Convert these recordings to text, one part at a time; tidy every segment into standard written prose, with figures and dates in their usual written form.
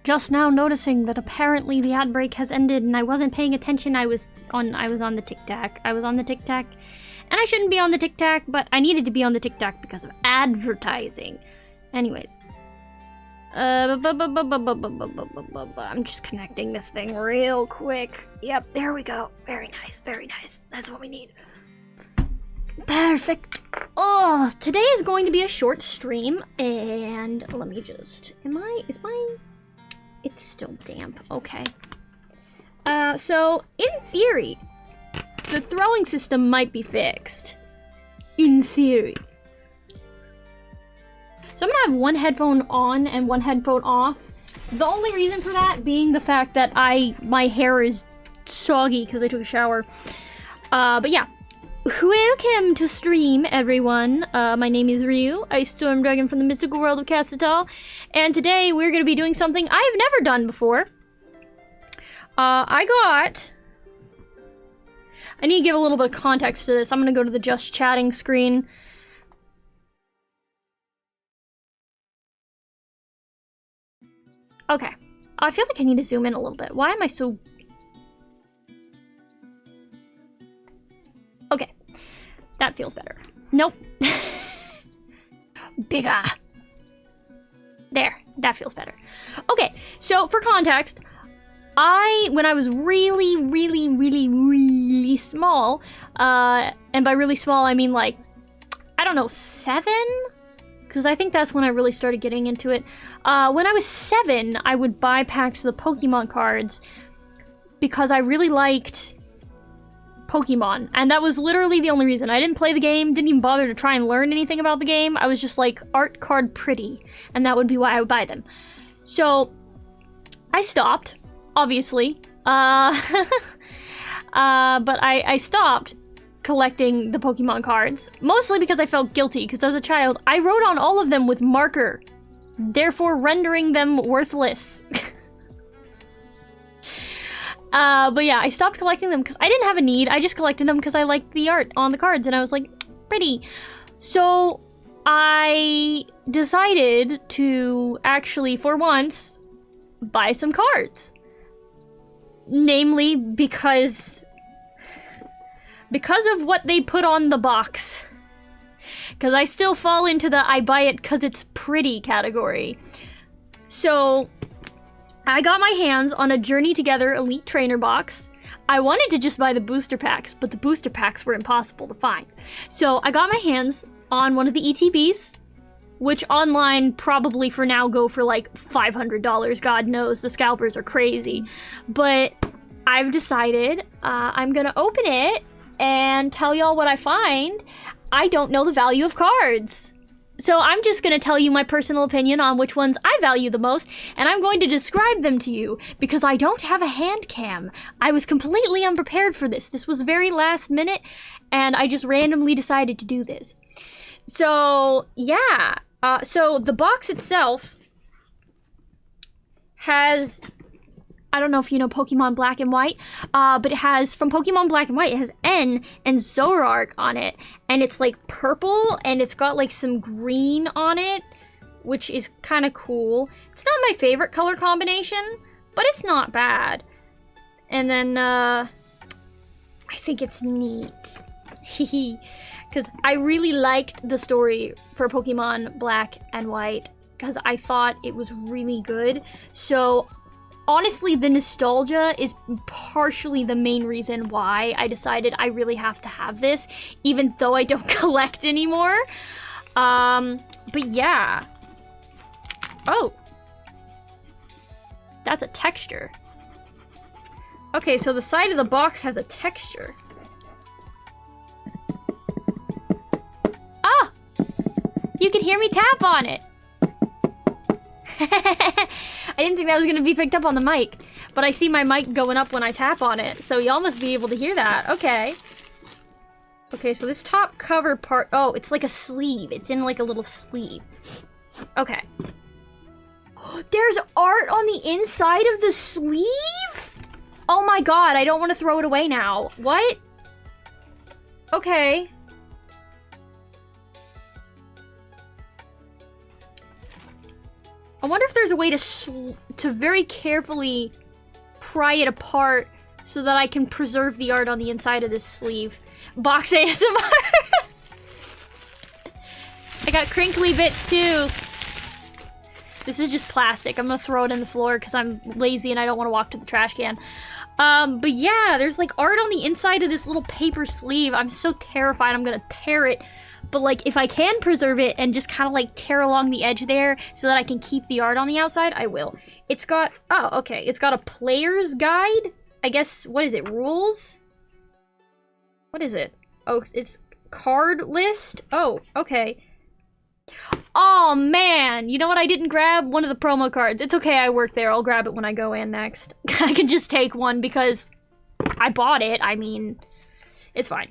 just now noticing that apparently the ad break has ended and I wasn't paying attention. I was on the Tic Tac. And I shouldn't be on the Tic Tac, but I needed to be on the Tic Tac because of advertising. Anyways. I'm just connecting this thing real quick. Yep, there we go. Very nice, very nice. That's what we need. Perfect. Oh, today is going to be a short stream, and let me just... It's still damp. Okay. So, in theory, the throwing system might be fixed. In theory. So I'm gonna have one headphone on and one headphone off. The only reason for that being the fact that my hair is soggy because I took a shower. But yeah. Welcome to stream, everyone. My name is Ryu, Ice Storm Dragon from the mystical world of Castatal. And today we're gonna be doing something I have never done before. I need to give a little bit of context to this. I'm gonna go to the just chatting screen. Okay. I feel like I need to zoom in a little bit. Why am I so... Okay. That feels better. Nope. Bigger. There. That feels better. Okay. So, for context, when I was really, really, really, really small, and by really small, I mean like, I don't know, 7? Because I think that's when I really started getting into it. When I was 7, I would buy packs of the Pokemon cards because I really liked Pokemon. And that was literally the only reason. I didn't play the game, didn't even bother to try and learn anything about the game. I was just like, art card pretty. And that would be why I would buy them. So, I stopped, obviously. But I stopped collecting the Pokemon cards, mostly because I felt guilty, because as a child, I wrote on all of them with marker, therefore rendering them worthless. But yeah, I stopped collecting them because I didn't have a need. I just collected them because I liked the art on the cards, and I was like, pretty. So I decided to actually, for once, buy some cards. Namely, because of what they put on the box. Because I still fall into the I buy it because it's pretty category. So, I got my hands on a Journey Together Elite Trainer box. I wanted to just buy the booster packs, but the booster packs were impossible to find. So, I got my hands on one of the ETBs, which online probably for now go for like $500. God knows, the scalpers are crazy. But I've decided I'm gonna open it and tell y'all what I find. I don't know the value of cards. So I'm just gonna tell you my personal opinion on which ones I value the most, and I'm going to describe them to you because I don't have a hand cam. I was completely unprepared for this. This was very last minute, and I just randomly decided to do this. So, yeah. So the box itself has... I don't know if you know Pokemon Black and White, but it has, from Pokemon Black and White, it has N and Zoroark on it, and it's like purple, and it's got like some green on it, which is kind of cool. It's not my favorite color combination, but it's not bad. And then, I think it's neat. Because I really liked the story for Pokemon Black and White, because I thought it was really good. So, honestly, the nostalgia is partially the main reason why I decided I really have to have this, even though I don't collect anymore. But yeah. Oh. That's a texture. Okay, so the side of the box has a texture. Ah! You can hear me tap on it. I didn't think that was going to be picked up on the mic, but I see my mic going up when I tap on it, so y'all must be able to hear that. Okay. Okay, so this top cover part... Oh, it's like a sleeve. It's in like a little sleeve. Okay. There's art on the inside of the sleeve? Oh my god, I don't want to throw it away now. What? Okay. I wonder if there's a way to very carefully pry it apart so that I can preserve the art on the inside of this sleeve. Box ASMR. I got crinkly bits too. This is just plastic. I'm gonna throw it in the floor because I'm lazy and I don't want to walk to the trash can. But yeah, there's like art on the inside of this little paper sleeve. I'm so terrified I'm gonna tear it. But like, if I can preserve it and just kind of like tear along the edge there so that I can keep the art on the outside, I will. It's got, oh, okay. It's got a player's guide. I guess, what is it? Rules? What is it? Oh, it's card list? Oh, okay. Oh, man. You know what? I didn't grab one of the promo cards. It's okay. I work there. I'll grab it when I go in next. I can just take one because I bought it. I mean, it's fine.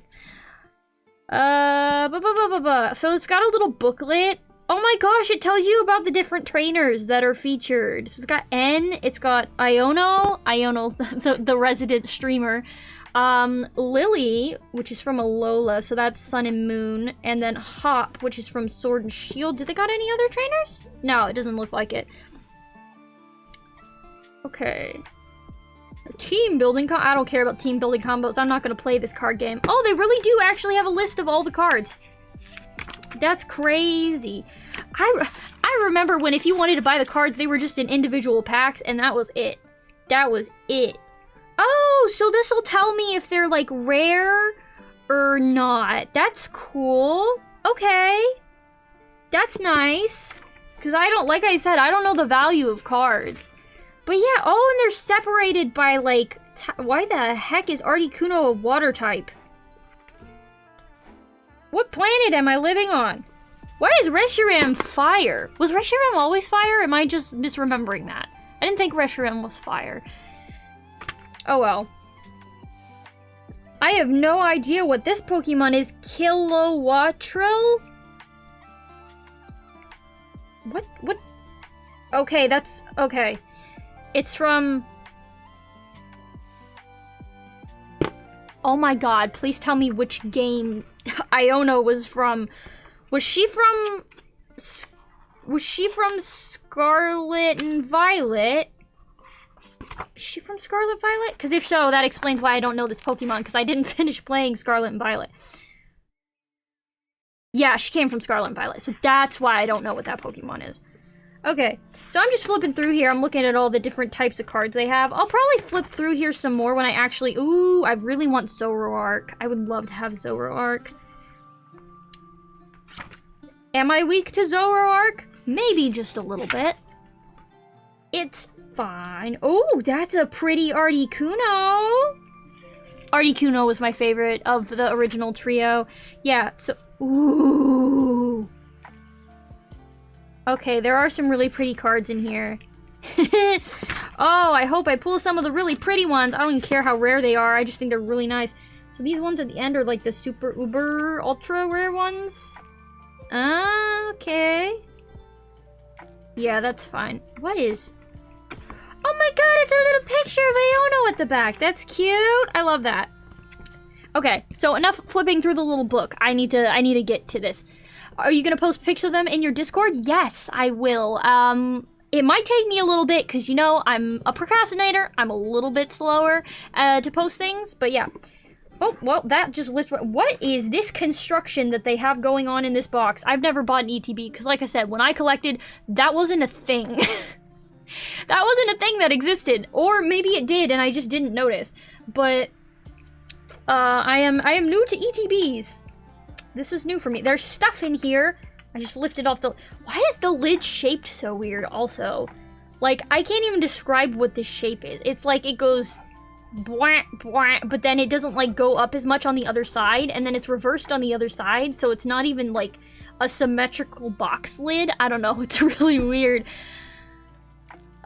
So it's got a little booklet. Oh my gosh, it tells you about the different trainers that are featured. So it's got N, it's got Iono, the resident streamer. Lily, which is from Alola, so that's Sun and Moon. And then Hop, which is from Sword and Shield. Did they got any other trainers? No, it doesn't look like it. Okay. Team building I don't care about team building combos. I'm not gonna play this card game. Oh, they really do actually have a list of all the cards. That's crazy. I remember when if you wanted to buy the cards, they were just in individual packs, and that was it. That was it. Oh, so this will tell me if they're like rare or not. That's cool. Okay. That's nice. Because I don't, like I said, I don't know the value of cards. But yeah, oh, and they're separated by, like, why the heck is Articuno a water type? What planet am I living on? Why is Reshiram fire? Was Reshiram always fire? Am I just misremembering that? I didn't think Reshiram was fire. Oh well. I have no idea what this Pokemon is. Kilowattrel? What? Okay, that's, okay. It's from... Oh my god, please tell me which game Iono was from. Was she from Scarlet and Violet? Is she from Scarlet Violet? Because if so, that explains why I don't know this Pokemon, because I didn't finish playing Scarlet and Violet. Yeah, she came from Scarlet and Violet, so that's why I don't know what that Pokemon is. Okay, so I'm just flipping through here. I'm looking at all the different types of cards they have. I'll probably flip through here some more when I actually... Ooh, I really want Zoroark. I would love to have Zoroark. Am I weak to Zoroark? Maybe just a little bit. It's fine. Oh, that's a pretty Articuno. Articuno was my favorite of the original trio. Yeah, so... Ooh... Okay, there are some really pretty cards in here. Oh, I hope I pull some of the really pretty ones. I don't even care how rare they are. I just think they're really nice. So these ones at the end are like the super uber ultra rare ones. Okay. Yeah, that's fine. What is... Oh my god, it's a little picture of Iono at the back. That's cute. I love that. Okay, so enough flipping through the little book. I need to get to this. Are you gonna post pics of them in your Discord? Yes, I will. It might take me a little bit, because, you know, I'm a procrastinator. I'm a little bit slower to post things, but yeah. Oh, well, that just lists... What is this construction that they have going on in this box? I've never bought an ETB, because like I said, when I collected, that wasn't a thing. That wasn't a thing that existed. Or maybe it did, and I just didn't notice. But, I am new to ETBs. This is new for me. There's stuff in here. I just lifted off the... Why is the lid shaped so weird also? Like, I can't even describe what this shape is. It's like it goes... Bwah, bwah, but then it doesn't, like, go up as much on the other side, and then it's reversed on the other side, so it's not even, like, a symmetrical box lid. I don't know. It's really weird.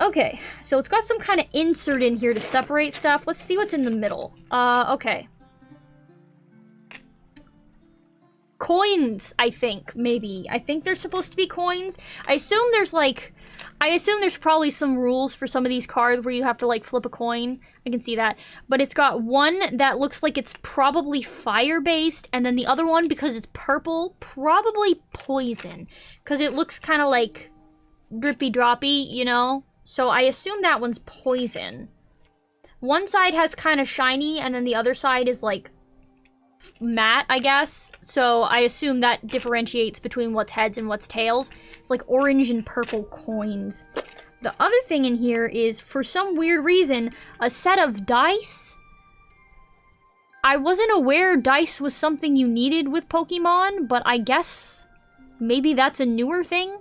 Okay, so it's got some kind of insert in here to separate stuff. Let's see what's in the middle. Okay. Coins, I think, maybe. I think they're supposed to be coins. I assume there's probably some rules for some of these cards where you have to, like, flip a coin. I can see that. But it's got one that looks like it's probably fire-based, and then the other one, because it's purple, probably poison. Because it looks kind of like drippy droppy, you know? So I assume that one's poison. One side has kind of shiny, and then the other side is like matte, I guess. So I assume that differentiates between what's heads and what's tails. It's like orange and purple coins. The other thing in here is, for some weird reason, a set of dice. I wasn't aware dice was something you needed with Pokemon, but I guess maybe that's a newer thing.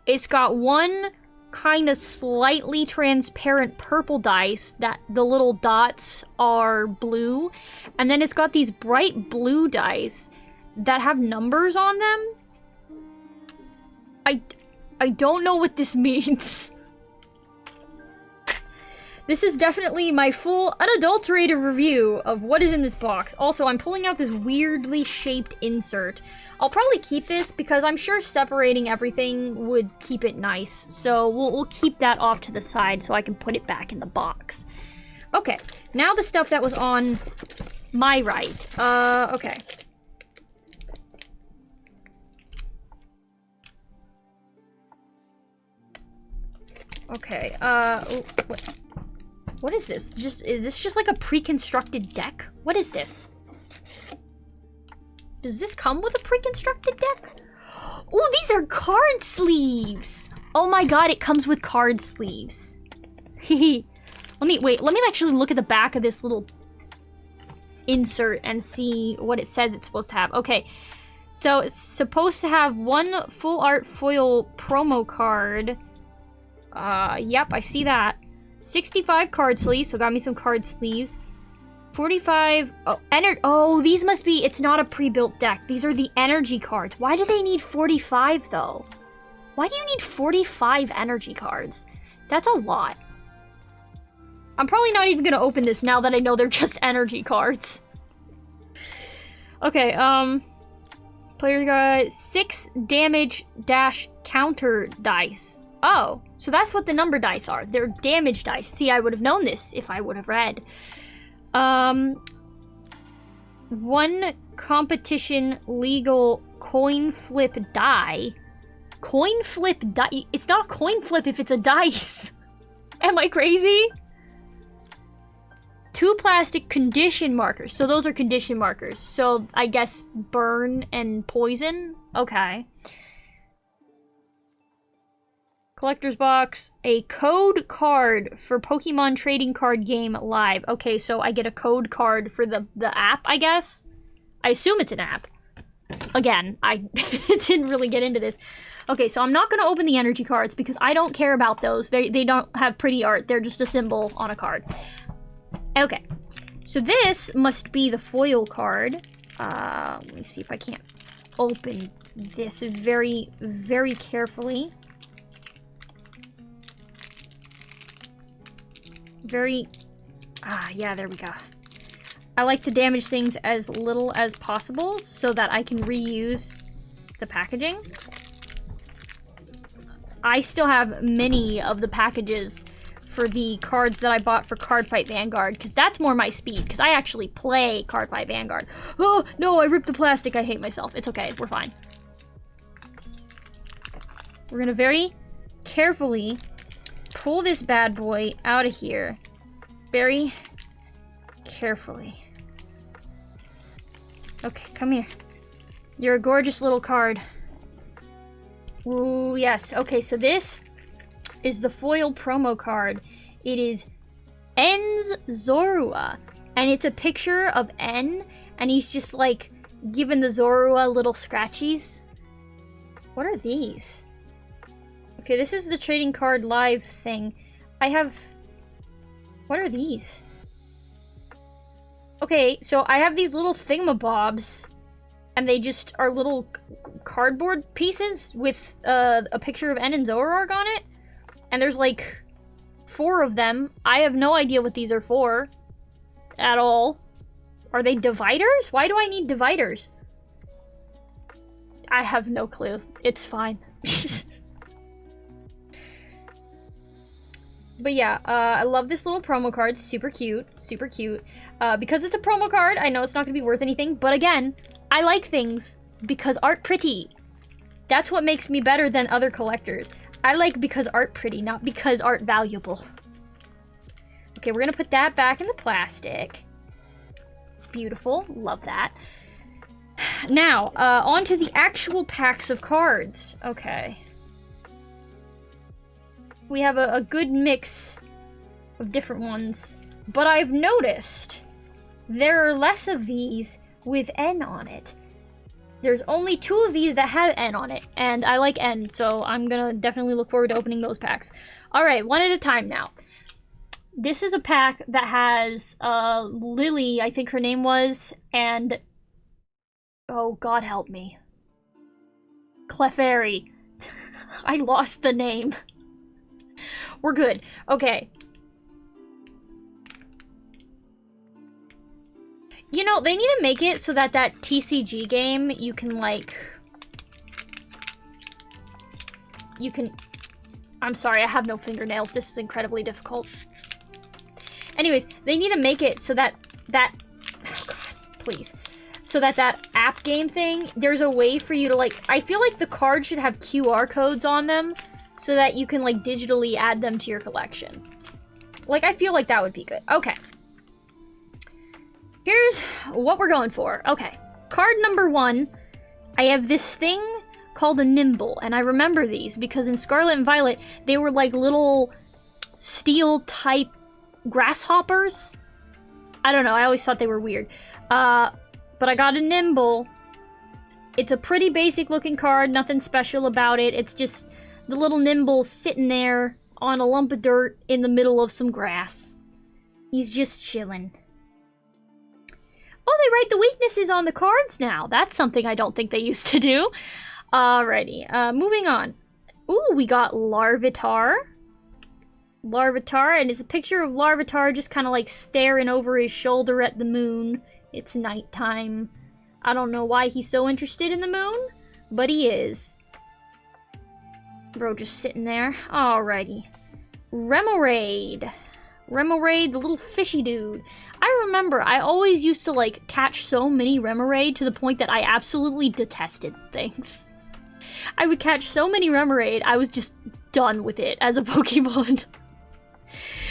It's got one kind of slightly transparent purple dice that the little dots are blue, and then it's got these bright blue dice that have numbers on them. I don't know what this means. This is definitely my full, unadulterated review of what is in this box. Also, I'm pulling out this weirdly shaped insert. I'll probably keep this because I'm sure separating everything would keep it nice. So we'll keep that off to the side so I can put it back in the box. Okay, now the stuff that was on my right. Okay. Okay, what is this? Is this just like a pre-constructed deck? What is this? Does this come with a pre-constructed deck? Oh, these are card sleeves! Oh my god, it comes with card sleeves. Hehe. Let me actually look at the back of this little insert and see what it says it's supposed to have. Okay, so it's supposed to have one full art foil promo card. Yep, I see that. 65 card sleeves, so got me some card sleeves. 45, oh, these must be, it's not a pre-built deck. These are the energy cards. Why do they need 45, though? Why do you need 45 energy cards? That's a lot. I'm probably not even gonna open this now that I know they're just energy cards. Okay, players got 6 damage dash counter dice. Oh, so that's what the number dice are. They're damage dice. See, I would have known this if I would have read. One competition legal coin flip die. Coin flip die? It's not a coin flip if it's a dice. Am I crazy? 2 plastic condition markers. So those are condition markers. So I guess burn and poison. Okay. Collector's box, a code card for Pokemon Trading Card Game Live. Okay, so I get a code card for the app, I guess? I assume it's an app. Again, I didn't really get into this. Okay, so I'm not going to open the energy cards because I don't care about those. They don't have pretty art. They're just a symbol on a card. Okay, so this must be the foil card. Let me see if I can't open this very, very carefully. Yeah, there we go. I like to damage things as little as possible so that I can reuse the packaging. I still have many of the packages for the cards that I bought for Cardfight Vanguard, because that's more my speed, because I actually play Cardfight Vanguard. Oh, no, I ripped the plastic. I hate myself. It's okay. We're fine. We're gonna very carefully pull this bad boy out of here. Very carefully. Okay, come here. You're a gorgeous little card. Ooh, yes. Okay, so this is the foil promo card. It is N's Zorua. And it's a picture of N, and he's just like giving the Zorua little scratchies. What are these? Okay, this is the trading card live thing. I have... What are these? Okay, so I have these little thingamabobs, and they just are little cardboard pieces with a picture of N and Zoroark on it. And there's like 4 of them. I have no idea what these are for at all. Are they dividers? Why do I need dividers? I have no clue. It's fine. But yeah, I love this little promo card. Super cute. Super cute. Because it's a promo card, I know it's not going to be worth anything. But again, I like things because art pretty. That's what makes me better than other collectors. I like because art pretty, not because art valuable. Okay, we're gonna put that back in the plastic. Beautiful, love that. Now, on to the actual packs of cards. Okay. We have a good mix of different ones, but I've noticed there are less of these with N on it. There's only 2 of these that have N on it, and I like N, so I'm gonna definitely look forward to opening those packs. Alright, one at a time now. This is a pack that has Lily, I think her name was, and oh, God help me. Clefairy. I lost the name. We're good. Okay. You know, they need to make it so that that TCG game, you can, like... You can... I'm sorry, I have no fingernails. This is incredibly difficult. Anyways, they need to make it so that... Oh, God, please. So that app game thing, there's a way for you to, like... I feel like the cards should have QR codes on them so that you can, like, digitally add them to your collection. Like, I feel like that would be good. Okay. Here's what we're going for. Okay. Card number 1, I have this thing called a Nimble, and I remember these because in Scarlet and Violet, they were like little steel-type grasshoppers. I don't know, I always thought they were weird. But I got a Nimble. It's a pretty basic-looking card, nothing special about it. It's just the little Nimble sitting there on a lump of dirt in the middle of some grass. He's just chilling. Oh, they write the weaknesses on the cards now. That's something I don't think they used to do. Alrighty, moving on. Ooh, we got Larvitar. Larvitar, and it's a picture of Larvitar just kind of like staring over his shoulder at the moon. It's nighttime. I don't know why he's so interested in the moon, but he is. Bro, just sitting there. Alrighty. Remoraid. Remoraid, the little fishy dude. I remember I always used to, like, catch so many Remoraid to the point that I absolutely detested things. I would catch so many Remoraid, I was just done with it as a Pokemon.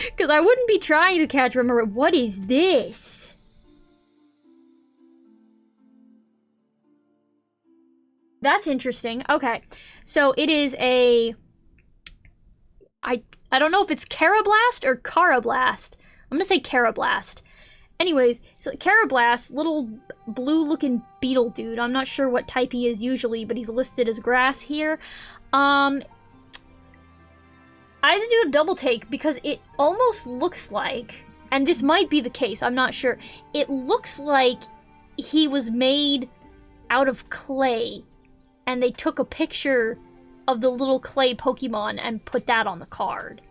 Because I wouldn't be trying to catch Remoraid. What is this? That's interesting. Okay. So it is a... I don't know if it's Carablast or Carablast. I'm gonna say Carablast. Anyways, so Carablast, little blue-looking beetle dude. I'm not sure what type he is usually, but he's listed as grass here. I had to do a double take because it almost looks like, and this might be the case, I'm not sure. It looks like he was made out of clay, and they took a picture of the little clay Pokemon and put that on the card.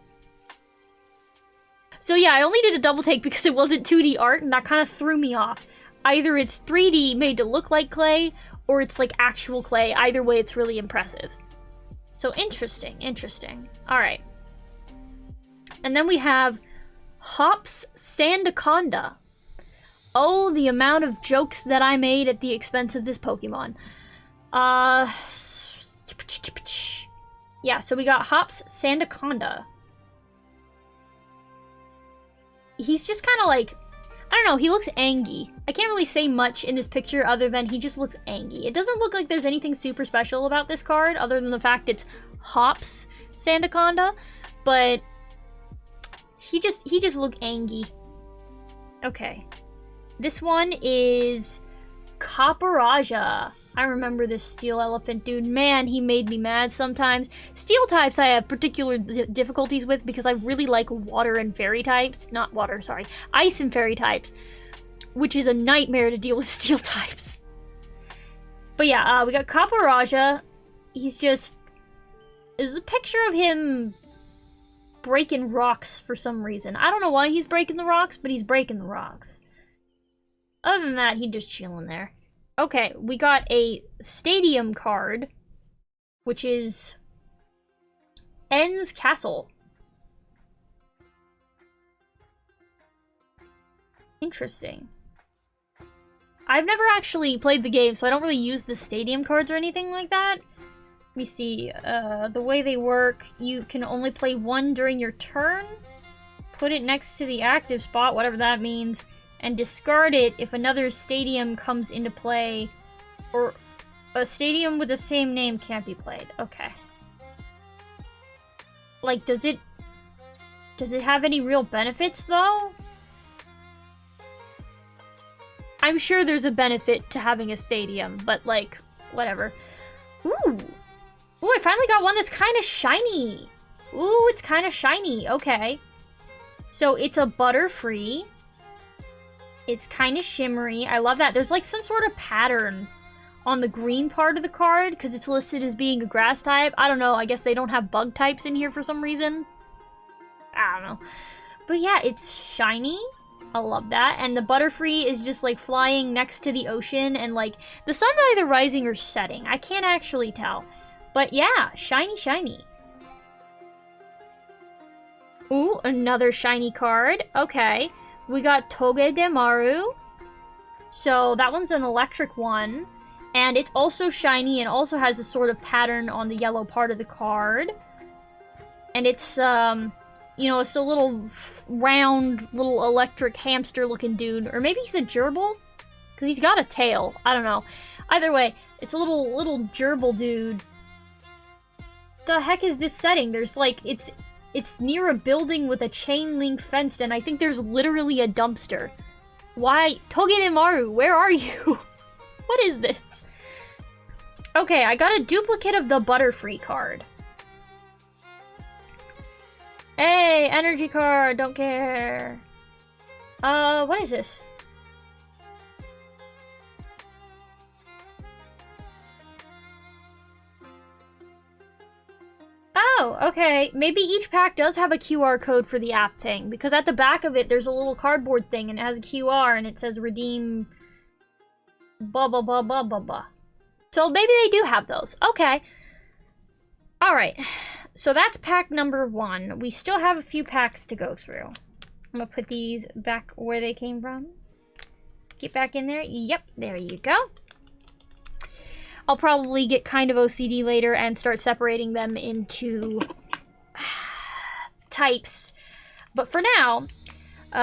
So yeah, I only did a double take because it wasn't 2D art, and that kind of threw me off. Either it's 3D made to look like clay, or it's like actual clay. Either way, it's really impressive. So interesting, interesting. Alright. And then we have Hops Sandaconda. Oh, the amount of jokes that I made at the expense of this Pokemon. Yeah, so we got Hops Sandaconda. He's just kind of like, I don't know, he looks angry. I can't really say much in this picture other than he just looks angry. It doesn't look like there's anything super special about this card other than the fact it's Hops Sandaconda, but he just looked angry. Okay. This one is Copperaja. I remember this steel elephant dude. Man, he made me mad sometimes. Steel types I have particular difficulties with because I really like water and fairy types. Not water, sorry. Ice and fairy types. Which is a nightmare to deal with steel types. But yeah, we got Copperaja. He's just... This is a picture of him breaking rocks for some reason. I don't know why he's breaking the rocks, but he's breaking the rocks. Other than that, he's just chilling there. Okay, we got a stadium card, which is N's Castle. Interesting. I've never actually played the game, so I don't really use the stadium cards or anything like that. Let me see. The way they work, you can only play one during your turn. Put it next to the active spot, whatever that means, and discard it if another stadium comes into play, or a stadium with the same name can't be played. Okay. Like, does it have any real benefits, though? I'm sure there's a benefit to having a stadium, but, like, whatever. Ooh! Ooh, I finally got one that's kind of shiny! Ooh, it's kind of shiny. Okay. So, it's a Butterfree. It's kind of shimmery. I love that. There's, like, some sort of pattern on the green part of the card, because it's listed as being a grass type. I don't know. I guess they don't have bug types in here for some reason. I don't know. But yeah, it's shiny. I love that. And the Butterfree is just, like, flying next to the ocean, and, like, the sun's either rising or setting. I can't actually tell. But yeah, shiny, shiny. Ooh, another shiny card. Okay. We got Togedemaru. So that one's an electric one. And it's also shiny and also has a sort of pattern on the yellow part of the card. And it's, you know, it's a little round, little electric hamster-looking dude. Or maybe he's a gerbil? Because he's got a tail. I don't know. Either way, it's a little gerbil dude. The heck is this setting? There's, like, it's near a building with a chain link fence, and I think there's literally a dumpster. Why? Togedemaru, where are you? What is this? Okay, I got a duplicate of the Butterfree card. Hey, energy card, don't care. What is this? Oh, okay. Maybe each pack does have a QR code for the app thing, because at the back of it, there's a little cardboard thing, and it has a QR, and it says redeem blah, blah, blah, blah, blah, blah. So maybe they do have those. Okay. Alright. So that's pack number 1. We still have a few packs to go through. I'm gonna put these back where they came from. Get back in there. Yep, there you go. I'll probably get kind of OCD later and start separating them into types. But for now,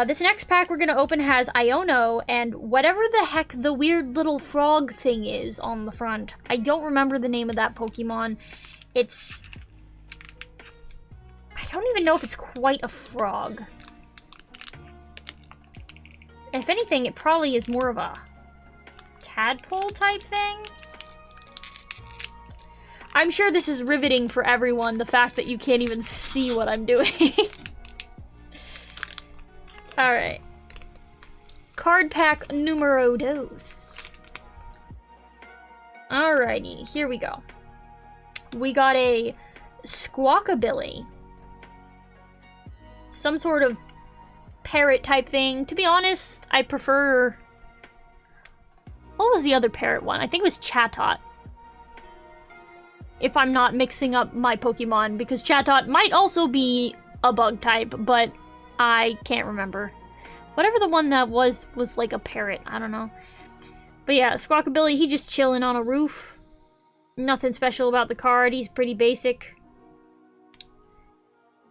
this next pack we're going to open has Iono and whatever the heck the weird little frog thing is on the front. I don't remember the name of that Pokemon. It's... I don't even know if it's quite a frog. If anything, it probably is more of a tadpole type thing. I'm sure this is riveting for everyone, the fact that you can't even see what I'm doing. Alright. Card pack numero dos. Alrighty, here we go. We got a Squawkabilly. Some sort of parrot type thing. To be honest, I prefer... What was the other parrot one? I think it was Chatot. If I'm not mixing up my Pokemon, because Chatot might also be a bug type, but I can't remember. Whatever the one that was like a parrot. I don't know. But yeah, Squawkabilly, he just chilling on a roof. Nothing special about the card. He's pretty basic.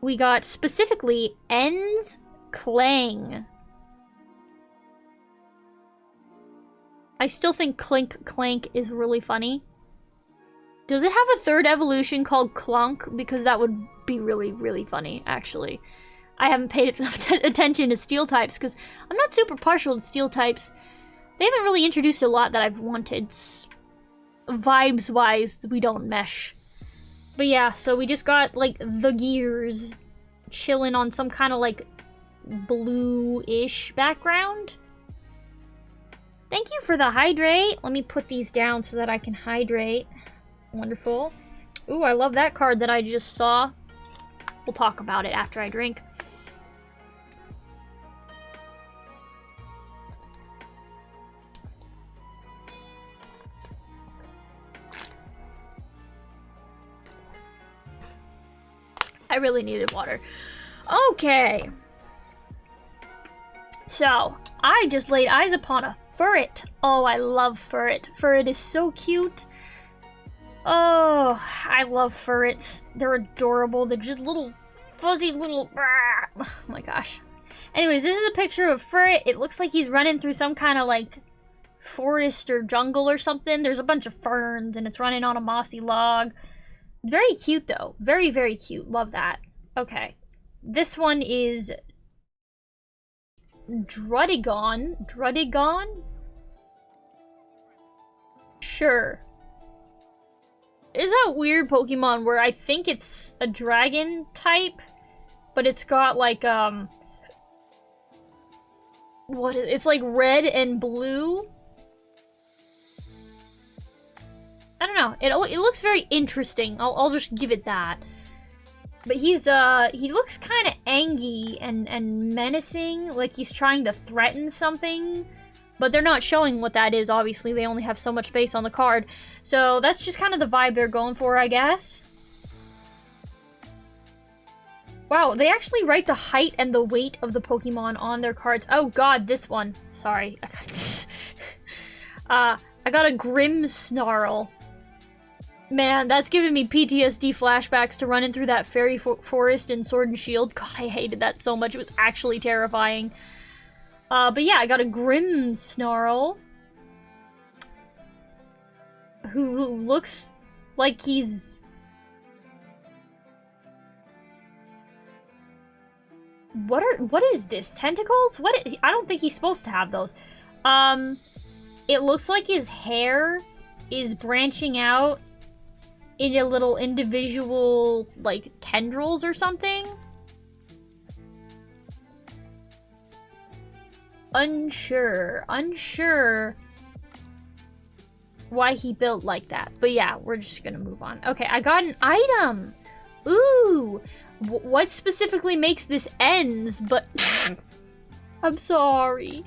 We got specifically Ens Clang. I still think Clink Clank is really funny. Does it have a third evolution called Clunk? Because that would be really, really funny, actually. I haven't paid enough attention to steel types, because I'm not super partial to steel types. They haven't really introduced a lot that I've wanted. Vibes-wise, we don't mesh. But yeah, so we just got, like, the gears chilling on some kind of, like, blue-ish background. Thank you for the hydrate. Let me put these down so that I can hydrate. Wonderful. Ooh, I love that card that I just saw. We'll talk about it after I drink. I really needed water. Okay. So, I just laid eyes upon a Furret. Oh, I love Furret. Furret is so cute. Oh, I love furrets. They're adorable. They're just little, fuzzy little... Oh my gosh. Anyways, this is a picture of Furret. It looks like he's running through some kind of, like, forest or jungle or something. There's a bunch of ferns, and it's running on a mossy log. Very cute, though. Very, very cute. Love that. Okay. This one is... Drudigon? Drudigon? Sure. Is that weird Pokemon where I think it's a dragon type, but it's got, like, what is it's like red and blue? I don't know. It looks very interesting. I'll just give it that. But he's he looks kind of angry and menacing, like he's trying to threaten something. But they're not showing what that is, obviously. They only have so much space on the card. So that's just kind of the vibe they're going for, I guess. Wow, they actually write the height and the weight of the Pokemon on their cards. Oh god, this one. Sorry. I got a Grimmsnarl. Man, that's giving me PTSD flashbacks to running through that fairy forest in Sword and Shield. God, I hated that so much. It was actually terrifying. But yeah, I got a Grimmsnarl. Who looks like he's... What is this? Tentacles? I don't think he's supposed to have those. It looks like his hair is branching out into little individual, like, tendrils or something. Unsure why he built like that. But yeah, we're just gonna move on. Okay, I got an item. Ooh. What specifically makes this ends, but... I'm sorry.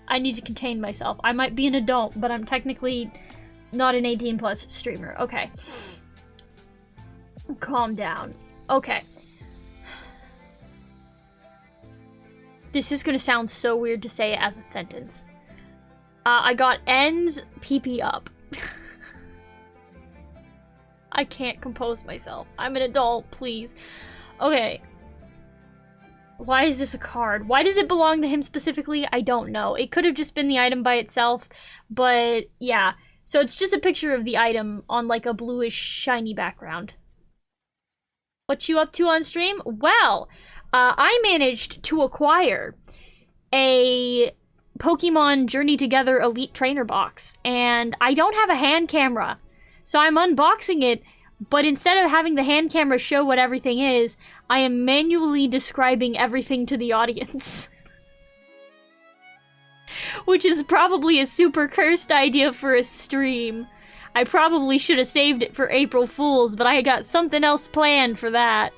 I need to contain myself. I might be an adult, but I'm technically not an 18+ streamer. Okay. Calm down. Okay. This is gonna sound so weird to say as a sentence. I got ends pee-pee up. I can't compose myself. I'm an adult, please. Okay. Why is this a card? Why does it belong to him specifically? I don't know. It could have just been the item by itself, but yeah. So it's just a picture of the item on like a bluish shiny background. What you up to on stream? Well, I managed to acquire a Pokemon Journey Together Elite Trainer box, and I don't have a hand camera. So I'm unboxing it, but instead of having the hand camera show what everything is, I am manually describing everything to the audience. Which is probably a super cursed idea for a stream. I probably should have saved it for April Fools, but I got something else planned for that.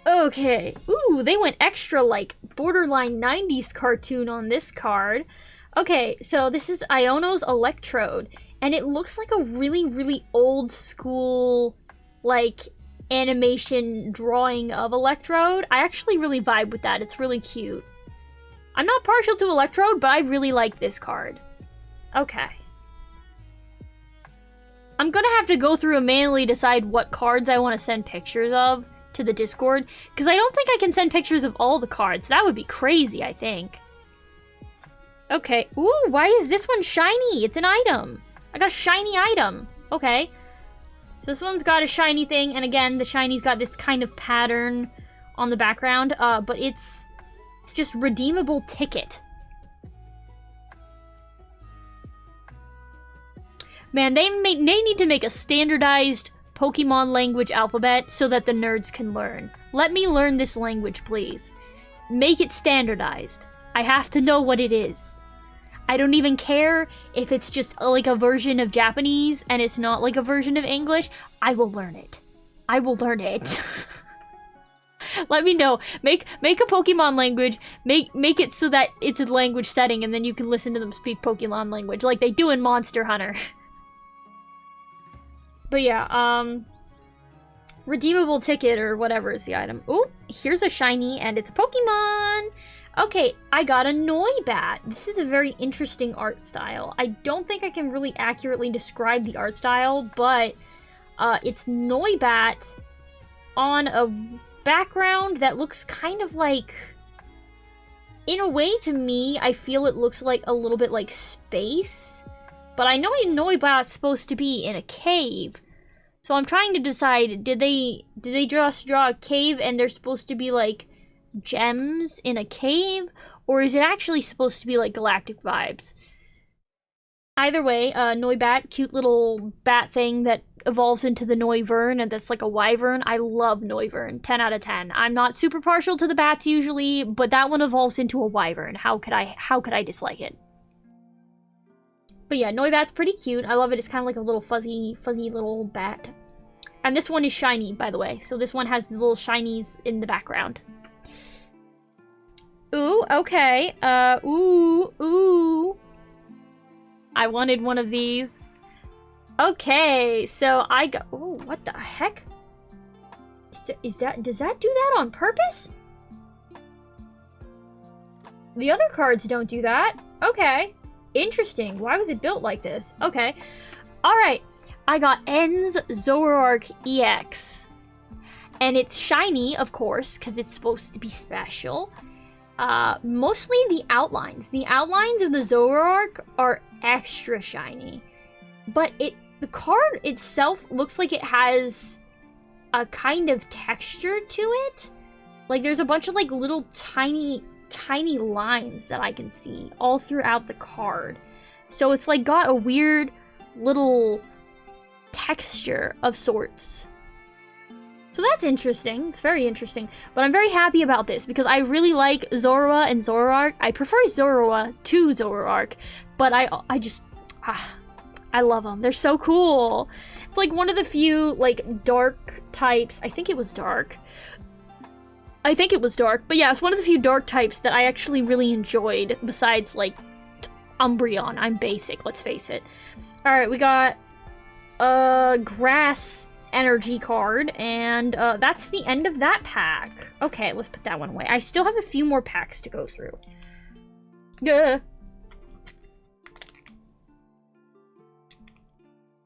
Okay. Ooh, they went extra, like, borderline 90s cartoon on this card. Okay, so this is Iono's Electrode. And it looks like a really, really old school, like, animation drawing of Electrode. I actually really vibe with that. It's really cute. I'm not partial to Electrode, but I really like this card. Okay. I'm gonna have to go through and manually decide what cards I want to send pictures of to the Discord, because I don't think I can send pictures of all the cards. That would be crazy, I think. Okay. Ooh, why is this one shiny? It's an item. I got a shiny item. Okay. So this one's got a shiny thing, and again, the shiny's got this kind of pattern on the background, but it's just redeemable ticket. Man, they need to make a standardized Pokemon language alphabet so that the nerds can learn. Let me learn this language, please. Make it standardized. I have to know what it is. I don't even care if it's just like a version of Japanese and it's not like a version of English. I will learn it. I will learn it. Let me know. Make a Pokemon language. Make it so that it's a language setting and then you can listen to them speak Pokemon language like they do in Monster Hunter. But yeah, redeemable ticket or whatever is the item. Ooh, here's a shiny and it's a Pokemon. Okay, I got a Noibat. This is a very interesting art style. I don't think I can really accurately describe the art style, but it's Noibat on a background that looks kind of like... In a way, to me, I feel it looks like a little bit like space. But I know a Noibat's supposed to be in a cave. So I'm trying to decide, did they just draw a cave and they're supposed to be like gems in a cave, or is it actually supposed to be like galactic vibes? Either way, Noibat, cute little bat thing that evolves into the Noivern, and that's like a wyvern. I love Noivern, 10 out of 10. I'm not super partial to the bats usually, but that one evolves into a wyvern. How could I dislike it? But yeah, Noibat's pretty cute. I love it. It's kind of like a little fuzzy little bat. And this one is shiny, by the way. So this one has little shinies in the background. Ooh, okay. Ooh. I wanted one of these. Okay, so I got... Ooh, what the heck? Does that do that on purpose? The other cards don't do that. Okay. Interesting. Why was it built like this? Okay. Alright. I got N's Zoroark EX. And it's shiny, of course, because it's supposed to be special. Mostly the outlines. The outlines of the Zoroark are extra shiny. But the card itself looks like it has a kind of texture to it. Like there's a bunch of like little tiny lines that I can see all throughout the card. So it's like got a weird little texture of sorts. So that's interesting. It's very interesting. But I'm very happy about this because I really like Zorua and Zoroark. I prefer Zorua to Zoroark, but I just I love them. They're so cool. It's like one of the few like dark types. I think it was dark. But yeah, it's one of the few dark types that I actually really enjoyed besides like Umbreon. I'm basic, let's face it. All right, we got a grass energy card, and that's the end of that pack. Okay, let's put that one away. I still have a few more packs to go through. Yeah.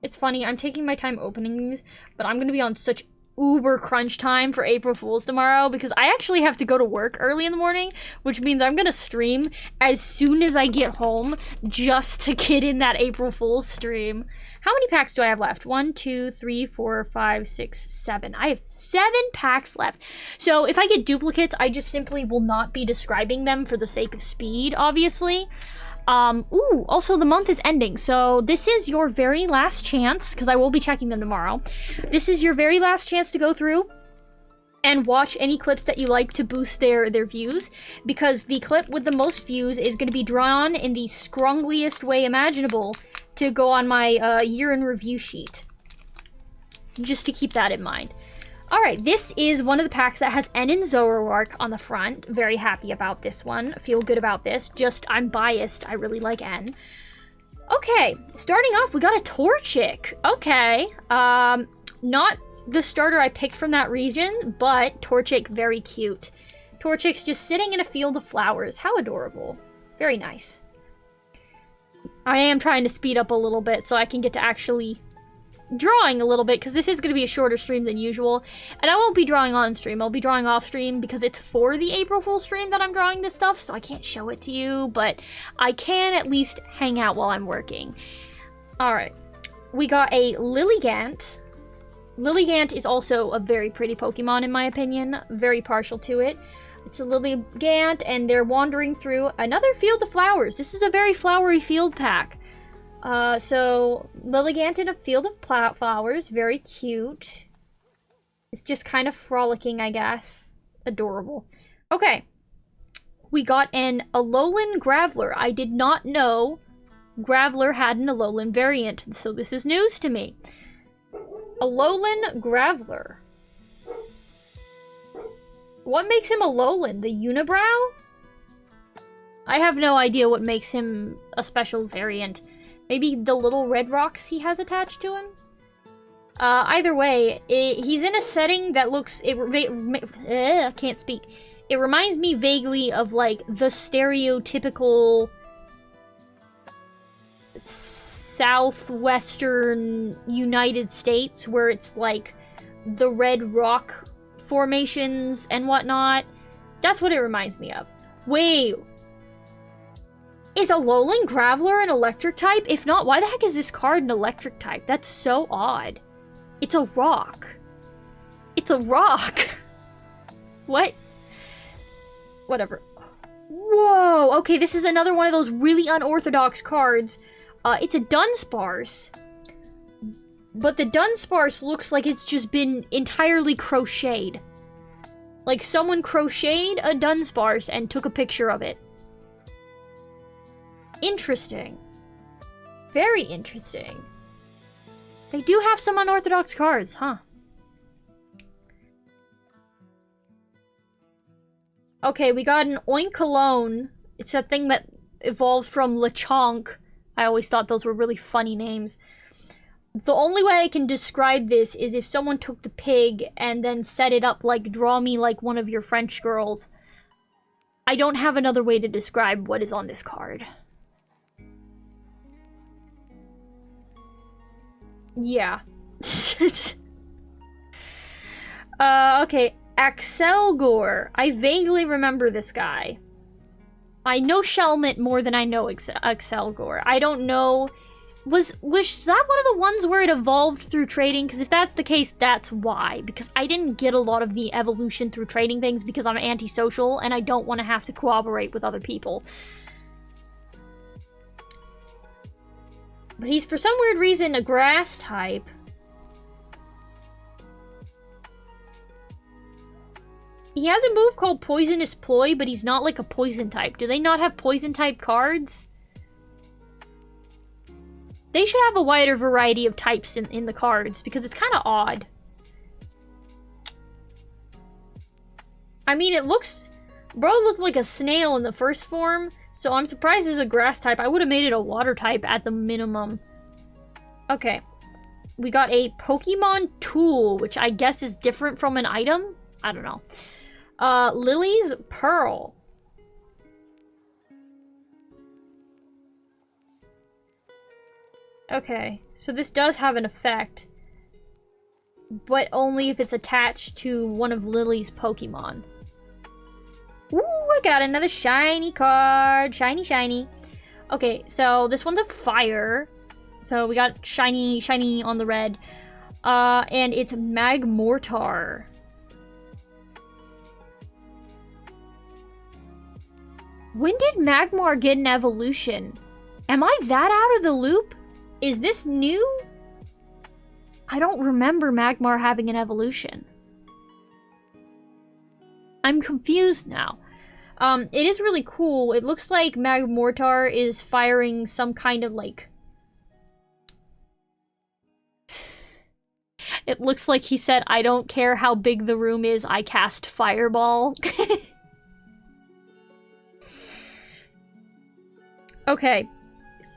It's funny, I'm taking my time opening these, but I'm gonna be on such uber crunch time for April Fool's tomorrow because I actually have to go to work early in the morning, which means I'm gonna stream as soon as I get home just to get in that April Fool's stream. How many packs do I have left? 1, 2, 3, 4, 5, 6, 7. I have 7 packs left. So if I get duplicates, I just simply will not be describing them for the sake of speed, obviously. Ooh, also the month is ending, so this is your very last chance, because I will be checking them tomorrow. This is your very last chance to go through and watch any clips that you like to boost their views, because the clip with the most views is going to be drawn in the scrungliest way imaginable to go on my year in review sheet. Just to keep that in mind. Alright, this is one of the packs that has N and Zoroark on the front. Very happy about this one. Feel good about this. Just, I'm biased. I really like N. Okay, starting off, we got a Torchic. Okay, not the starter I picked from that region, but Torchic, very cute. Torchic's just sitting in a field of flowers. How adorable. Very nice. I am trying to speed up a little bit so I can get to actually drawing a little bit, because this is going to be a shorter stream than usual, and I won't be drawing on stream. I'll be drawing off stream because it's for the April Fool's stream that I'm drawing this stuff, so I can't show it to you, but I can at least hang out while I'm working. Alright, we got a Lilligant. Lilligant is also a very pretty Pokemon in my opinion, very partial to it. It's a Lilligant, and they're wandering through another field of flowers. This is a very flowery field pack. So, Lilligant in a field of flowers, very cute. It's just kind of frolicking, I guess. Adorable. Okay. We got an Alolan Graveler. I did not know Graveler had an Alolan variant, so this is news to me. Alolan Graveler. What makes him Alolan? The unibrow? I have no idea what makes him a special variant. Maybe the little red rocks he has attached to him? Either way, he's in a setting that looks... I can't speak. It reminds me vaguely of, like, the stereotypical southwestern United States, where it's, like, the red rock formations and whatnot. That's what it reminds me of. Wait. Is a Alolan Graveler an electric type? If not, why the heck is this card an electric type? That's so odd. It's a rock. It's a rock. What? Whatever. Whoa! Okay, this is another one of those really unorthodox cards. It's a Dunsparce. But the Dunsparce looks like it's just been entirely crocheted. Like someone crocheted a Dunsparce and took a picture of it. Interesting. Very interesting. They do have some unorthodox cards, huh? Okay, we got an Oinkologne. It's a thing that evolved from Lechonk. I always thought those were really funny names. The only way I can describe this is if someone took the pig and then set it up like, draw me like one of your French girls. I don't have another way to describe what is on this card. Yeah. Okay. Axelgor. I vaguely remember this guy. I know Shelmet more than I know Axelgor. I don't know... Was that one of the ones where it evolved through trading? Because if that's the case, that's why. Because I didn't get a lot of the evolution through trading things because I'm antisocial and I don't want to have to cooperate with other people. But he's, for some weird reason, a grass type. He has a move called Poisonous Ploy, but he's not like a poison type. Do they not have poison type cards? They should have a wider variety of types in the cards, because it's kind of odd. I mean, it looks... Bro looked like a snail in the first form, so I'm surprised it's a grass type. I would have made it a water type at the minimum. Okay. We got a Pokemon tool, which I guess is different from an item? I don't know. Lily's Pearl. Okay, so this does have an effect. But only if it's attached to one of Lily's Pokemon. Ooh, I got another shiny card. Shiny, shiny. Okay, so this one's a fire. So we got shiny, shiny on the red. And it's Magmortar. When did Magmar get an evolution? Am I that out of the loop? Is this new? I don't remember Magmar having an evolution. I'm confused now. It is really cool. It looks like Magmortar is firing some kind of like... It looks like he said, I don't care how big the room is, I cast Fireball. Okay.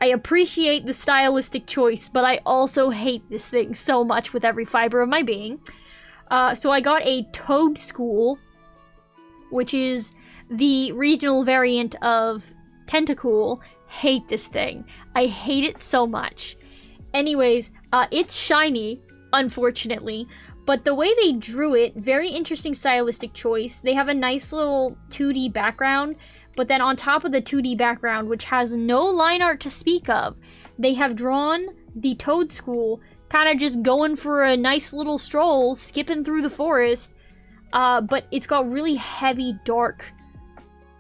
I appreciate the stylistic choice, but I also hate this thing so much with every fiber of my being. So I got a Toadschool, which is the regional variant of Tentacool. Hate this thing. I hate it so much. Anyways, it's shiny, unfortunately, but the way they drew it, very interesting stylistic choice. They have a nice little 2D background, but then on top of the 2D background, which has no line art to speak of, they have drawn the Toadschool kind of just going for a nice little stroll, skipping through the forest, but it's got really heavy, dark,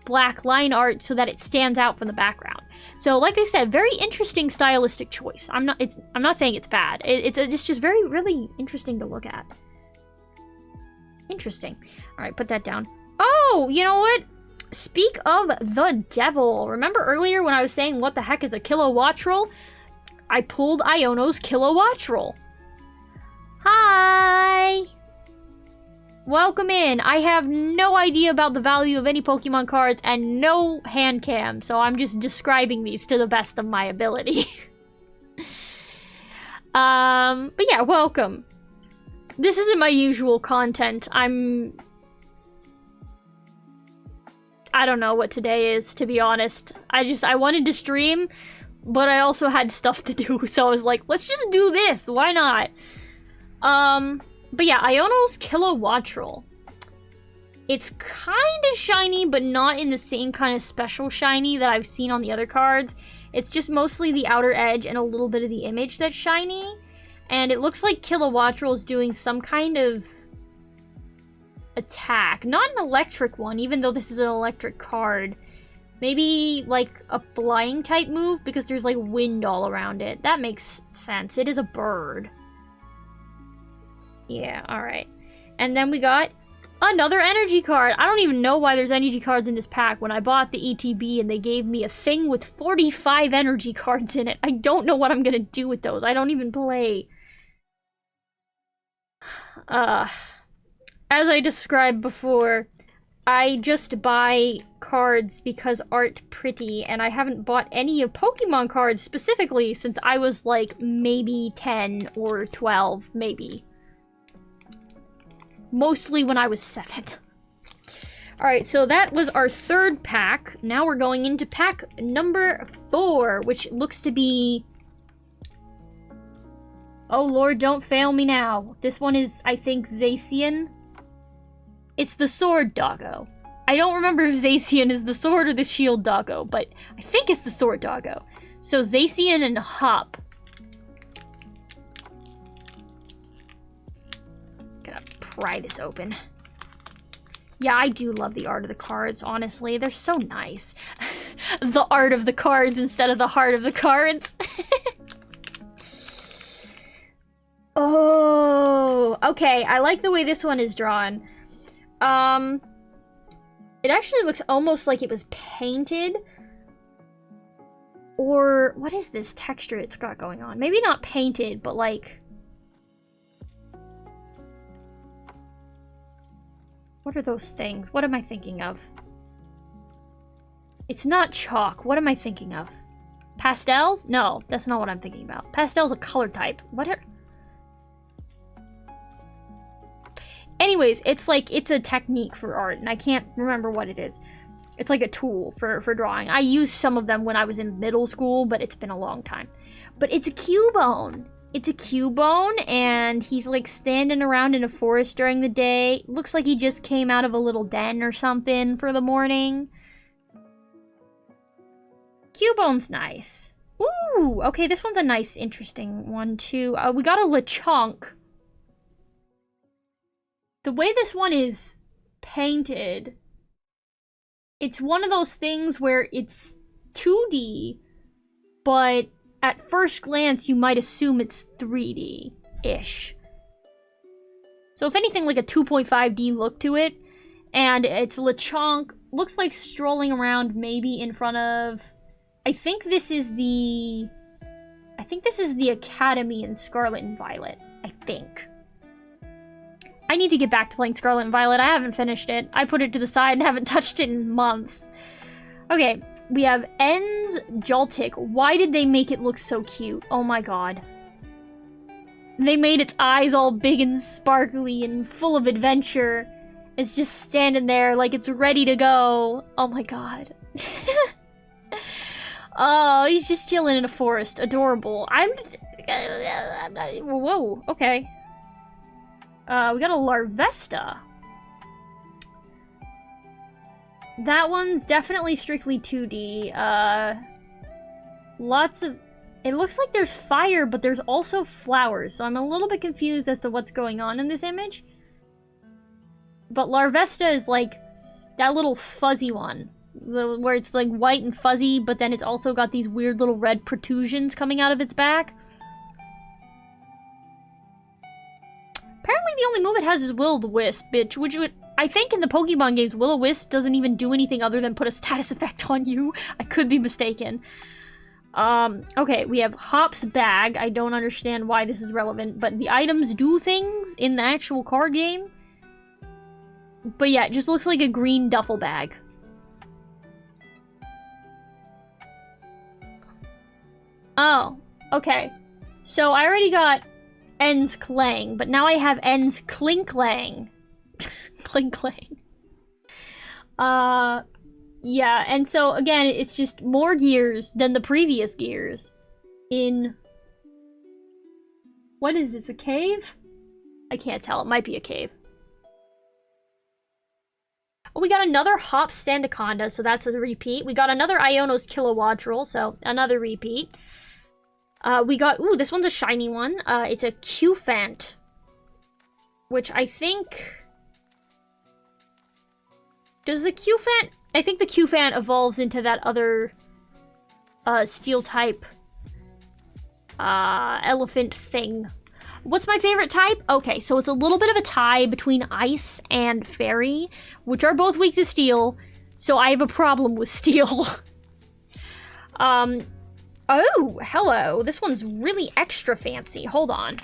black line art so that it stands out from the background. So, like I said, very interesting stylistic choice. I'm not saying it's bad. It's just really interesting to look at. Interesting. All right, put that down. Oh, you know what? Speak of the devil. Remember earlier when I was saying what the heck is a Kilowattrel? I pulled Iono's Kilowattrel. Hi! Welcome in. I have no idea about the value of any Pokemon cards and no hand cam, so I'm just describing these to the best of my ability. But yeah, welcome. This isn't my usual content. I don't know what today is, to be honest. I wanted to stream, but I also had stuff to do, so I was like, let's just do this, why not? But yeah, Iono's Kilowattrel. It's kind of shiny, but not in the same kind of special shiny that I've seen on the other cards. It's just mostly the outer edge and a little bit of the image that's shiny. And it looks like Kilowattrel is doing some kind of attack. Not an electric one, even though this is an electric card. Maybe like a flying type move because there's like wind all around it. That makes sense. It is a bird. Yeah, alright. And then we got another energy card. I don't even know why there's energy cards in this pack when I bought the ETB and they gave me a thing with 45 energy cards in it. I don't know what I'm gonna do with those. I don't even play. As I described before, I just buy cards because art pretty, and I haven't bought any of Pokemon cards specifically since I was like maybe 10 or 12, maybe. Mostly when I was 7. Alright, so that was our third pack. Now we're going into pack number 4, which looks to be... Oh lord, don't fail me now. This one is, I think, Zacian. It's the sword doggo. I don't remember if Zacian is the sword or the shield doggo, but I think it's the sword doggo. So Zacian and Hop. Pry this open. Yeah, I do love the art of the cards, honestly. They're so nice. The art of the cards instead of the heart of the cards. Oh, okay. I like the way this one is drawn. It actually looks almost like it was painted. Or, what is this texture it's got going on? Maybe not painted, but like... What are those things? What am I thinking of? It's not chalk. What am I thinking of? Pastels? No, that's not what I'm thinking about. Pastel's a color type. What are... Anyways, it's like, it's a technique for art, and I can't remember what it is. It's like a tool for drawing. I used some of them when I was in middle school, but it's been a long time. But it's a Cubone. It's a Cubone, and he's like standing around in a forest during the day. Looks like he just came out of a little den or something for the morning. Cubone's nice. Ooh, okay, this one's a nice, interesting one too. We got a Lechonk. The way this one is painted, it's one of those things where it's 2D, but at first glance, you might assume it's 3D-ish. So if anything, like a 2.5D look to it. And it's Lechonk. Looks like strolling around maybe in front of... I think this is the Academy in Scarlet and Violet. I think. I need to get back to playing Scarlet and Violet. I haven't finished it. I put it to the side and haven't touched it in months. Okay. We have En's Joltik. Why did they make it look so cute? Oh my god. They made its eyes all big and sparkly and full of adventure. It's just standing there like it's ready to go. Oh my god. Oh, he's just chilling in a forest. Adorable. I'm not... Whoa, okay. We got a Larvesta. That one's definitely strictly 2D. Lots of... It looks like there's fire, but there's also flowers, so I'm a little bit confused as to what's going on in this image. But Larvesta is like that little fuzzy one, where it's like white and fuzzy, but then it's also got these weird little red protrusions coming out of its back. Apparently the only move it has is Will-O-Wisp, bitch, which would... I think in the Pokemon games, Will-O-Wisp doesn't even do anything other than put a status effect on you. I could be mistaken. Okay, we have Hop's bag. I don't understand why this is relevant, but the items do things in the actual card game. But yeah, it just looks like a green duffel bag. Oh, okay. So I already got En's Clang, but now I have En's Klinklang. Clang. Yeah, and so again, it's just more gears than the previous gears. In... What is this, a cave? I can't tell, it might be a cave. Oh, we got another Hop Sandaconda, so that's a repeat. We got another Iono's Kilowattrel, so another repeat. We got, ooh, this one's a shiny one. It's a Q-Fant, which I think... Does the Q-Fant... I think the Q-Fant evolves into that other steel type elephant thing. What's my favorite type? Okay, so it's a little bit of a tie between ice and fairy, which are both weak to steel, so I have a problem with steel. Oh, hello. This one's really extra fancy. Hold on.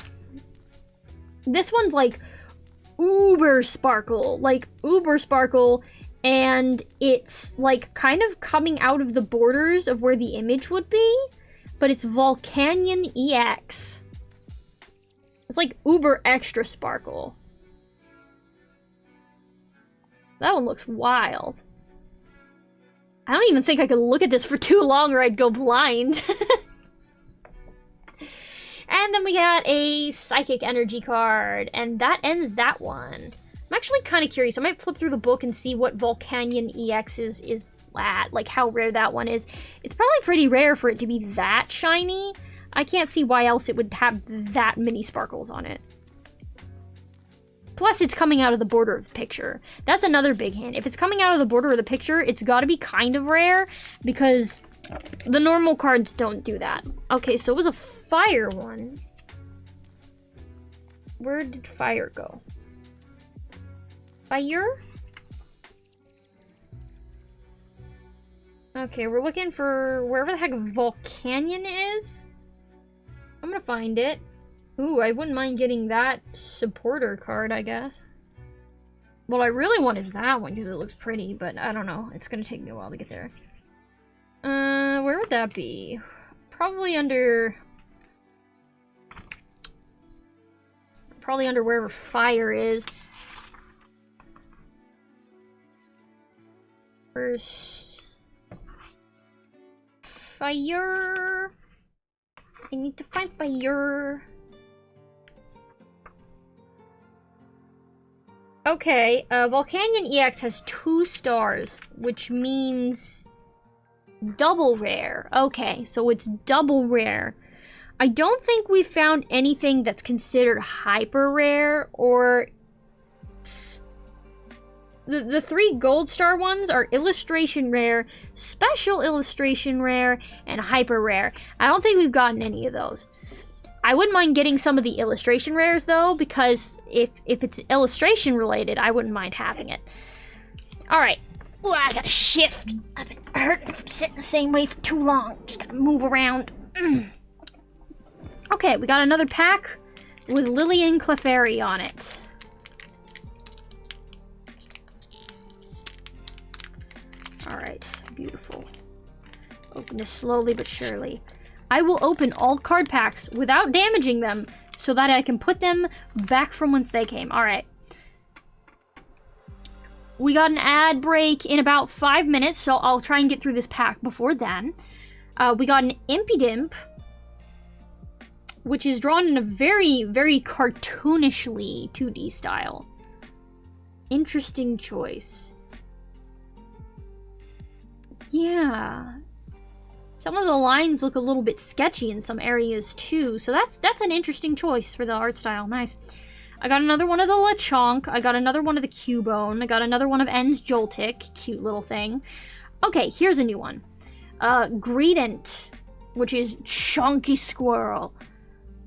This one's like uber sparkle, and it's like kind of coming out of the borders of where the image would be, but it's Volcanion EX. It's like uber extra sparkle. That one looks wild. I don't even think I could look at this for too long or I'd go blind. And then we got a Psychic Energy card, and that ends that one. I'm actually kind of curious. I might flip through the book and see what Volcanion EX is at, like how rare that one is. It's probably pretty rare for it to be that shiny. I can't see why else it would have that many sparkles on it. Plus, it's coming out of the border of the picture. That's another big hint. If it's coming out of the border of the picture, it's got to be kind of rare, because the normal cards don't do that. Okay, so it was a fire one. Where did fire go? Fire? Okay, we're looking for wherever the heck Volcanion is. I'm gonna find it. Ooh, I wouldn't mind getting that supporter card, I guess. What I really want is that one, because it looks pretty, but I don't know. It's gonna take me a while to get there. Where would that be? Probably under wherever fire is. First... Fire... I need to find fire. Okay, Volcanion EX has 2 stars, which means double rare. Okay, so it's double rare. I don't think we found anything that's considered hyper rare or... The 3 gold star ones are illustration rare, special illustration rare, and hyper rare. I don't think we've gotten any of those. I wouldn't mind getting some of the illustration rares though, because if it's illustration related, I wouldn't mind having it. Alright. Ooh, I gotta shift. I've been hurting from sitting the same way for too long. Just gotta move around. Okay, we got another pack with Lillian Clefairy on it. Alright, beautiful. Open this slowly but surely. I will open all card packs without damaging them so that I can put them back from whence they came. Alright. We got an ad break in about 5 minutes, so I'll try and get through this pack before then. We got an Impidimp, which is drawn in a very, very cartoonishly 2D style. Interesting choice. Yeah. Some of the lines look a little bit sketchy in some areas too, so that's an interesting choice for the art style. Nice. I got another one of the Lechonk. I got another one of the Cubone. I got another one of En's Joltik. Cute little thing. Okay, here's a new one. Greedent, which is Chunky Squirrel.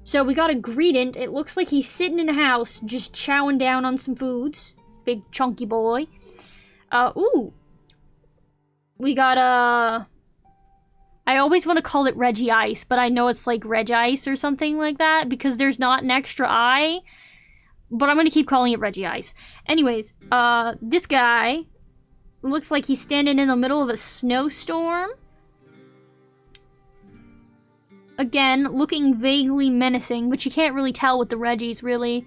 So we got a Greedent. It looks like he's sitting in a house just chowing down on some foods. Big chunky boy. Ooh. We got a... I always want to call it Reggie Ice, but I know it's like Reg Ice or something like that because there's not an extra I. But I'm going to keep calling it Reggie Ice. Anyways, this guy looks like he's standing in the middle of a snowstorm. Again, looking vaguely menacing, but you can't really tell with the Reggies, really.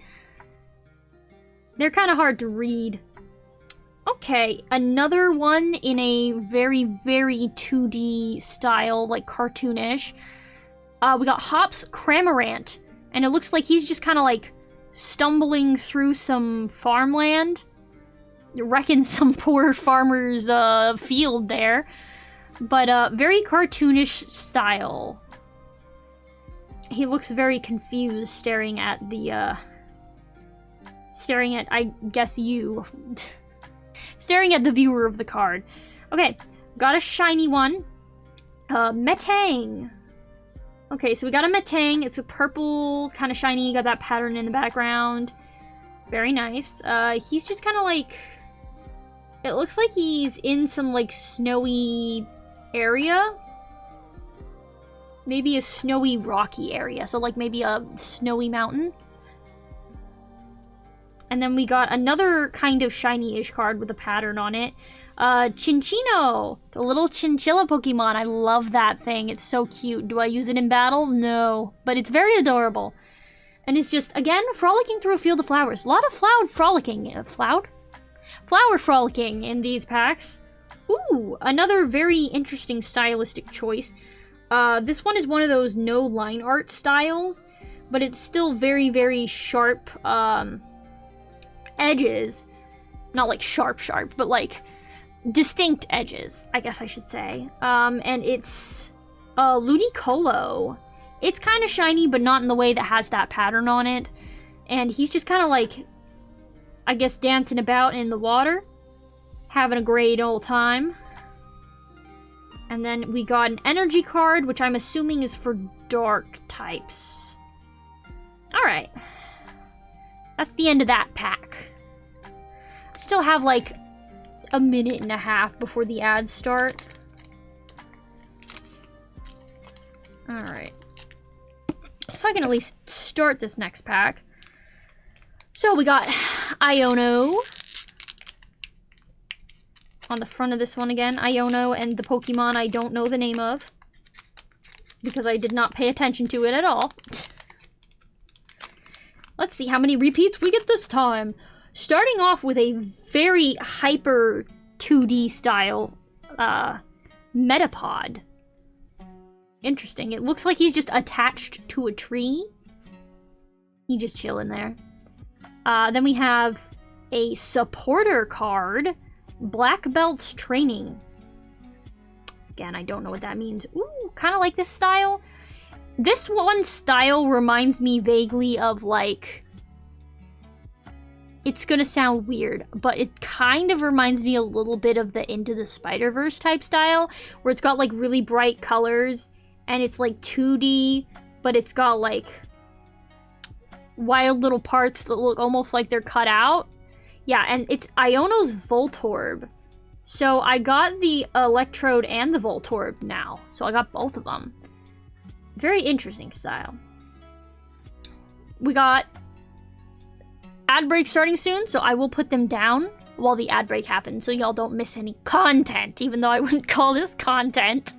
They're kind of hard to read. Okay, another one in a very, very 2D style, like cartoonish. We got Hops Cramorant, and it looks like he's just kind of like stumbling through some farmland, wrecking some poor farmer's field there. But very cartoonish style. He looks very confused, staring at, I guess, you. Staring at the viewer of the card. Okay, got a shiny one. Metang. Okay, so we got a Metang. It's a purple, kind of shiny. Got that pattern in the background. Very nice. He's just kind of like... It looks like he's in some, like, snowy area. Maybe a snowy, rocky area. So, like, maybe a snowy mountain. And then we got another kind of shiny-ish card with a pattern on it. Chinchino! The little chinchilla Pokemon. I love that thing. It's so cute. Do I use it in battle? No. But it's very adorable. And it's just, again, frolicking through a field of flowers. A lot of flower frolicking in these packs. Ooh, another very interesting stylistic choice. This one is one of those no line art styles, but it's still very, very sharp, edges. Not like sharp, but like distinct edges, I guess I should say. And it's Ludicolo. It's kind of shiny, but not in the way that has that pattern on it. And he's just kind of like, I guess, dancing about in the water, having a great old time. And then we got an energy card, which I'm assuming is for dark types. Alright. That's the end of that pack. I still have like a minute and a half before the ads start. Alright. So I can at least start this next pack. So we got Iono. On the front of this one again, Iono and the Pokemon I don't know the name of. Because I did not pay attention to it at all. Let's see how many repeats we get this time. Starting off with a very hyper 2D style Metapod. Interesting. It looks like he's just attached to a tree. He just chilling there. Then we have a supporter card. Black Belt's Training. Again, I don't know what that means. Ooh, kind of like this style. This one style reminds me vaguely of, like... It's gonna sound weird, but it kind of reminds me a little bit of the Into the Spider-Verse type style, where it's got, like, really bright colors, and it's, like, 2D, but it's got, like, wild little parts that look almost like they're cut out. Yeah, and it's Iono's Voltorb. So I got the Electrode and the Voltorb now. So I got both of them. Very interesting style. We got ad break starting soon, so I will put them down while the ad break happens so y'all don't miss any content, even though I wouldn't call this content.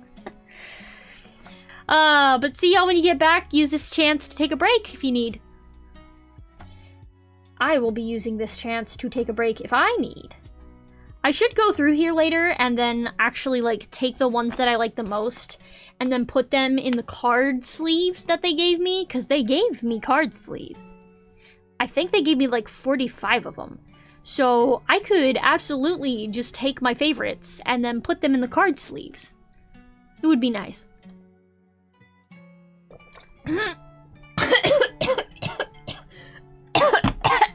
But see y'all when you get back. Use this chance to take a break if you need. I will be using this chance to take a break if I need. I should go through here later and then actually, like, take the ones that I like the most and then put them in the card sleeves that they gave me, because they gave me card sleeves. I think they gave me, like, 45 of them. So I could absolutely just take my favorites and then put them in the card sleeves. It would be nice.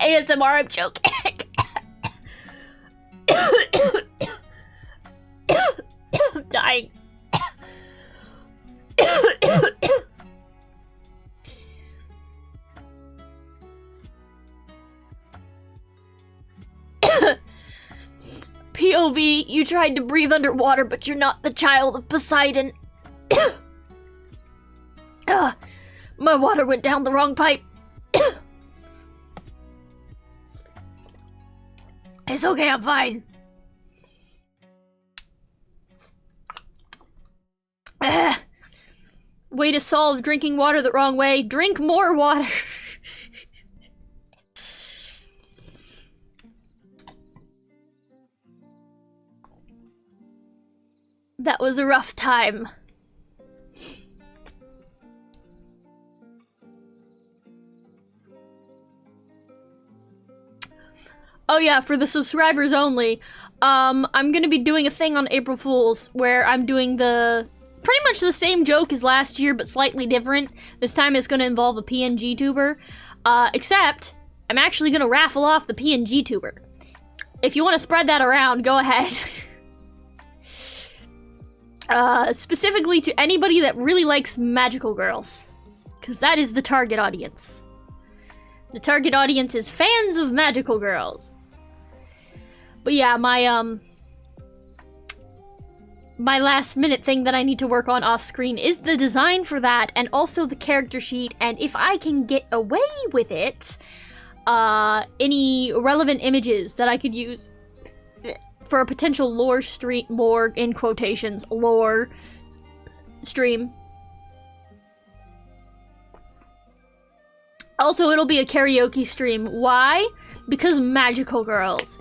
ASMR, I'm joking. I'm dying. POV, you tried to breathe underwater, but you're not the child of Poseidon. My water went down the wrong pipe. It's okay, I'm fine. Way to solve drinking water the wrong way. Drink more water. That was a rough time. Oh yeah, for the subscribers only, I'm gonna be doing a thing on April Fool's where I'm doing pretty much the same joke as last year, but slightly different. This time it's gonna involve a PNG tuber, except I'm actually gonna raffle off the PNG tuber. If you want to spread that around, go ahead. Specifically to anybody that really likes magical girls, because that is the target audience. The target audience is fans of magical girls. But yeah, my last minute thing that I need to work on off screen is the design for that, and also the character sheet, and if I can get away with it, any relevant images that I could use for a potential lore in quotations, lore stream. Also, it'll be a karaoke stream. Why? Because magical girls.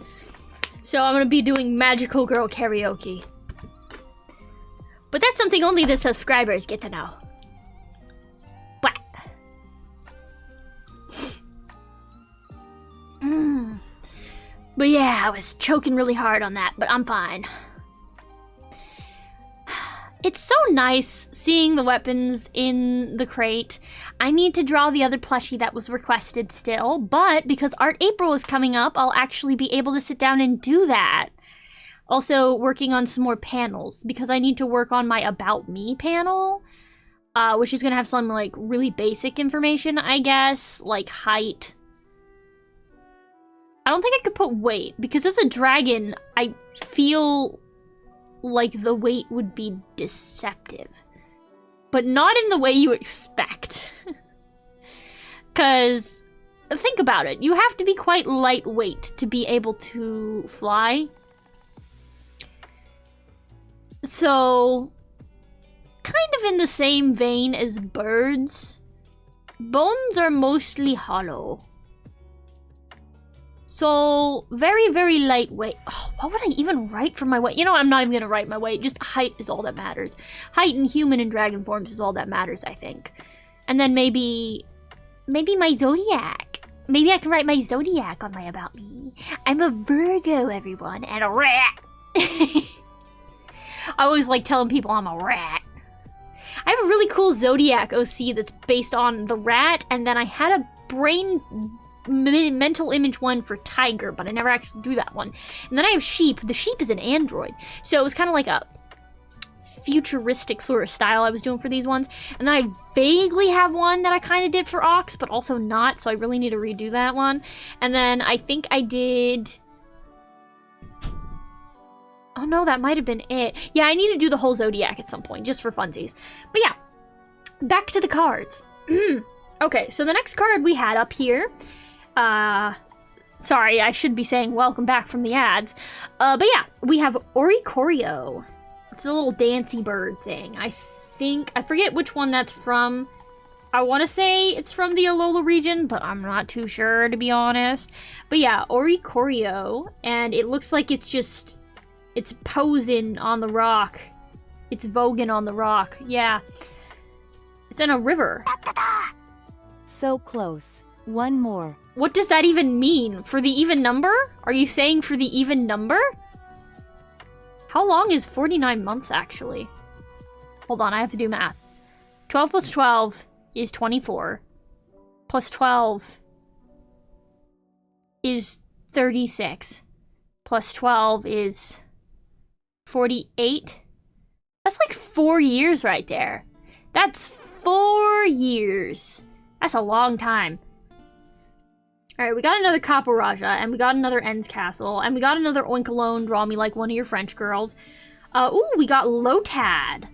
So I'm gonna be doing magical girl karaoke. But that's something only the subscribers get to know. What? But yeah, I was choking really hard on that, but I'm fine. It's so nice seeing the weapons in the crate. I need to draw the other plushie that was requested still, but because Art April is coming up, I'll actually be able to sit down and do that. Also, working on some more panels, because I need to work on my About Me panel, which is gonna have some, like, really basic information, I guess, like height. I don't think I could put weight, because as a dragon, I feel like the weight would be deceptive. But not in the way you expect. Because, think about it, you have to be quite lightweight to be able to fly. So, kind of in the same vein as birds, bones are mostly hollow. So, very, very lightweight. Oh, what would I even write for my weight? You know, I'm not even gonna write my weight. Just height is all that matters. Height in human and dragon forms is all that matters, I think. And then maybe my zodiac. Maybe I can write my zodiac on my About Me. I'm a Virgo, everyone, and a rat. I always like telling people I'm a rat. I have a really cool zodiac OC that's based on the rat, and then I had a mental image one for tiger, but I never actually drew that one. And then I have sheep. The sheep is an android, so it was kind of like a futuristic sort of style I was doing for these ones. And then I vaguely have one that I kind of did for ox, but also not, so I really need to redo that one. And then I think I did... Oh no, that might have been it. Yeah, I need to do the whole zodiac at some point, just for funsies. But yeah, back to the cards. Okay, so the next card we had up here... sorry, I should be saying welcome back from the ads. But yeah, we have Oricorio. It's a little dancey bird thing. I forget which one that's from. I want to say it's from the Alola region, but I'm not too sure, to be honest. But yeah, Oricorio, and it looks like it's posing on the rock. It's voguing on the rock, yeah. It's in a river. So close. One more. What does that even mean? For the even number? Are you saying for the even number? How long is 49 months, actually? Hold on, I have to do math. 12 plus 12 is 24. Plus 12 is 36. Plus 12 is 48. That's like 4 years right there. That's 4 years. That's a long time. Alright, we got another Caparaja, and we got another Ends Castle, and we got another Oinkalone, Draw Me Like One of Your French Girls. Ooh, we got Lotad.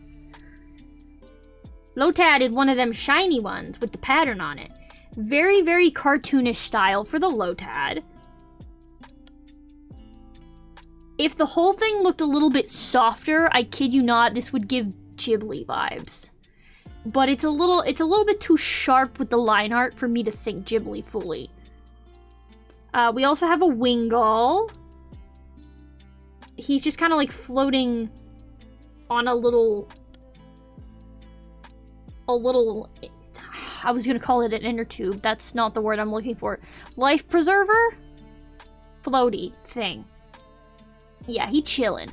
Lotad is one of them shiny ones with the pattern on it. Very, very cartoonish style for the Lotad. If the whole thing looked a little bit softer, I kid you not, this would give Ghibli vibes. But it's a little bit too sharp with the line art for me to think Ghibli fully. We also have a Wingull. He's just kind of like floating on a little, I was gonna call it an inner tube. That's not the word I'm looking for. Life preserver? Floaty thing. Yeah, he chillin'.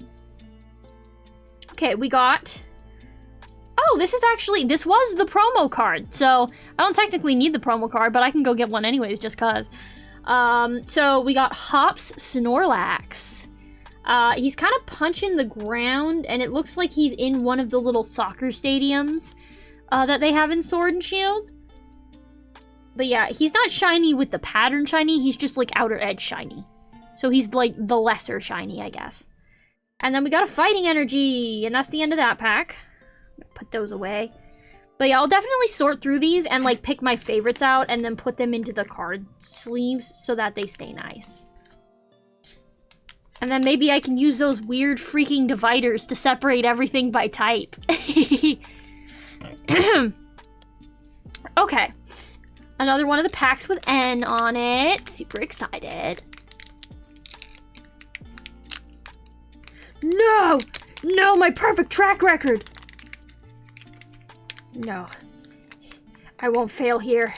Okay, we got... Oh, this was the promo card. So, I don't technically need the promo card, but I can go get one anyways, just cause. So we got Hops Snorlax. He's kind of punching the ground, and it looks like he's in one of the little soccer stadiums that they have in Sword and Shield. But yeah, he's not shiny with the pattern shiny, he's just like outer edge shiny. So he's like the lesser shiny, I guess. And then we got a Fighting Energy, and that's the end of that pack. Put those away. But yeah, I'll definitely sort through these and like pick my favorites out and then put them into the card sleeves so that they stay nice. And then maybe I can use those weird freaking dividers to separate everything by type. Okay. Another one of the packs with N on it. Super excited. No! No, my perfect track record! No. I won't fail here.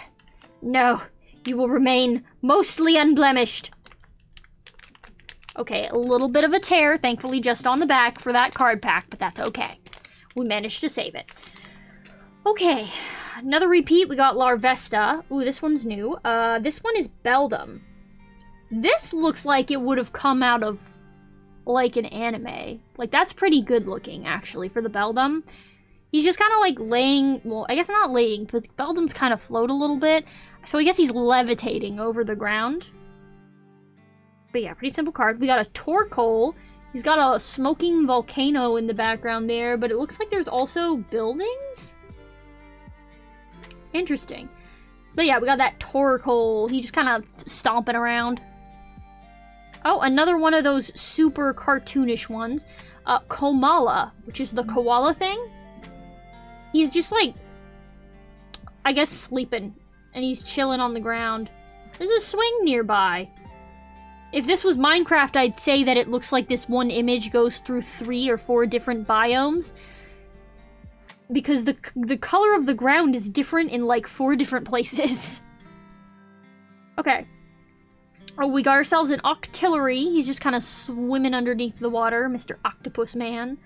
No. You will remain mostly unblemished. Okay, a little bit of a tear, thankfully just on the back for that card pack, but that's okay. We managed to save it. Okay, another repeat. We got Larvesta. Ooh, this one's new. This one is Beldum. This looks like it would have come out of, like, an anime. Like, that's pretty good looking, actually, for the Beldum. He's just kind of, like, laying... Well, I guess not laying, because Beldums kind of float a little bit. So I guess he's levitating over the ground. But yeah, pretty simple card. We got a Torkoal. He's got a smoking volcano in the background there, but it looks like there's also buildings? Interesting. But yeah, we got that Torkoal. He just kind of stomping around. Oh, another one of those super cartoonish ones. Komala, which is the koala thing. He's just like, I guess sleeping. And he's chilling on the ground. There's a swing nearby. If this was Minecraft, I'd say that it looks like this one image goes through 3 or 4 different biomes. Because the color of the ground is different in like 4 different places. Okay. Oh, we got ourselves an Octillery. He's just kind of swimming underneath the water, Mr. Octopus Man.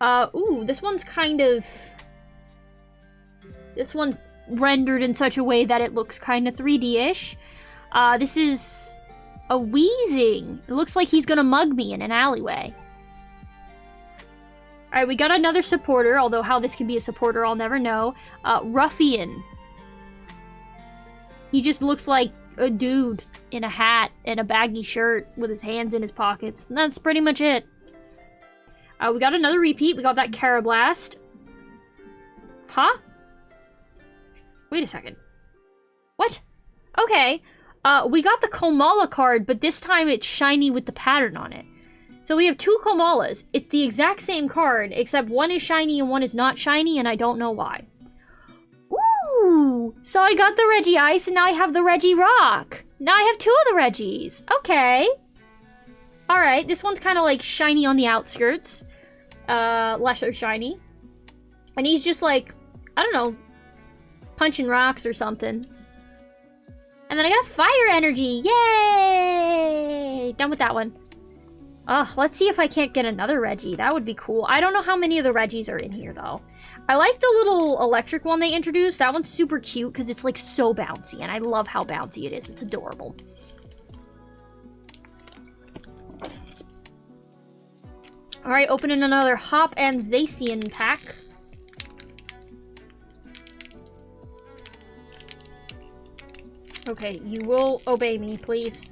Ooh, this one's kind of... This one's rendered in such a way that it looks kind of 3D-ish. This is a Weezing. It looks like he's gonna mug me in an alleyway. Alright, we got another supporter, although how this can be a supporter I'll never know. Ruffian. He just looks like a dude in a hat and a baggy shirt with his hands in his pockets. And that's pretty much it. We got another repeat. We got that Carablast. Huh? Wait a second. What? Okay. We got the Komala card, but this time it's shiny with the pattern on it. So we have 2 Komalas. It's the exact same card, except one is shiny and one is not shiny, and I don't know why. Ooh! So I got the Regice, and now I have the Regirock. Now I have 2 of the Regis. Okay. Alright, this one's kind of like shiny on the outskirts. Lesser shiny. And he's just like, I don't know, punching rocks or something. And then I got a Fire Energy. Yay! Done with that one. Ugh, let's see if I can't get another Reggie. That would be cool. I don't know how many of the Reggies are in here, though. I like the little electric one they introduced. That one's super cute because it's, like, so bouncy. And I love how bouncy it is. It's adorable. Alright, opening another Hop and Zacian pack. Okay, you will obey me, please.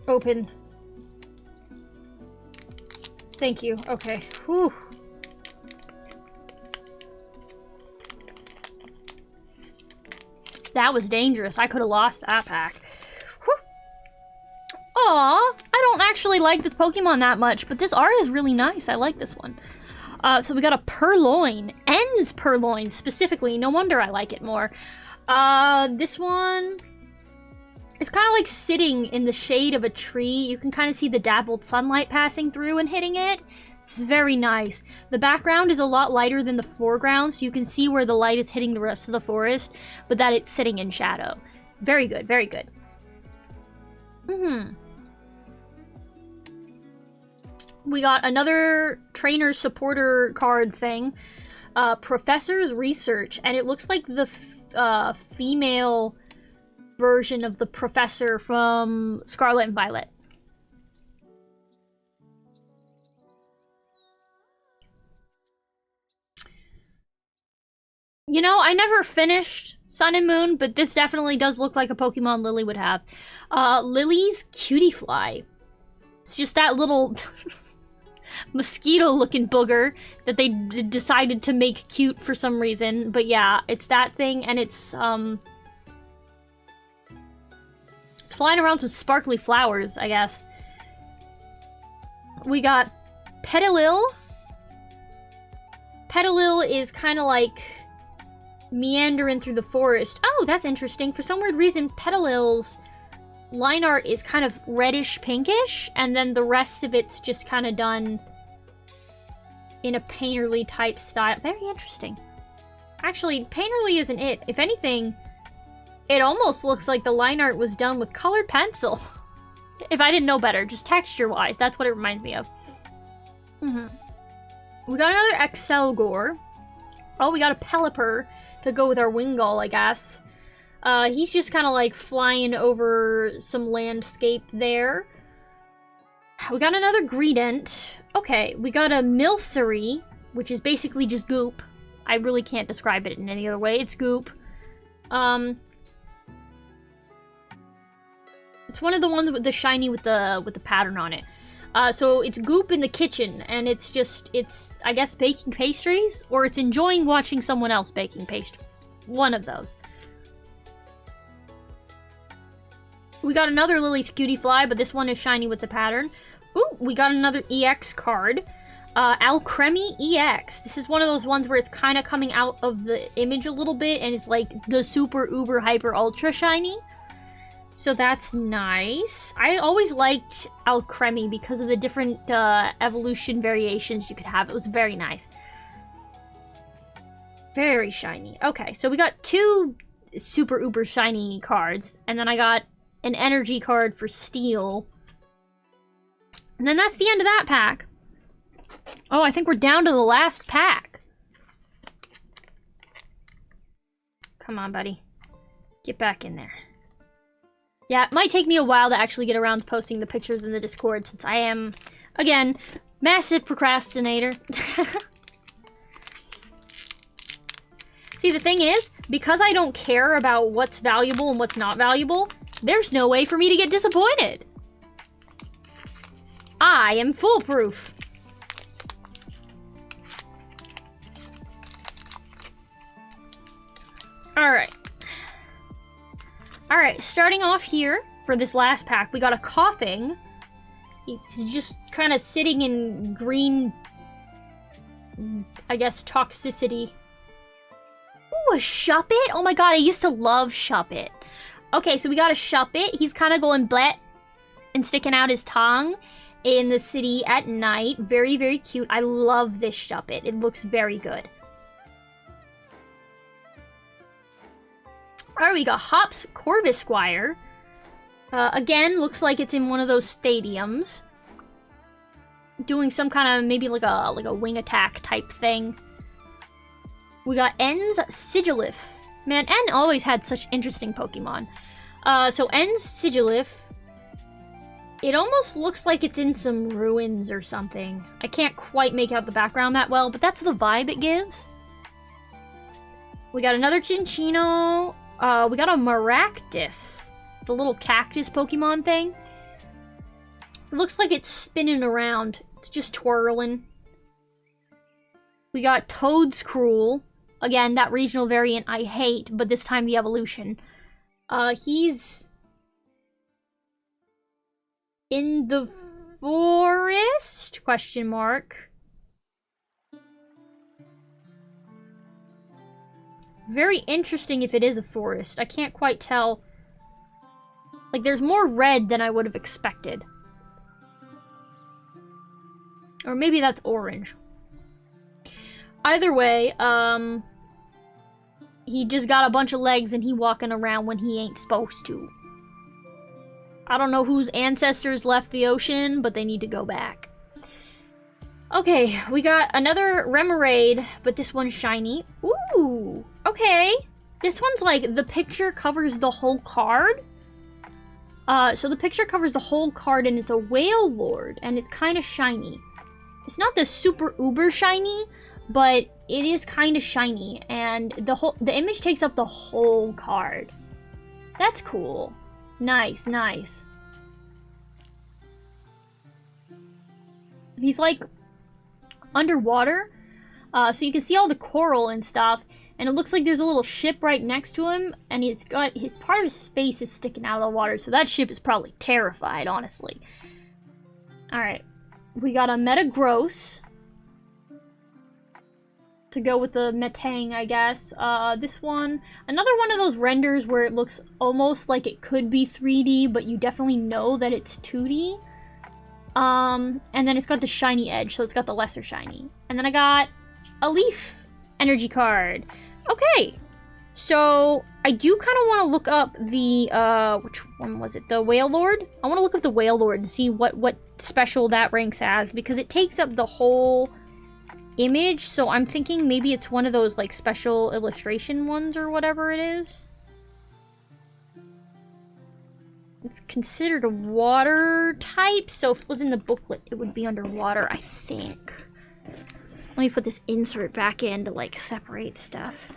Open. Thank you. Okay. Whew. That was dangerous. I could have lost that pack. Whew. Aw, I don't actually like this Pokemon that much, but this art is really nice. I like this one. So we got a Purloin. Ens Purloin, specifically. No wonder I like it more. This one... It's kind of like sitting in the shade of a tree. You can kind of see the dappled sunlight passing through and hitting it. It's very nice. The background is a lot lighter than the foreground, so you can see where the light is hitting the rest of the forest, but that it's sitting in shadow. Very good, very good. We got another trainer supporter card thing. Professor's Research, and it looks like the female version of the professor from Scarlet and Violet. You know, I never finished Sun and Moon, but this definitely does look like a Pokemon Lily would have. Lily's Cutie Fly. It's just that little mosquito-looking booger that they decided to make cute for some reason. But yeah, it's that thing, and it's flying around with sparkly flowers, I guess. We got Petalil. Petalil is kind of like meandering through the forest. Oh, that's interesting. For some weird reason, Petalil's line art is kind of reddish pinkish, and then the rest of it's just kind of done in a painterly type style. Very interesting. Actually, painterly isn't it. If anything, it almost looks like the line art was done with colored pencil. If I didn't know better, just texture-wise, that's what it reminds me of. We got another Excelgor. Oh, we got a Pelipper to go with our Wingull, I guess. He's just kind of like flying over some landscape there. We got another Greedent. Okay, we got a Milcery, which is basically just goop. I really can't describe it in any other way. It's goop. It's one of the ones with the shiny with the pattern on it. So it's goop in the kitchen, and it's I guess baking pastries, or it's enjoying watching someone else baking pastries. One of those. We got another Lily's Cutie Fly, but this one is shiny with the pattern. Ooh, we got another EX card. Alcremie EX. This is one of those ones where it's kind of coming out of the image a little bit, and it's like the super uber hyper ultra shiny. So that's nice. I always liked Alcremie because of the different evolution variations you could have. It was very nice. Very shiny. Okay, so we got two super uber shiny cards, and then I got an energy card for Steel. And then that's the end of that pack. Oh, I think we're down to the last pack. Come on, buddy. Get back in there. Yeah, it might take me a while to actually get around to posting the pictures in the Discord, since I am, again, massive procrastinator. See, the thing is, because I don't care about what's valuable and what's not valuable, there's no way for me to get disappointed. I am foolproof. Alright. Alright, starting off here for this last pack, we got a Coughing. It's just kind of sitting in green, I guess, toxicity. Ooh, a Shuppet? Oh my god, I used to love Shuppet. Okay, so we got a Shuppet. He's kind of going blet and sticking out his tongue in the city at night. Very, very cute. I love this Shuppet. It looks very good. Alright, we got Hops Corvisquire. Again, looks like it's in one of those stadiums. Doing some kind of, maybe like a wing attack type thing. We got En's Sigilif. Man, En always had such interesting Pokemon. So En's Sigilif. It almost looks like it's in some ruins or something. I can't quite make out the background that well, but that's the vibe it gives. We got another Cinccino. We got a Maractus, the little cactus Pokemon thing. It looks like it's spinning around. It's just twirling. We got Toadscruel. Again, that regional variant I hate, but this time the evolution. He's in the forest? Question mark. Very interesting if it is a forest. I can't quite tell Like, there's more red than I would have expected. Or maybe that's orange. Either way, he just got a bunch of legs and he walking around when he ain't supposed to. I don't know whose ancestors left the ocean, but they need to go back. Okay, we got another Remoraid, but this one's shiny. Ooh, okay. This one's like, the picture covers the whole card. So the picture covers the whole card and it's a Whale Lord and it's kind of shiny. It's not the super uber shiny, but it is kind of shiny and the image takes up the whole card. That's cool. Nice, nice. He's like underwater, so you can see all the coral and stuff, and it looks like there's a little ship right next to him, and he's got his part of his face is sticking out of the water, so that ship is probably terrified, honestly. Alright, we got a Metagross to go with the Metang, I guess. This one, another one of those renders where it looks almost like it could be 3D, but you definitely know that it's 2D. And then it's got the shiny edge, so it's got the lesser shiny. And then I got a Leaf energy card. Okay, so I do kind of want to look up the, which one was it? The Whale Lord? I want to look up the Whale Lord and see what special that ranks as, because it takes up the whole image, so I'm thinking maybe it's one of those, like, special illustration ones or whatever it is. It's considered a water type, so if it was in the booklet, it would be underwater, I think. Let me put this insert back in to, like, separate stuff.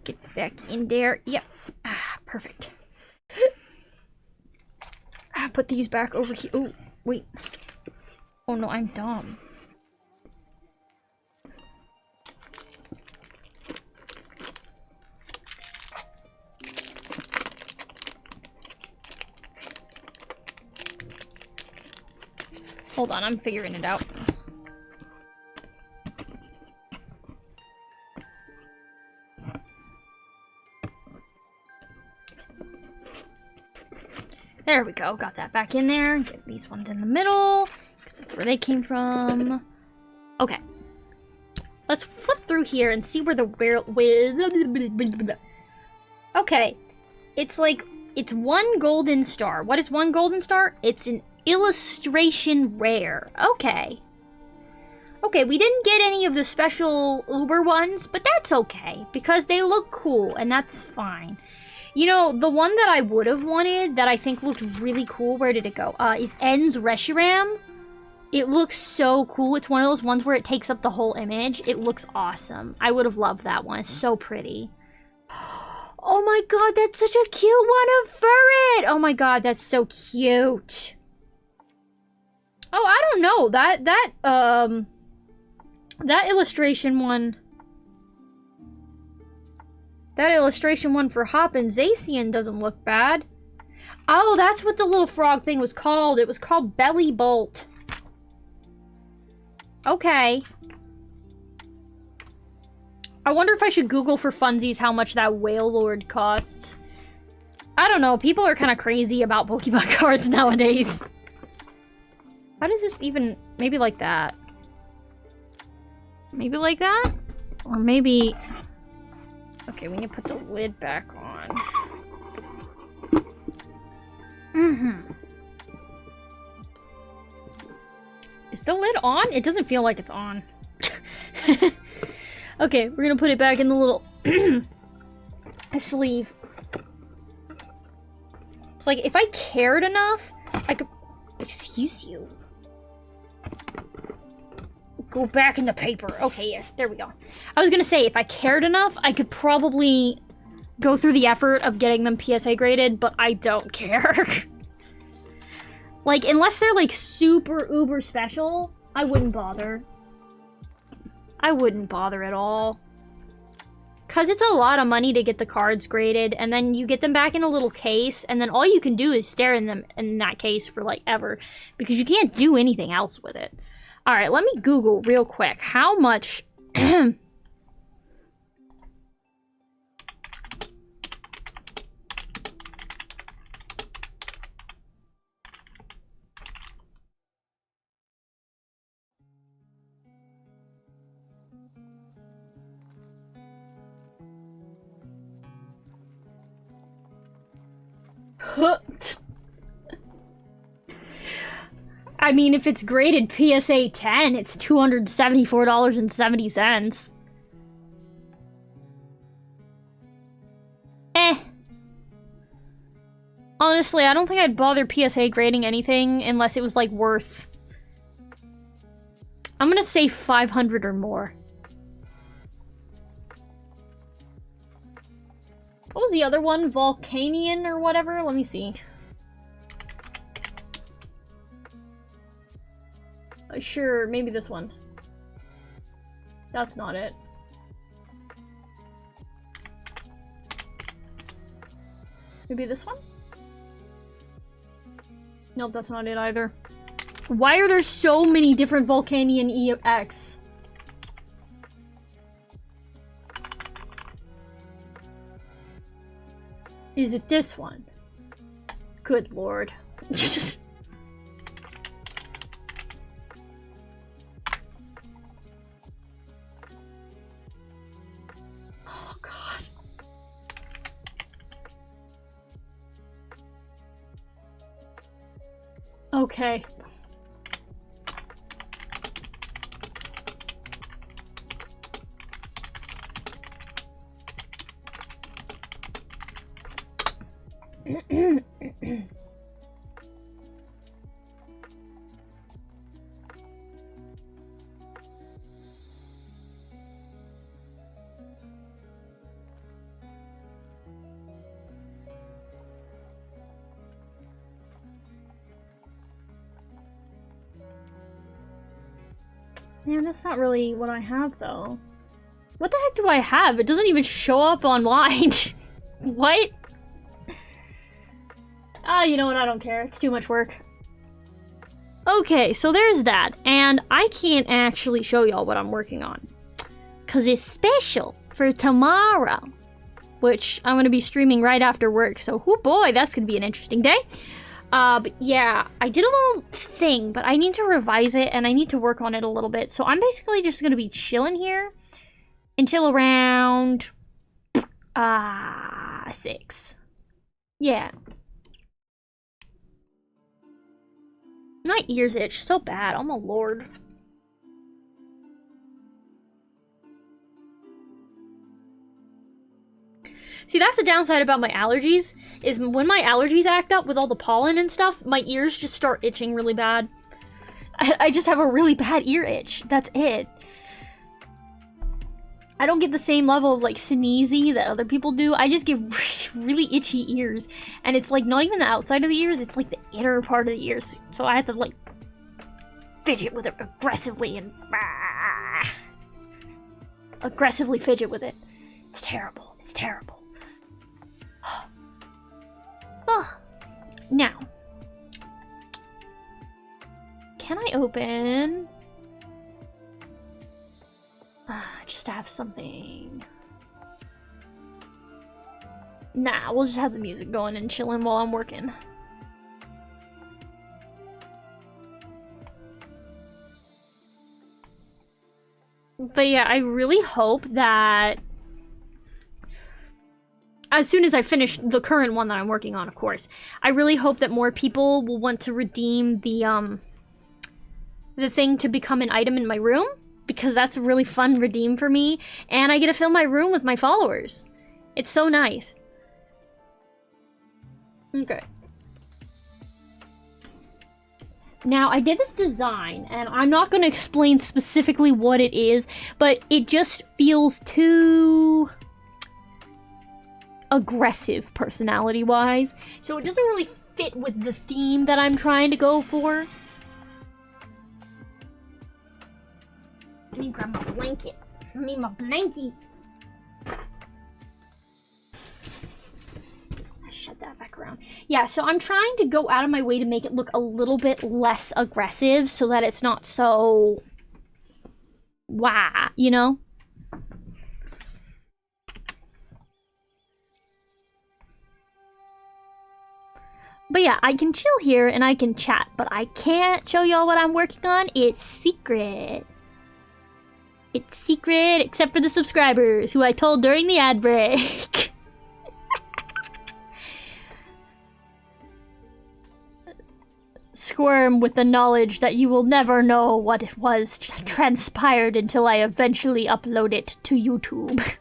Get back in there. Yep. Ah, perfect. Put these back over here. Oh, wait. Oh no, I'm dumb. Hold on, I'm figuring it out. There we go, got that back in there. Get these ones in the middle, because that's where they came from. Okay. Let's flip through here and see where the okay. It's like, it's one golden star. What is one golden star? It's an illustration rare. Okay. Okay, we didn't get any of the special Uber ones, but that's okay, because they look cool, and that's fine. You know, the one that I would have wanted, that I think looked really cool, where did it go? Is En's Reshiram. It looks so cool. It's one of those ones where it takes up the whole image. It looks awesome. I would have loved that one. It's so pretty. Oh my god, that's such a cute one, a ferret! Oh my god, that's so cute. Oh, I don't know. That illustration one... That illustration one for Hop and Zacian doesn't look bad. Oh, that's what the little frog thing was called. It was called Belly Bolt. Okay. I wonder if I should Google for funsies how much that Whale Lord costs. I don't know. People are kind of crazy about Pokemon cards nowadays. How does this even... Maybe like that. Maybe like that? Or maybe... Okay, we need to put the lid back on. Is the lid on? It doesn't feel like it's on. Okay, we're gonna put it back in the little sleeve. It's like, if I cared enough, I could... Excuse you. Go back in the paper. Okay, yeah, there we go. I was gonna say, if I cared enough, I could probably go through the effort of getting them PSA graded, but I don't care. Like, unless they're, like, super uber special, I wouldn't bother. I wouldn't bother at all. Because it's a lot of money to get the cards graded, and then you get them back in a little case, and then all you can do is stare in them in that case for, like, ever. Because you can't do anything else with it. Alright, let me Google real quick. How much... I mean, if it's graded PSA 10, it's $274.70. Honestly, I don't think I'd bother PSA grading anything unless it was, like, worth... I'm gonna say 500 or more. What was the other one? Volcanian or whatever? Let me see. Sure, maybe this one. That's not it. Maybe this one? Nope, that's not it either. Why are there so many different Volcanian EX? Is it this one? Good lord. Oh god. Okay. Man, that's not really what I have, though. What the heck do I have? It doesn't even show up online. What? Ah, you know what? I don't care. It's too much work. Okay, so there's that. And I can't actually show y'all what I'm working on. Because it's special for tomorrow. Which I'm going to be streaming right after work. So, oh boy, that's going to be an interesting day. But yeah, I did a little thing, but I need to revise it and I need to work on it a little bit. So I'm basically just gonna be chilling here until around 6. Yeah. My ears itch so bad, oh my lord. See, that's the downside about my allergies, is when my allergies act up with all the pollen and stuff, my ears just start itching really bad. I just have a really bad ear itch. That's it. I don't get the same level of, like, sneezy that other people do. I just get really itchy ears. And it's, like, not even the outside of the ears, it's, like, the inner part of the ears. So I have to, like, fidget with it aggressively and... aggressively fidget with it. It's terrible. It's terrible. Oh. Now, can I open? Just to have something. Nah, we'll just have the music going and chilling while I'm working. But yeah, I really hope that as soon as I finish the current one that I'm working on, of course, I really hope that more people will want to redeem the thing to become an item in my room, because that's a really fun redeem for me, and I get to fill my room with my followers. It's so nice. Okay. Now, I did this design, and I'm not going to explain specifically what it is, but it just feels too aggressive personality-wise, so it doesn't really fit with the theme that I'm trying to go for. Let me grab my blanket. I need my blankie. Shut that back around. Yeah, so I'm trying to go out of my way to make it look a little bit less aggressive so that it's not so... wah, you know? But yeah, I can chill here and I can chat, but I can't show y'all what I'm working on. It's secret. It's secret except for the subscribers, who I told during the ad break. squirm with the knowledge that you will never know what it was transpired until I eventually upload it to YouTube.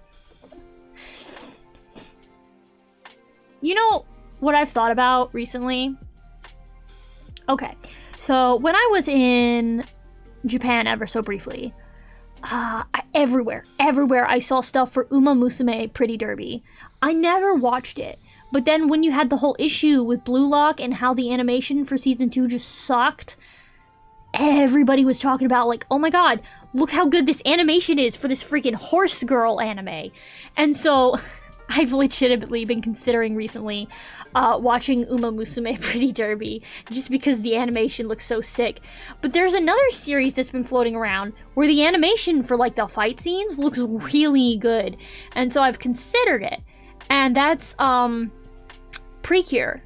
You know what I've thought about recently? Okay, so when I was in Japan ever so briefly, everywhere I saw stuff for Uma Musume Pretty Derby. I never watched it, but then when you had the whole issue with Blue Lock and how the animation for season 2 just sucked, everybody was talking about like, oh my god, look how good this animation is for this freaking horse girl anime. And so I've legitimately been considering recently watching Uma Musume Pretty Derby just because the animation looks so sick. But there's another series that's been floating around where the animation for like the fight scenes looks really good. And so I've considered it. And that's Precure.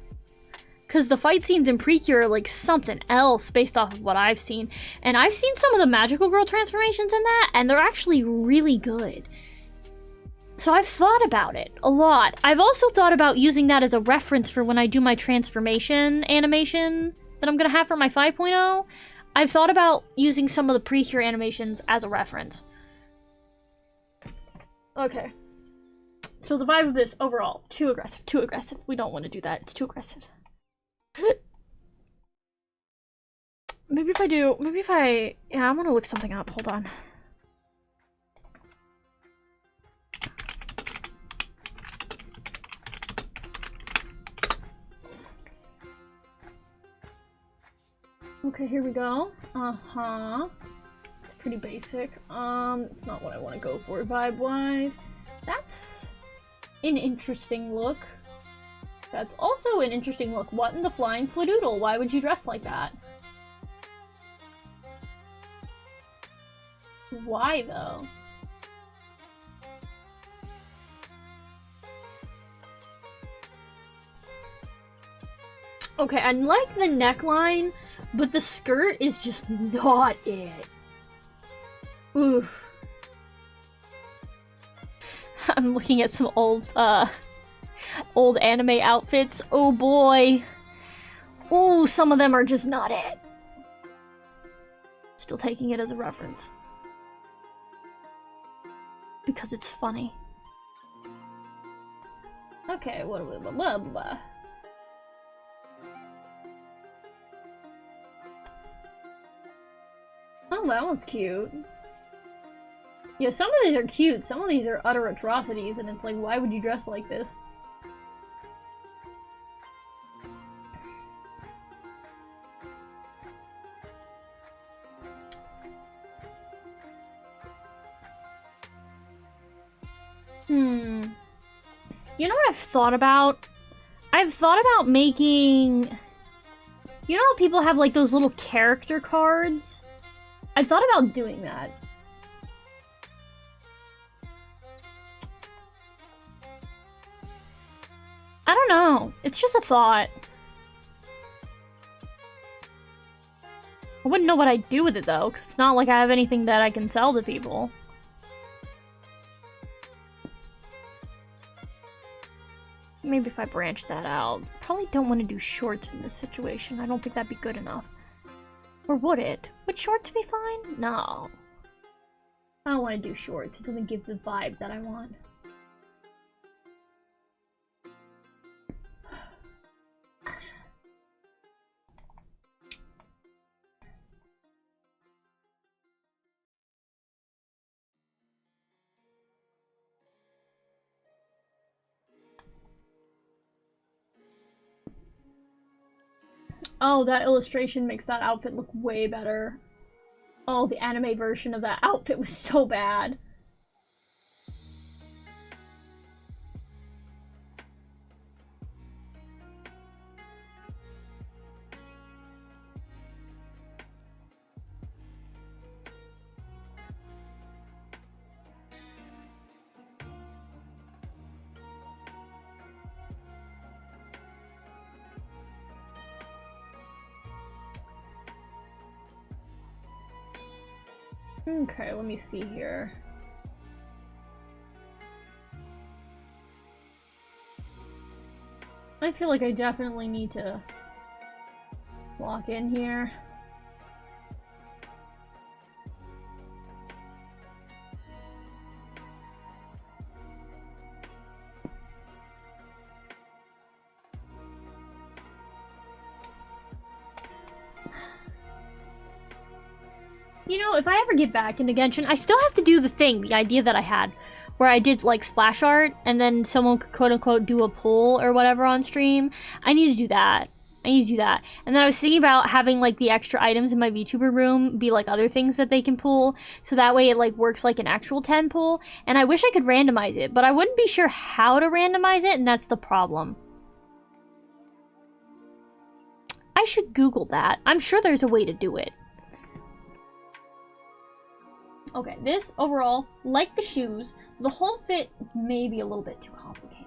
Because the fight scenes in Precure are like something else based off of what I've seen. And I've seen some of the magical girl transformations in that, and they're actually really good. So I've thought about it a lot. I've also thought about using that as a reference for when I do my transformation animation that I'm going to have for my 5.0. I've thought about using some of the Precure animations as a reference. Okay. So the vibe of this overall, too aggressive, too aggressive. We don't want to do that. It's too aggressive. Yeah, I'm going to look something up. Hold on. Okay, here we go. It's pretty basic. It's not what I want to go for vibe-wise. That's an interesting look. That's also an interesting look. What in the flying fladoodle? Why would you dress like that? Why, though? Okay, I like the neckline, but the skirt is just not it. Ooh. I'm looking at some old anime outfits. Oh boy. Ooh, some of them are just not it. Still taking it as a reference. Because it's funny. Okay, what do we... Blah, blah, blah. Oh, that one's cute. Yeah, some of these are cute, some of these are utter atrocities, and it's like, why would you dress like this? You know what I've thought about? I've thought about making... You know how people have like those little character cards? I thought about doing that. I don't know. It's just a thought. I wouldn't know what I'd do with it though, because it's not like I have anything that I can sell to people. Maybe if I branch that out. Probably don't want to do shorts in this situation. I don't think that'd be good enough. Or would it? Would shorts be fine? No. I don't want to do shorts. It doesn't give the vibe that I want. Oh, that illustration makes that outfit look way better. Oh, the anime version of that outfit was so bad. Okay, let me see here. I feel like I definitely need to Walk in here. You know, if I ever get back into Genshin, I still have to do the idea that I had, where I did like splash art, and then someone could quote unquote do a pull or whatever on stream. I need to do that. I need to do that. And then I was thinking about having like the extra items in my VTuber room be like other things that they can pull, so that way it like works like an actual 10 pull. And I wish I could randomize it, but I wouldn't be sure how to randomize it, and that's the problem. I should Google that. I'm sure there's a way to do it. Okay, this overall, like the shoes, the whole fit may be a little bit too complicated.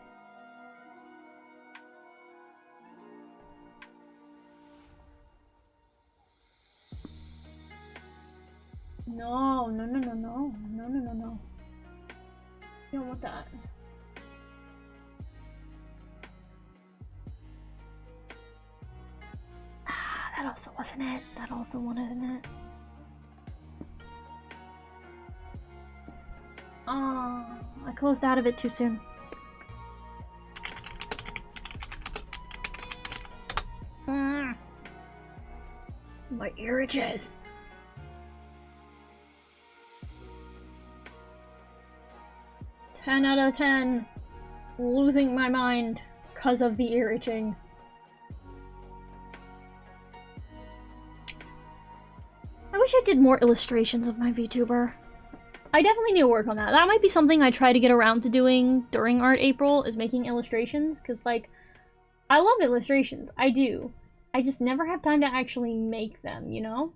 No, no, no, no, no, no, no, no, no. You don't want that. Ah, that also wasn't it. That also wasn't it. Oh, I closed out of it too soon. My ear itches. Ten out of 10. Losing my mind because of the ear itching. I wish I did more illustrations of my VTuber. I definitely need to work on that. That might be something I try to get around to doing during Art April, is making illustrations, because, like, I love illustrations. I do. I just never have time to actually make them, you know?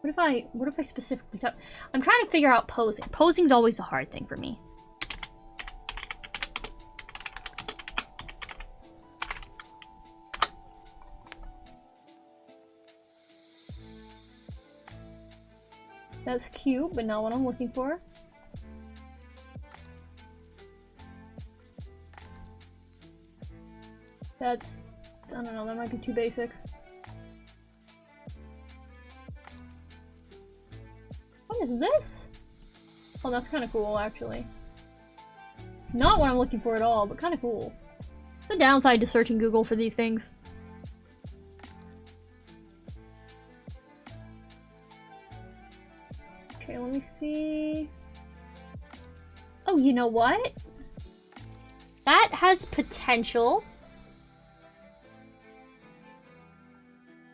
What if I specifically I'm trying to figure out posing. Posing's always the hard thing for me. That's cute, but not what I'm looking for. That's... I don't know, that might be too basic. What is this? Oh, that's kind of cool, actually. Not what I'm looking for at all, but kind of cool. The downside to searching Google for these things. Okay, let me see. Oh, you know what? That has potential.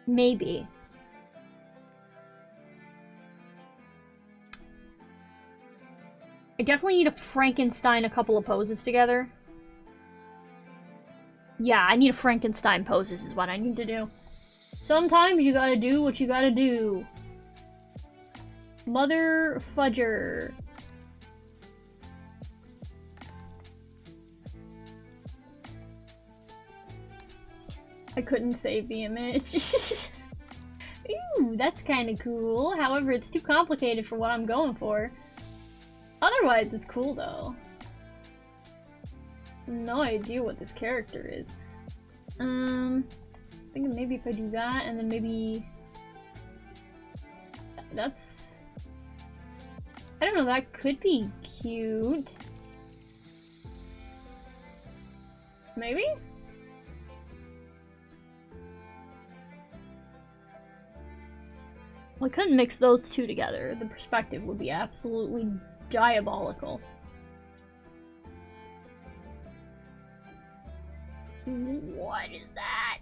Maybe. I definitely need to Frankenstein a couple of poses together. Yeah, I need to Frankenstein poses is what I need to do. Sometimes you gotta do what you gotta do. Mother fudger. I couldn't save the image. Ooh, that's kind of cool. However, it's too complicated for what I'm going for. Otherwise, it's cool though. No idea what this character is. Thinking maybe if I do that, and then maybe that's. I don't know. That could be cute. Maybe. Well, I couldn't mix those two together. The perspective would be absolutely diabolical. What is that?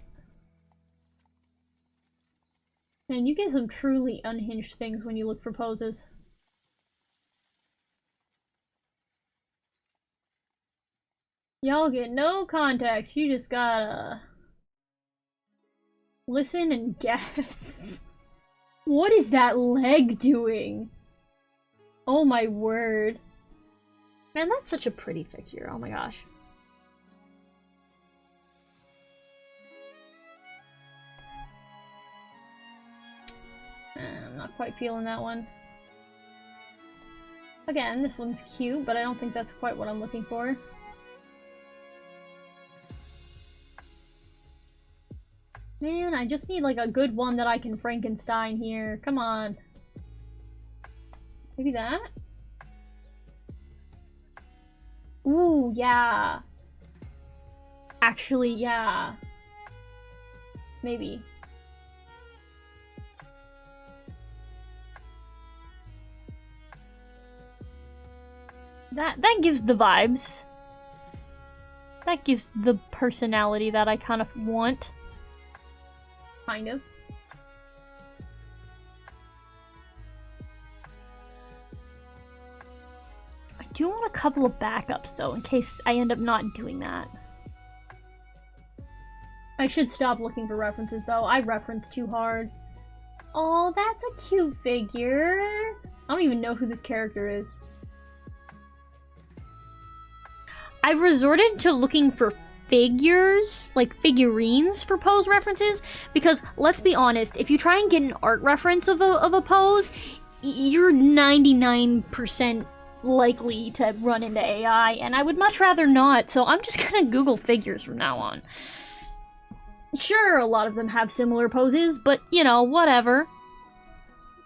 Man, you get some truly unhinged things when you look for poses. Y'all get no context. You just gotta listen and guess. What is that leg doing? Oh my word. Man, that's such a pretty figure. Oh my gosh. I'm not quite feeling that one. Again, this one's cute, but I don't think that's quite what I'm looking for. Man, I just need like a good one that I can Frankenstein here. Come on. Maybe that? Ooh, yeah. Actually, yeah. Maybe. That gives the vibes. That gives the personality that I kind of want. Kind of. I do want a couple of backups though, in case I end up not doing that. I should stop looking for references though. I reference too hard. Oh, that's a cute figure. I don't even know who this character is. I've resorted to looking for figures, like figurines for pose references, because let's be honest, if you try and get an art reference of a pose, you're 99% likely to run into AI, and I would much rather not, so I'm just gonna Google figures from now on. Sure, a lot of them have similar poses, but, you know, whatever.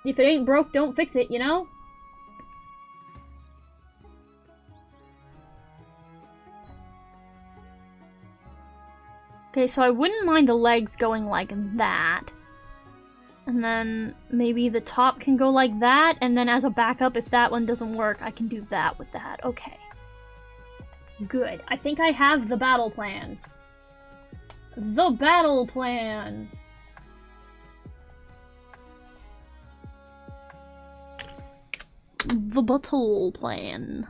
If it ain't broke, don't fix it, you know? Okay, so I wouldn't mind the legs going like that. And then maybe the top can go like that, and then as a backup, if that one doesn't work, I can do that with that. Okay. Good. I think I have the battle plan. The battle plan! The battle plan.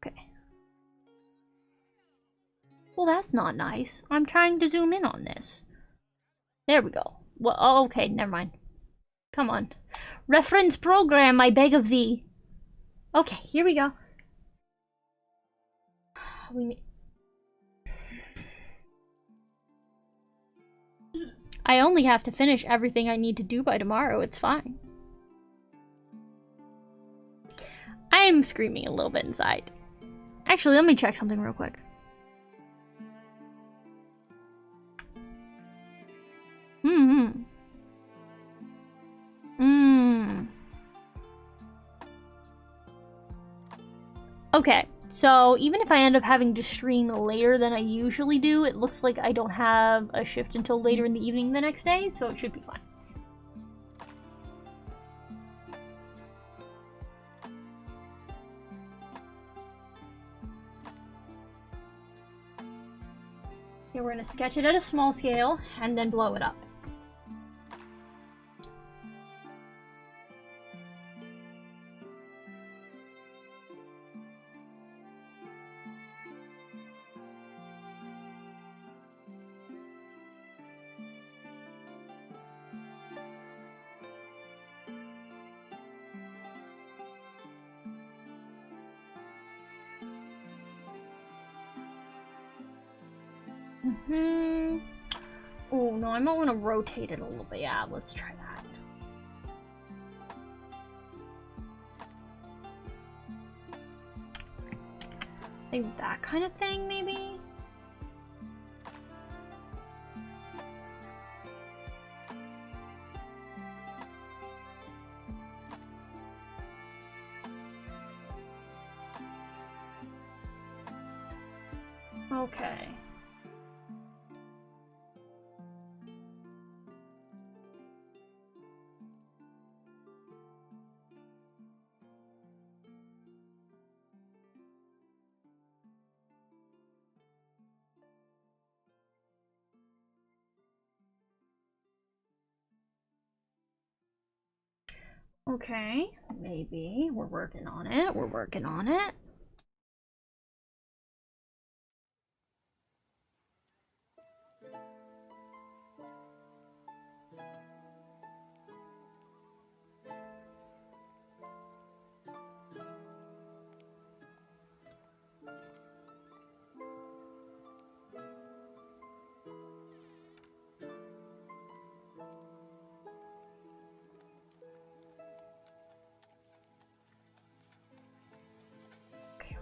Okay. Well, that's not nice. I'm trying to zoom in on this. There we go. Well, oh, okay, never mind. Come on. Reference program, I beg of thee. Okay, here we go. We need... I only have to finish everything I need to do by tomorrow. It's fine. I'm screaming a little bit inside. Actually, let me check something real quick. Okay, so even if I end up having to stream later than I usually do, it looks like I don't have a shift until later in the evening the next day, so it should be fine. Okay, we're gonna sketch it at a small scale and then blow it up. Oh no, I might want to rotate it a little bit. Yeah, let's try that. Like that kind of thing, maybe? Okay. Okay, maybe. We're working on it. We're working on it.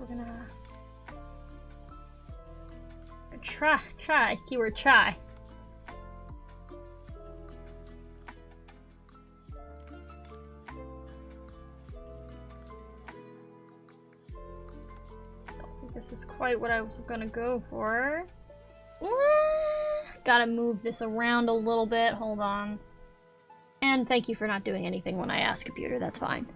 we're gonna try, keyword try. Don't think this is quite what I was gonna go for. Gotta move this around a little bit, hold on. And thank you for not doing anything when I ask, computer, that's fine.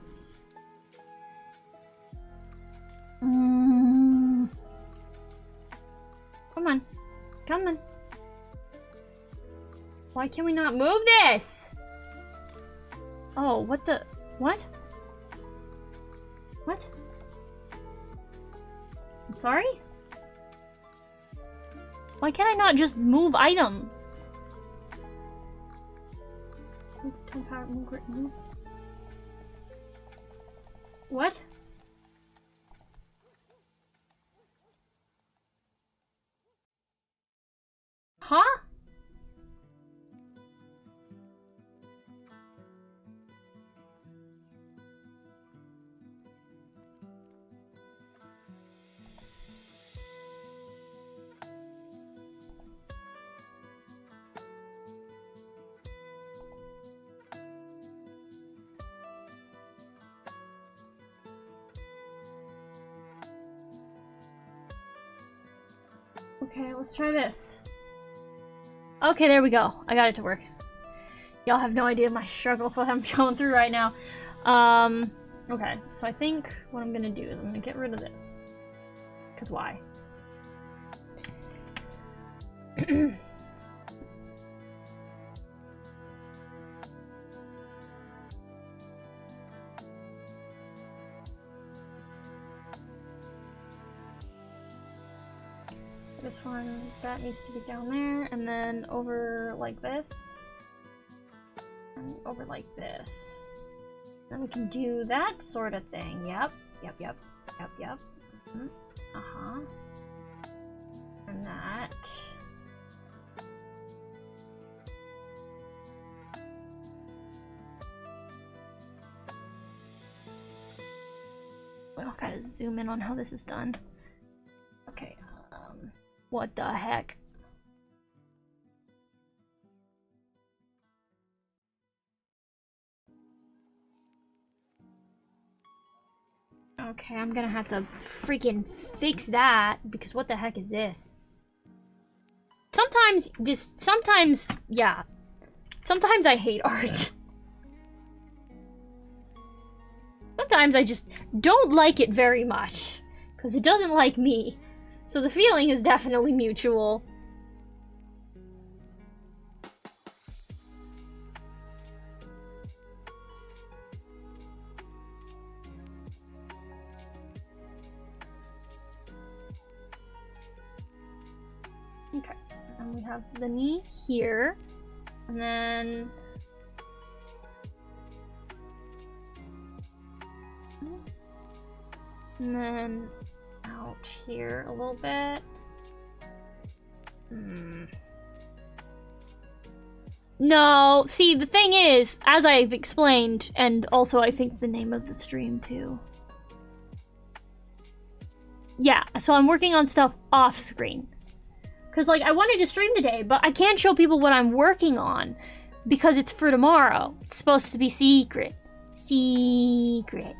Come on. Come on. Why can we not move this? Oh, what the... What? What? I'm sorry? Why can't I not just move item? Move. What? Huh? Okay, let's try this. Okay, there we go. I got it to work. Y'all have no idea my struggle what I'm going through right now. Okay, so I think what I'm gonna do is I'm gonna get rid of this. Cause why? This one, that needs to be down there, and then over like this. And over like this. Then we can do that sort of thing. Yep. Uh-huh. And that. Well, gotta zoom in on how this is done. Okay, what the heck? Okay, I'm gonna have to freaking fix that, because what the heck is this? Sometimes, yeah. Sometimes I hate art. Sometimes I just don't like it very much, because it doesn't like me. So the feeling is definitely mutual. Okay, and we have the knee here, and then... And then out here a little bit. No, see, the thing is, as I've explained, and also I think the name of the stream too. Yeah, so I'm working on stuff off screen. Because, like, I wanted to stream today, but I can't show people what I'm working on because it's for tomorrow. It's supposed to be secret. Secret.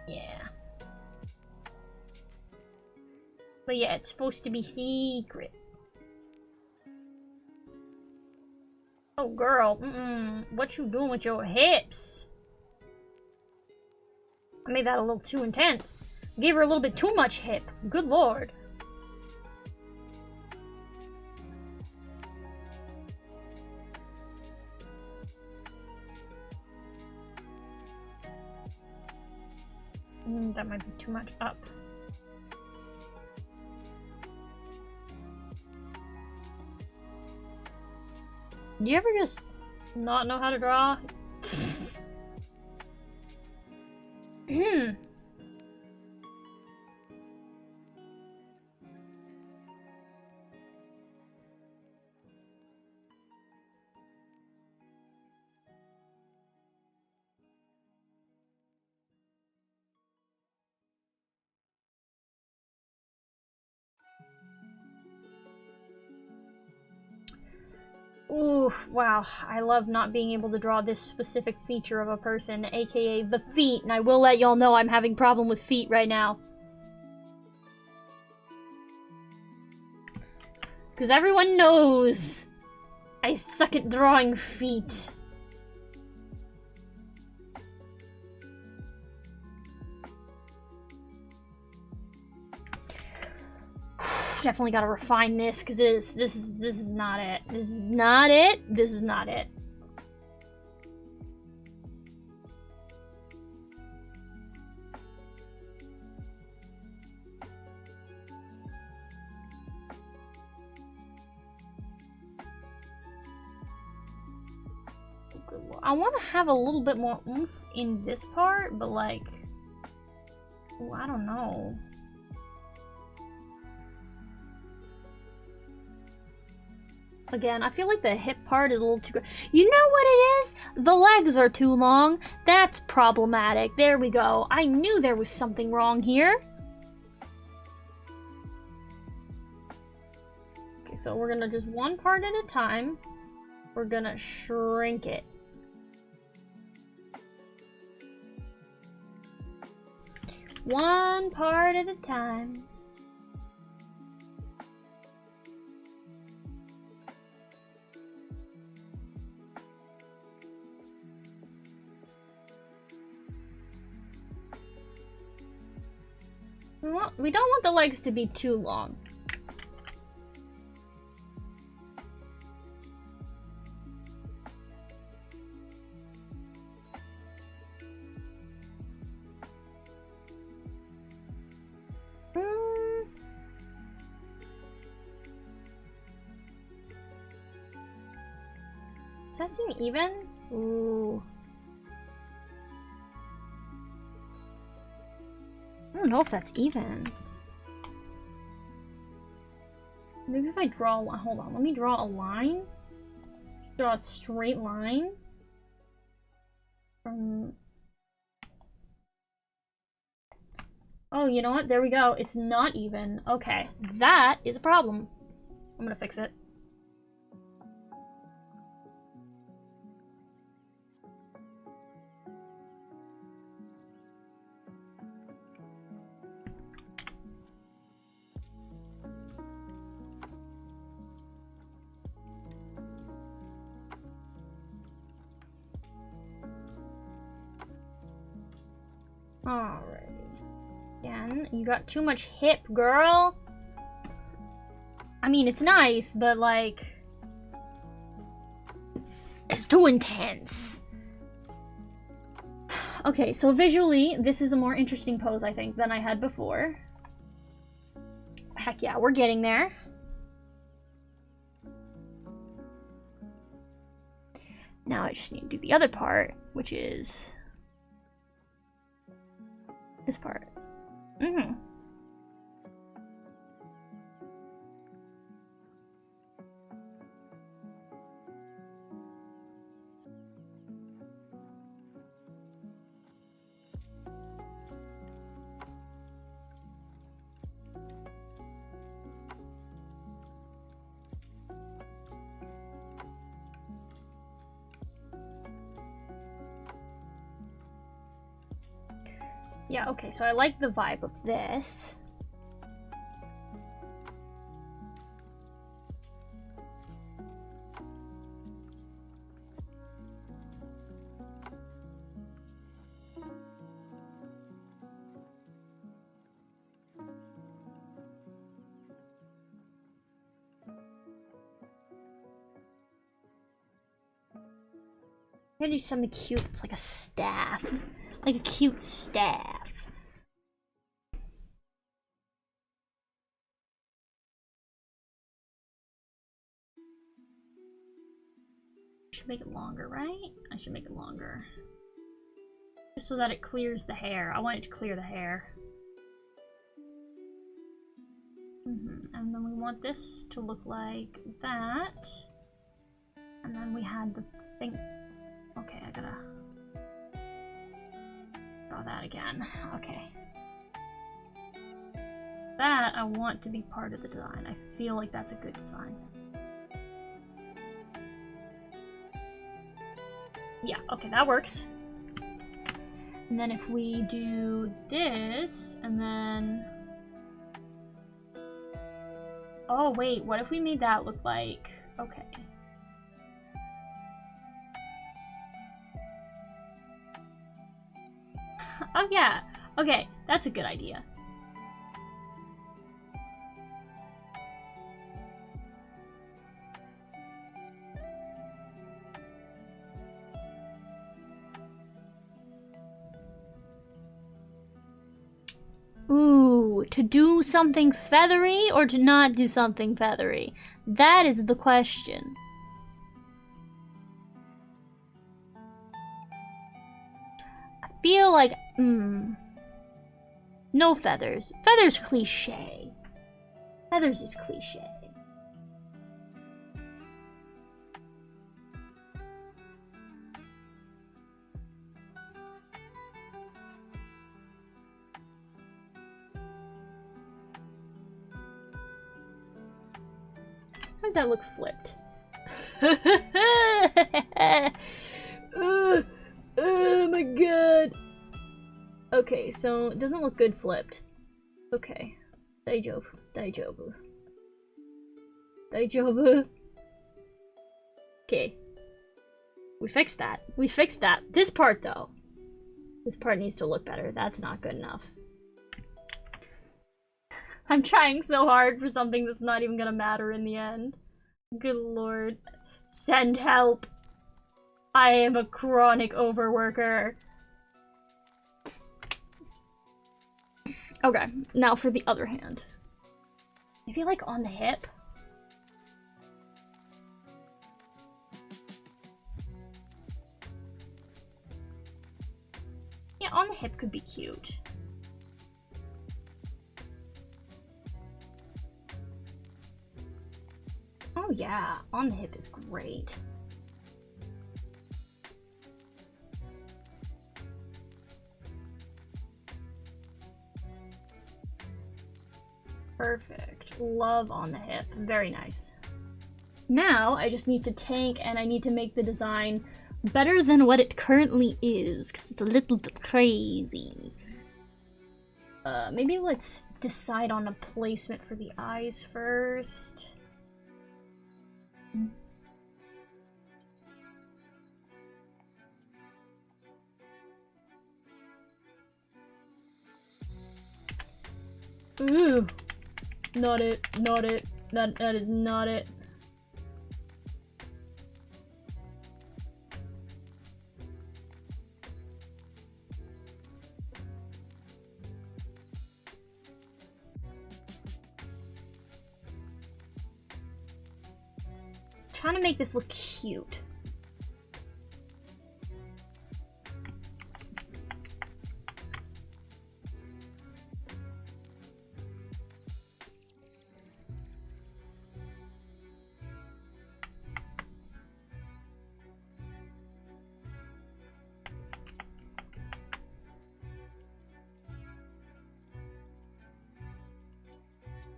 Yeah. But yeah, it's supposed to be secret. Oh, girl. What you doing with your hips? I made that a little too intense. Gave her a little bit too much hip. Good lord. That might be too much up. Do you ever just not know how to draw? Ooh, wow. I love not being able to draw this specific feature of a person, aka the feet, and I will let y'all know I'm having problem with feet right now. Because everyone knows I suck at drawing feet. Definitely gotta refine this because this is not it. This is not it. This is not it. I want to have a little bit more oomph in this part, but like, ooh, I don't know. Again, I feel like the hip part is a little too... You know what it is? The legs are too long. That's problematic. There we go. I knew there was something wrong here. Okay, so we're gonna just one part at a time. We're gonna shrink it. One part at a time. We don't want the legs to be too long. Does that seem even? Ooh. I don't know if that's even. Maybe if I draw one. Hold on, let me draw a line. Draw a straight line. From... Oh, you know what? There we go. It's not even. Okay, that is a problem. I'm gonna fix it. Alrighty. Again, you got too much hip, girl. I mean, it's nice, but like... It's too intense. Okay, so visually, this is a more interesting pose, I think, than I had before. Heck yeah, we're getting there. Now I just need to do the other part, which is... this part. Mm-hmm. Yeah, okay, so I like the vibe of this. I'm gonna do something cute. It's like a staff. Like a cute staff. Should make it longer, right? I should make it longer. Just so that it clears the hair. I want it to clear the hair. And then we want this to look like that. And then we had the thing. Okay, I gotta draw that again. Okay. That I want to be part of the design. I feel like that's a good design. Yeah, okay, that works. And then if we do this, and then... Oh, wait, what if we made that look like... Okay. Oh, yeah. Okay, that's a good idea. Ooh, to do something feathery or to not do something feathery? That is the question. I feel like, no feathers. Feathers cliche. Feathers is cliche. How does that look flipped? Oh my god. Okay, so it doesn't look good flipped. Okay. Daijoubu. Daijoubu. Daijoubu. Okay. We fixed that. We fixed that. This part, though. This part needs to look better. That's not good enough. I'm trying so hard for something that's not even gonna matter in the end. Good lord. Send help. I am a chronic overworker. Okay, now for the other hand. Maybe like on the hip? Yeah, on the hip could be cute. Oh yeah, on the hip is great. Perfect. Love on the hip. Very nice. Now, I just need to take and I need to make the design better than what it currently is, because it's a little bit crazy. Maybe let's decide on a placement for the eyes first. Ooh. Not it. Not it. That is not it. Trying to make this look cute.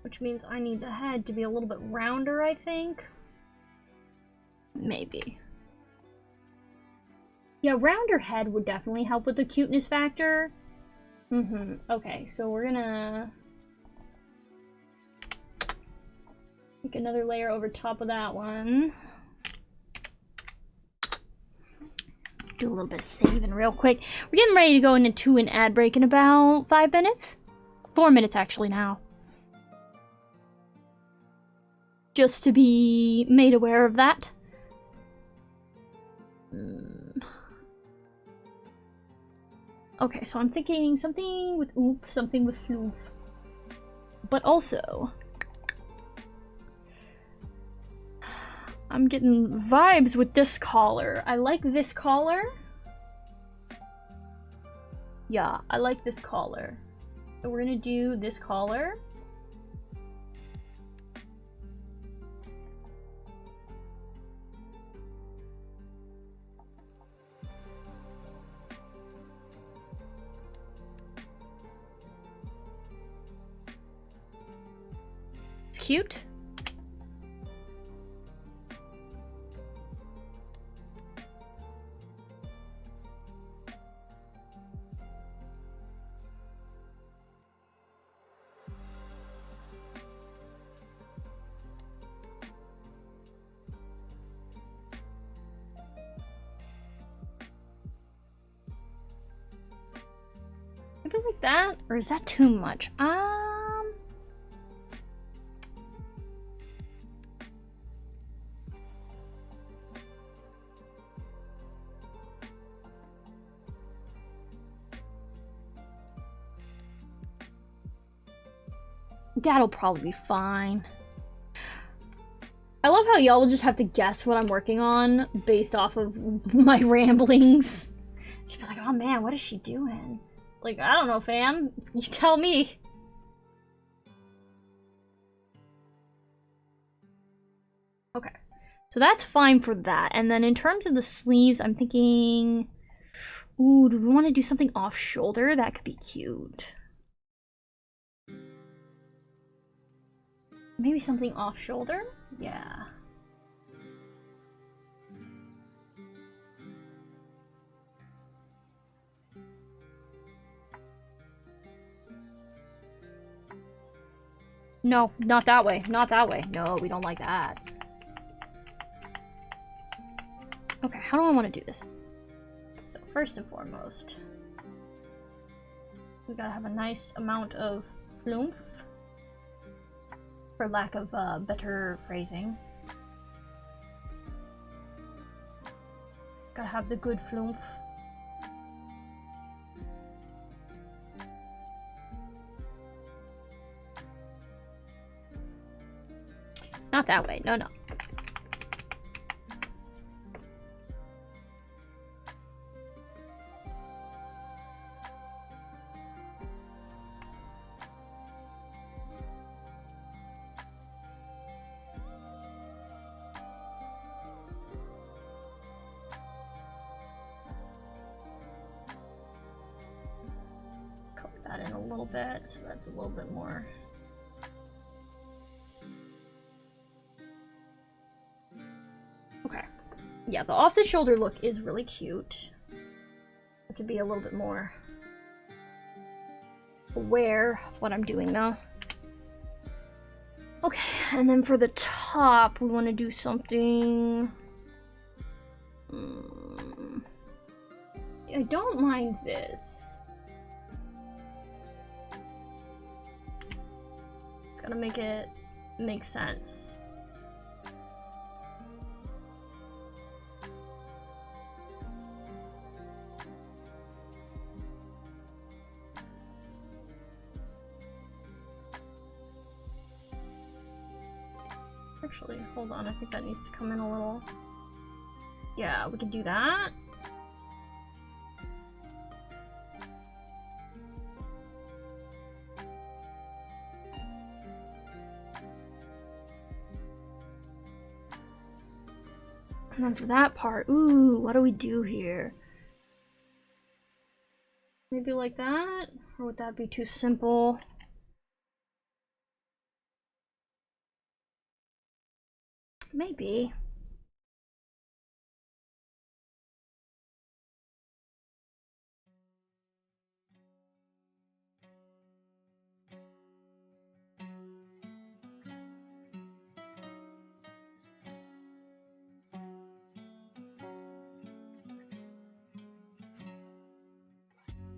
Which means I need the head to be a little bit rounder, I think. Maybe. Yeah, rounder head would definitely help with the cuteness factor. Okay, so we're gonna make another layer over top of that one. Do a little bit of saving real quick. We're getting ready to go into an ad break in about 5 minutes. 4 minutes actually now. Just to be made aware of that. Okay, so I'm thinking something with oomph, something with floof. But also, I'm getting vibes with this collar. I like this collar. Yeah, I like this collar. So we're gonna do this collar. Cute. Maybe like that? Or is that too much? That'll probably be fine. I love how y'all will just have to guess what I'm working on based off of my ramblings. Just be like, oh man, what is she doing? Like, I don't know, fam. You tell me. Okay. So that's fine for that. And then in terms of the sleeves, I'm thinking... Ooh, do we want to do something off-shoulder? That could be cute. Maybe something off-shoulder? Yeah. No, not that way. Not that way. No, we don't like that. Okay, how do I want to do this? So first and foremost, we gotta have a nice amount of flumph, for lack of better phrasing. Gotta have the good flumph. Not that way, no, no. That in a little bit, so that's a little bit more. Okay. Yeah, the off-the-shoulder look is really cute. I could be a little bit more aware of what I'm doing though. Okay, and then for the top, we want to do something... I don't mind this. Gotta make it make sense. Actually, hold on, I think that needs to come in a little. Yeah, we can do that. And then for that part, ooh, what do we do here? Maybe like that? Or would that be too simple? Maybe.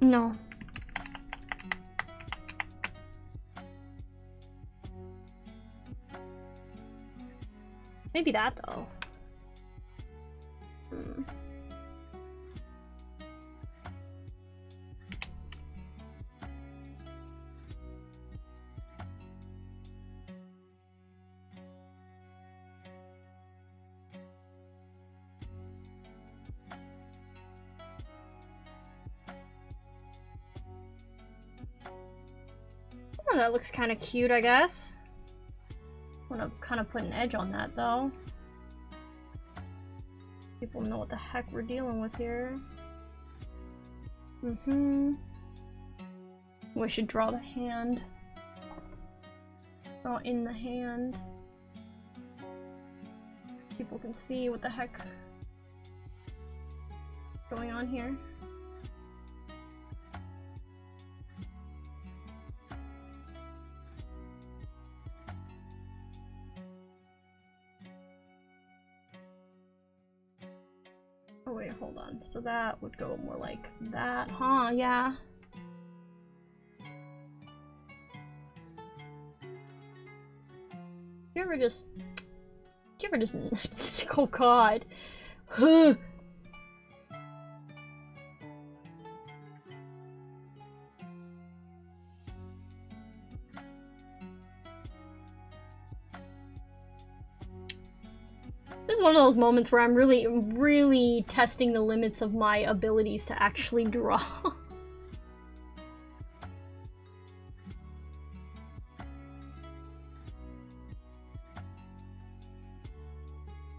No. Maybe that though. Oh, that looks kind of cute, I guess. Want to kind of put an edge on that though. People know what the heck we're dealing with here. We should draw the hand. Draw in the hand. People can see what the heck is going on here. Oh wait, hold on. So that would go more like that, huh? Yeah. ever just... Do you ever just... Oh god. Huh. This is one of those moments where I'm really testing the limits of my abilities to actually draw.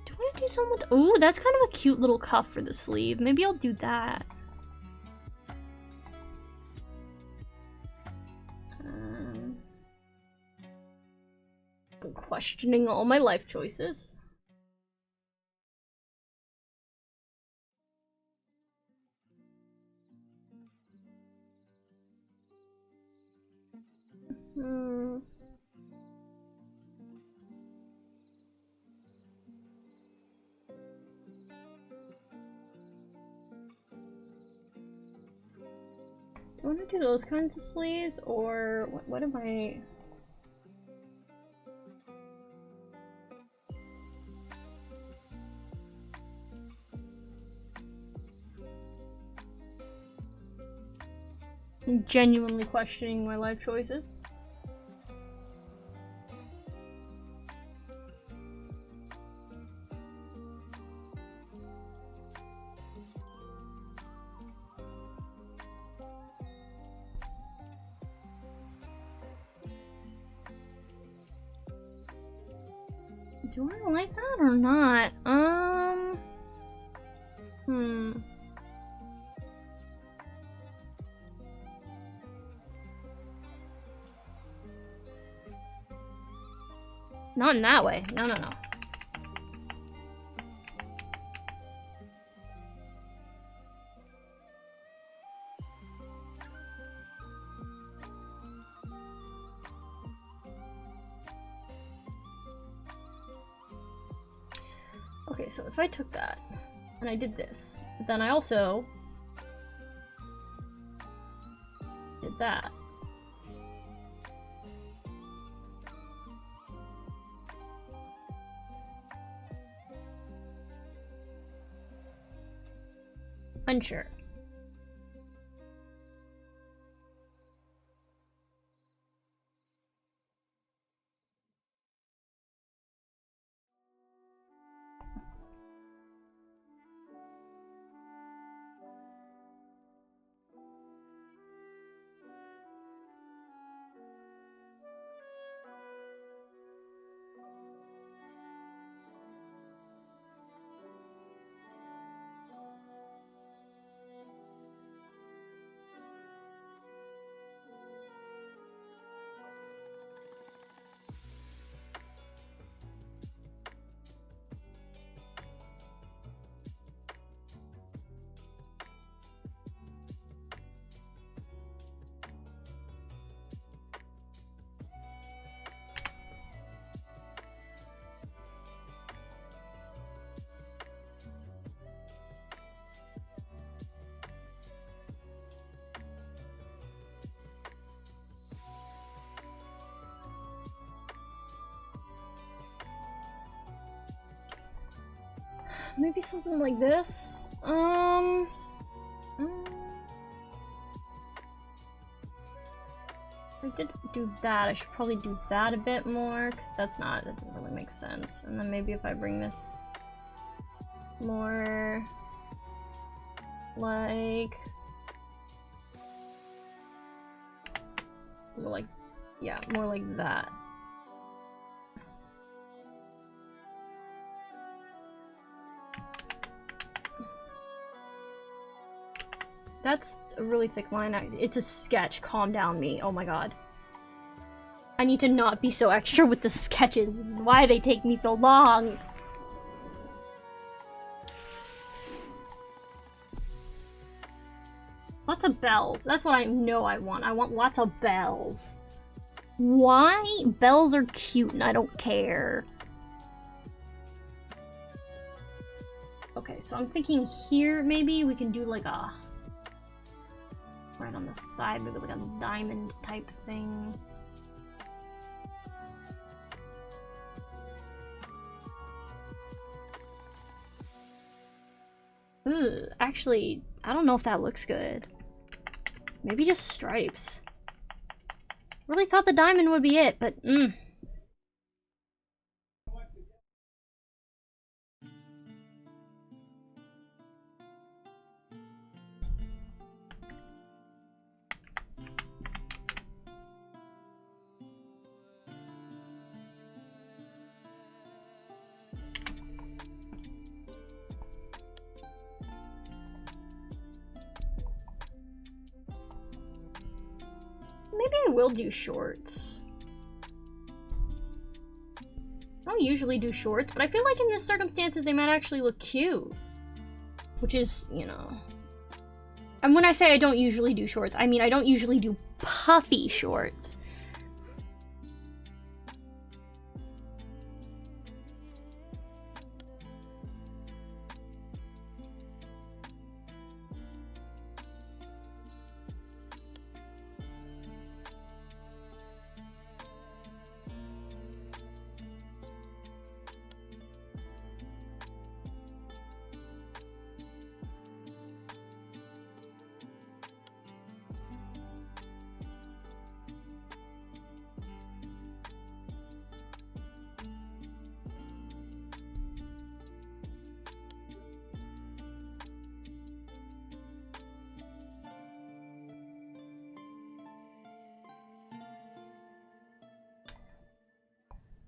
Do I want to do something with... Ooh, that's kind of a cute little cuff for the sleeve. Maybe I'll do that. I'm questioning all my life choices. Do I want to do those kinds of sleeves, or what am I... I'm genuinely questioning my life choices. Do I like that or not? Not in that way. No, no, no. Okay, so if I took that and I did this, then I also did that. Unsure. Maybe something like this. I did do that. I should probably do that a bit more, because that doesn't really make sense. And then maybe if I bring this more like yeah, more like that. That's a really thick line. It's a sketch. Calm down, me. Oh my god. I need to not be so extra with the sketches. This is why they take me so long. Lots of bells. That's what I know I want. I want lots of bells. Why? Bells are cute and I don't care. Okay, so I'm thinking here maybe we can do like a... right on the side, maybe like a diamond type thing. Ooh, actually, I don't know if that looks good. Maybe just stripes. Really thought the diamond would be it, but maybe I will do shorts. I don't usually do shorts, but I feel like in this circumstances they might actually look cute. Which is, you know... And when I say I don't usually do shorts, I mean I don't usually do puffy shorts.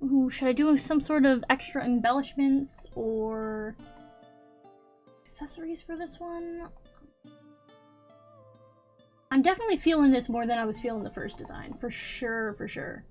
Ooh, should I do some sort of extra embellishments or accessories for this one? I'm definitely feeling this more than I was feeling the first design. For sure, for sure.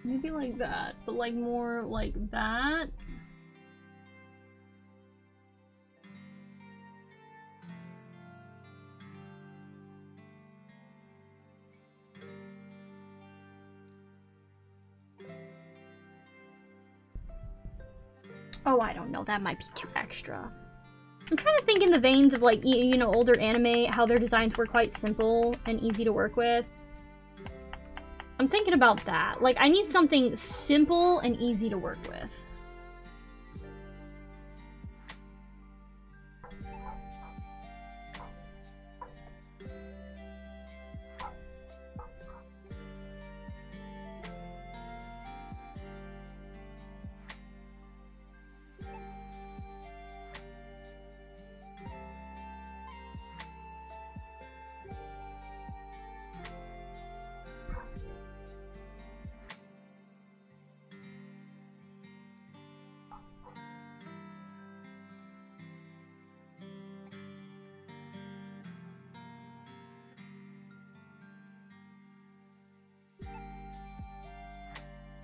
Maybe like that, but like more like that. Oh, I don't know. That might be too extra. I'm trying to think in the veins of like, you know, older anime, how their designs were quite simple and easy to work with. I'm thinking about that. Like, I need something simple and easy to work with.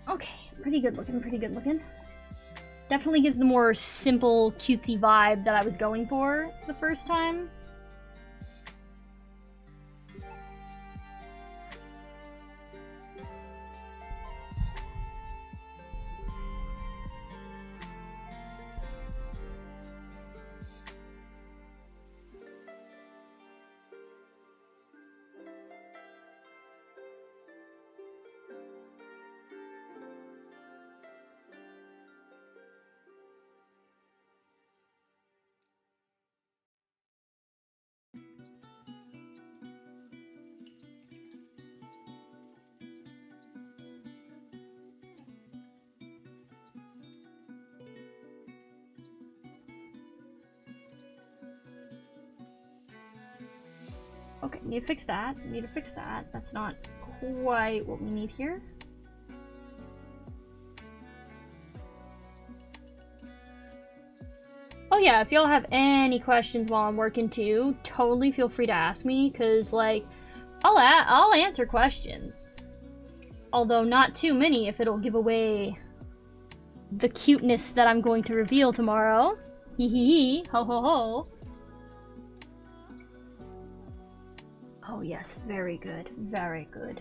Okay, pretty good looking, pretty good looking. Definitely gives the more simple, cutesy vibe that I was going for the first time. Okay, need to fix that. Need to fix that. That's not quite what we need here. Oh yeah, if y'all have any questions while I'm working too, totally feel free to ask me, because, like, I'll answer questions. Although not too many if it'll give away the cuteness that I'm going to reveal tomorrow. Hee hee hee. Ho ho ho. Oh yes, very good. Very good.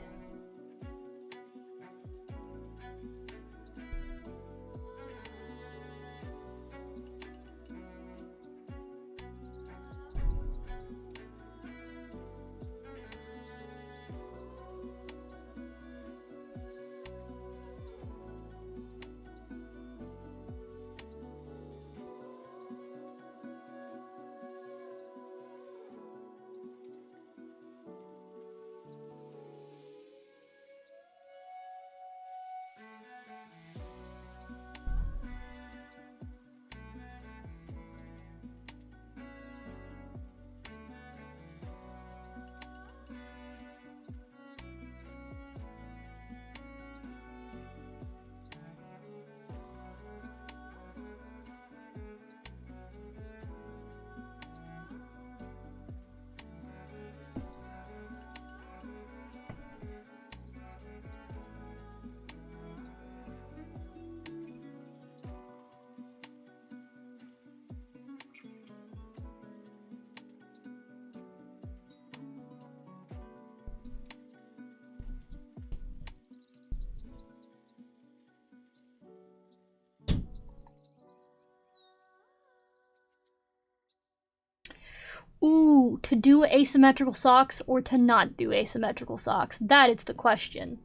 Ooh, to do asymmetrical socks or to not do asymmetrical socks? That is the question.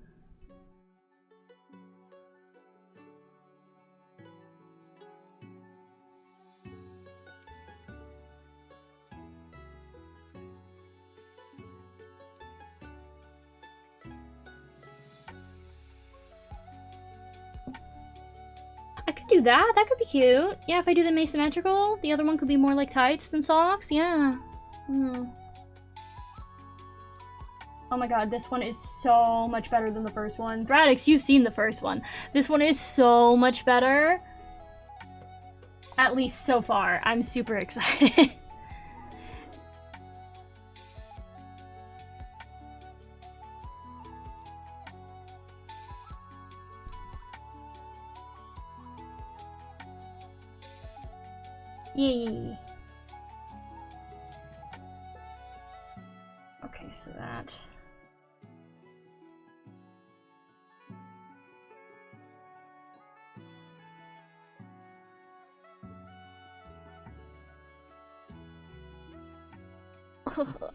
I could do that. That could be cute. Yeah, if I do them asymmetrical, the other one could be more like tights than socks. Yeah. Oh my god, this one is so much better than the first one. Radix, you've seen the first one. This one is so much better. At least so far. I'm super excited. Yay. Okay, so that.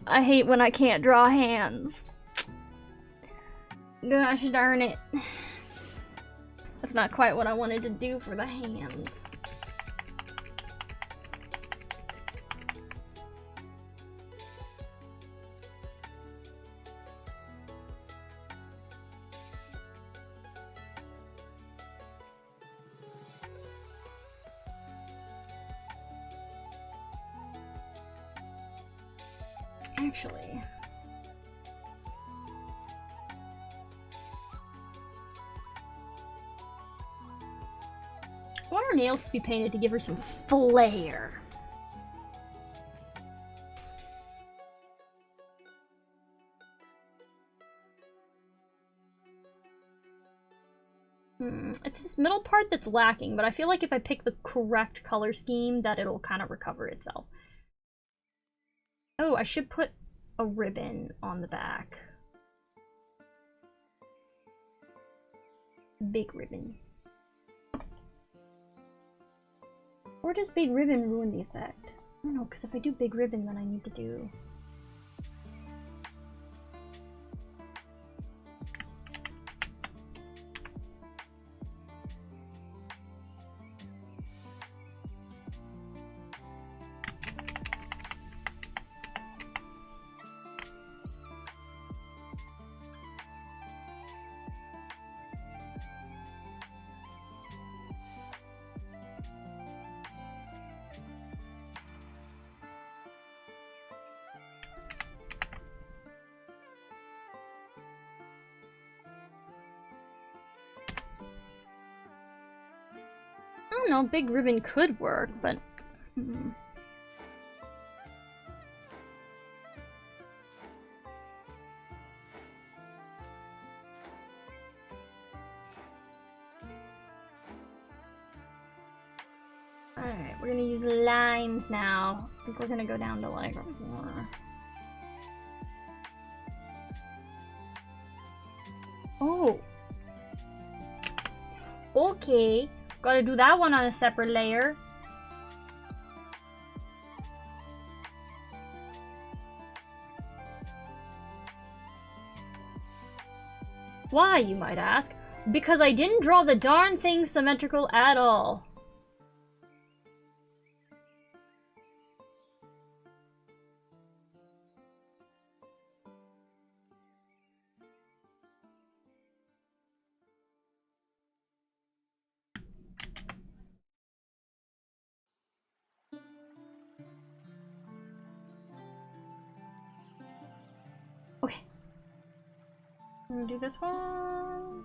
I hate when I can't draw hands. Gosh darn it. That's not quite what I wanted to do for the hands. Actually, I want her nails to be painted to give her some flair. It's this middle part that's lacking, but I feel like if I pick the correct color scheme, that it'll kind of recover itself. Oh, I should put a ribbon on the back. Big ribbon. Or does big ribbon ruin the effect? I don't know, because if I do big ribbon, then I need to do... I don't know, big ribbon could work, but... Alright, we're gonna use lines now. I think we're gonna go down to like 4. Oh. Okay. Gotta do that one on a separate layer. Why, you might ask? Because I didn't draw the darn thing symmetrical at all. Okay. I'm gonna do this one.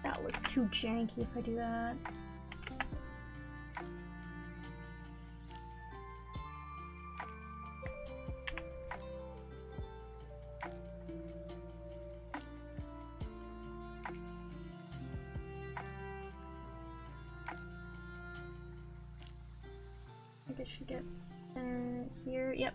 That looks too janky if I do that. I guess you get here. Yep.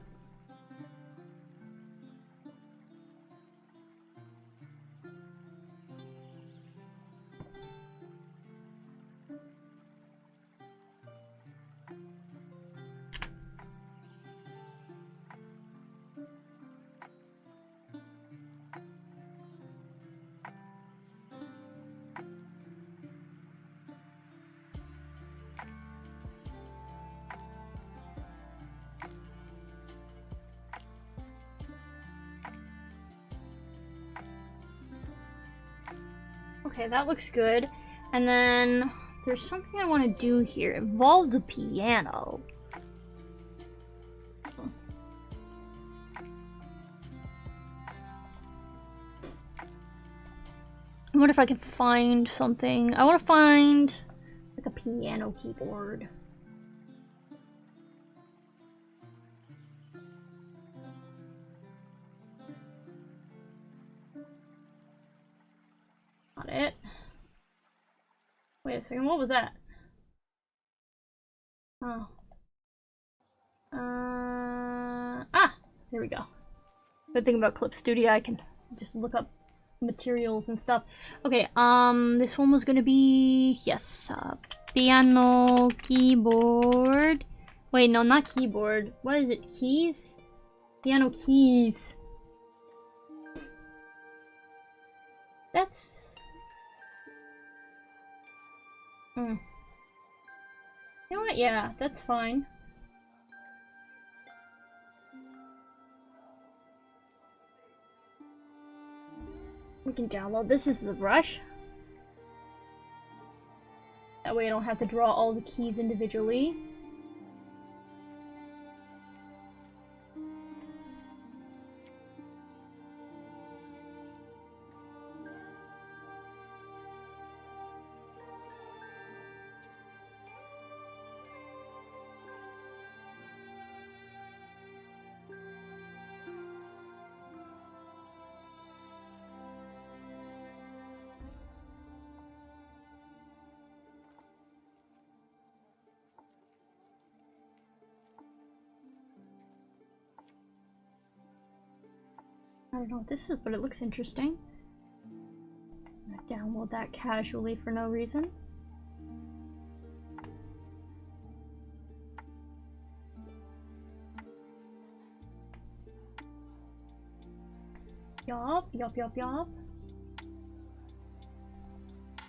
Okay, that looks good. And then there's something I want to do here. It involves the piano. I wonder if I can find something. I want to find like a piano keyboard. Not it. Wait a second, what was that? Oh. There we go. Good thing about Clip Studio, I can just look up materials and stuff. Okay, this one was gonna be, yes, piano keyboard. Wait, no, not keyboard. What is it? Keys? Piano keys. That's... You know what? Yeah, that's fine. We can download this as the brush. That way I don't have to draw all the keys individually. I don't know what this is, but it looks interesting. I'm gonna download that casually for no reason. Yup.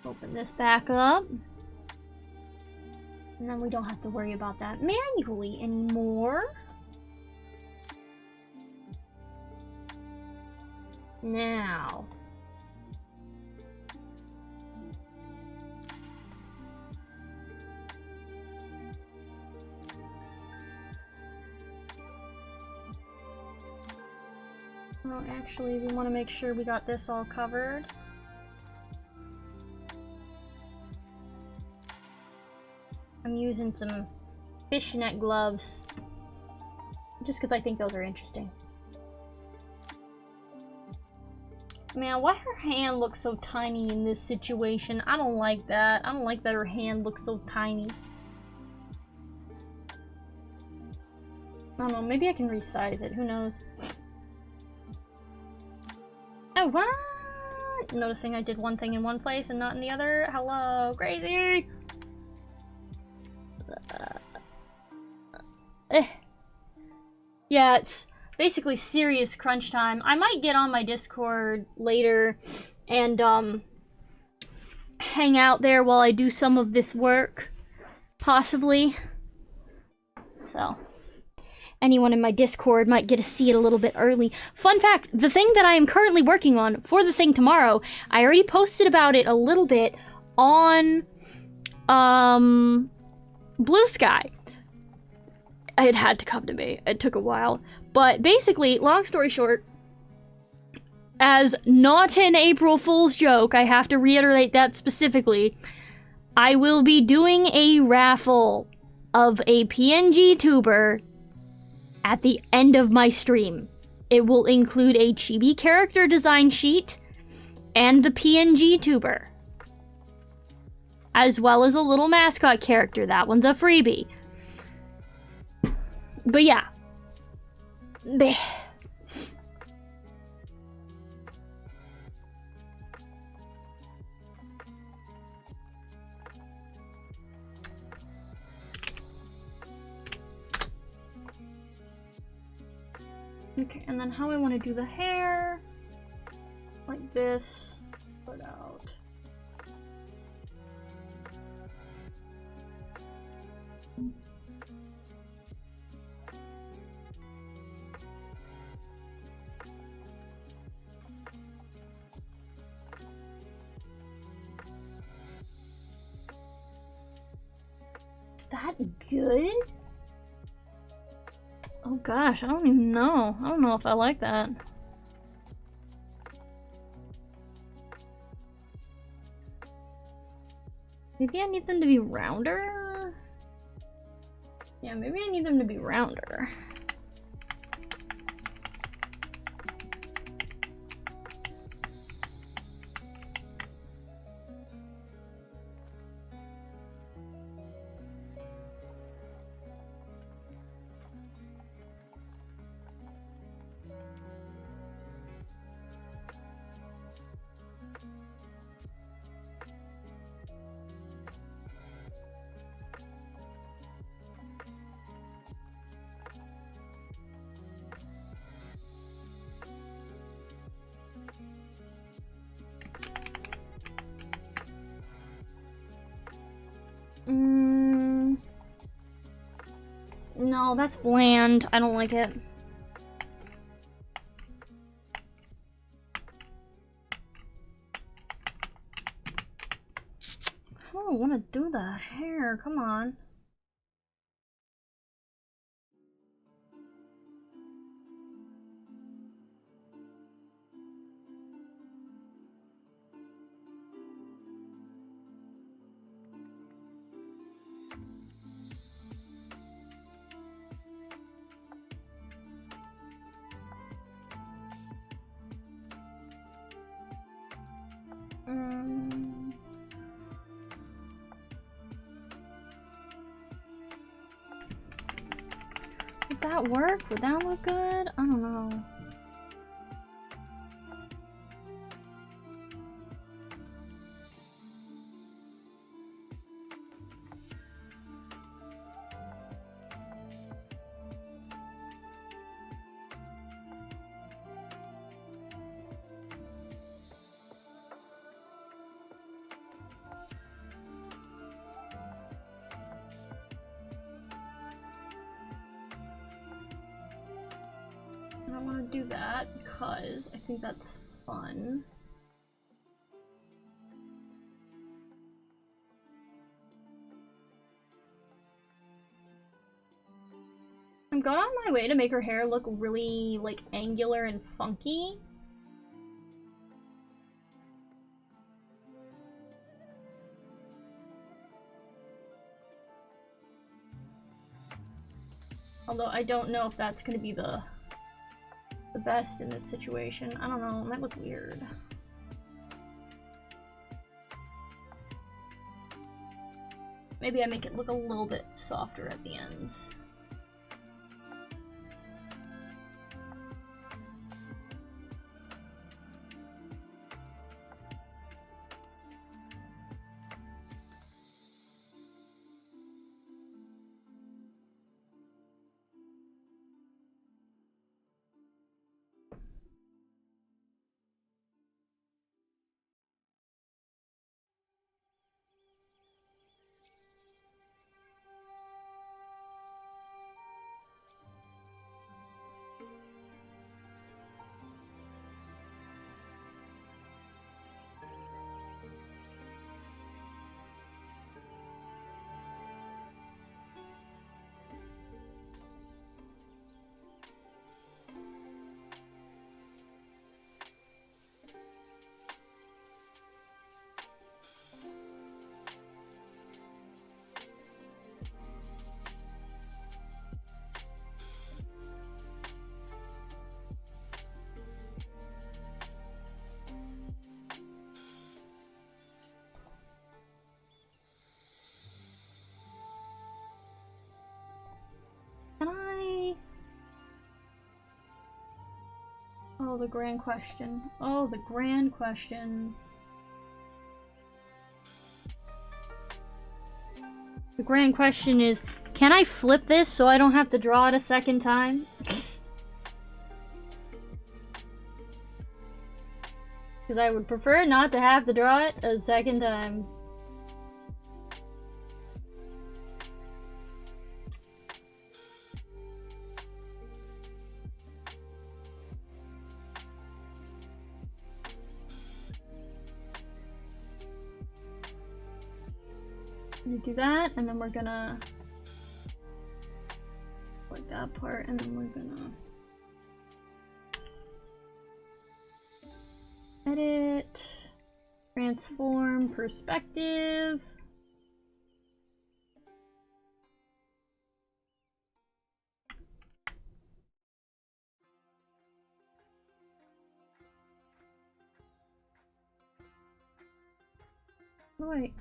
Open this back up. And then we don't have to worry about that manually anymore. Now. Oh, actually, we want to make sure we got this all covered. I'm using some fishnet gloves. Just because I think those are interesting. Man, why her hand looks so tiny in this situation? I don't like that. I don't like that her hand looks so tiny. I don't know, maybe I can resize it. Who knows? Oh, what? Noticing I did one thing in one place and not in the other. Hello, crazy! Yeah, it's basically serious crunch time. I might get on my Discord later and hang out there while I do some of this work, possibly. So anyone in my Discord might get to see it a little bit early. Fun fact, the thing that I am currently working on for the thing tomorrow, I already posted about it a little bit on Blue Sky. It had to come to me. It took a while. But basically, long story short, as not an April Fool's joke, I have to reiterate that specifically, I will be doing a raffle of a PNG tuber at the end of my stream. It will include a chibi character design sheet and the PNG tuber, as well as a little mascot character. That one's a freebie. But yeah. Bleh. Okay, and then how I want to do the hair. Like this. Put out. Is that good? Oh gosh, I don't even know. I don't know if I like that. Maybe I need them to be rounder? Yeah, maybe I need them to be rounder. No, that's bland. I don't like it. I don't want to do the hair. Come on. Would that work? Would that look good? I don't know. I want to do that because I think that's fun. I'm going on my way to make her hair look really, like, angular and funky. Although I don't know if that's gonna be the best in this situation. I don't know, it might look weird. Maybe I make it look a little bit softer at the ends. Can I... Oh, the grand question. Oh, the grand question. The grand question is, can I flip this so I don't have to draw it a second time? Because I would prefer not to have to draw it a second time. We do that, and then we're gonna like that part, and then we're gonna edit, transform, perspective. Right.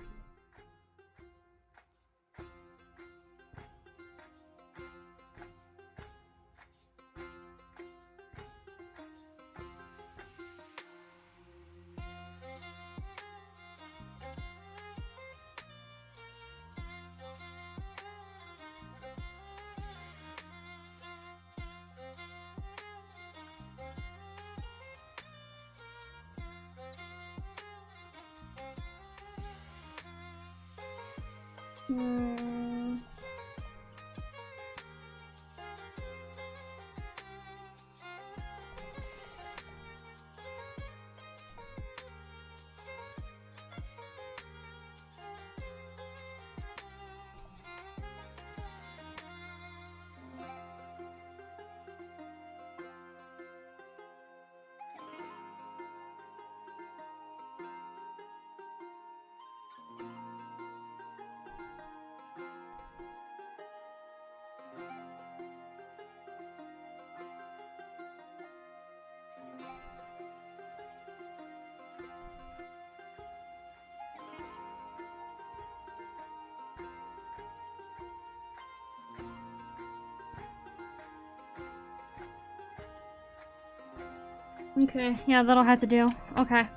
Okay, yeah, that'll have to do. Okay.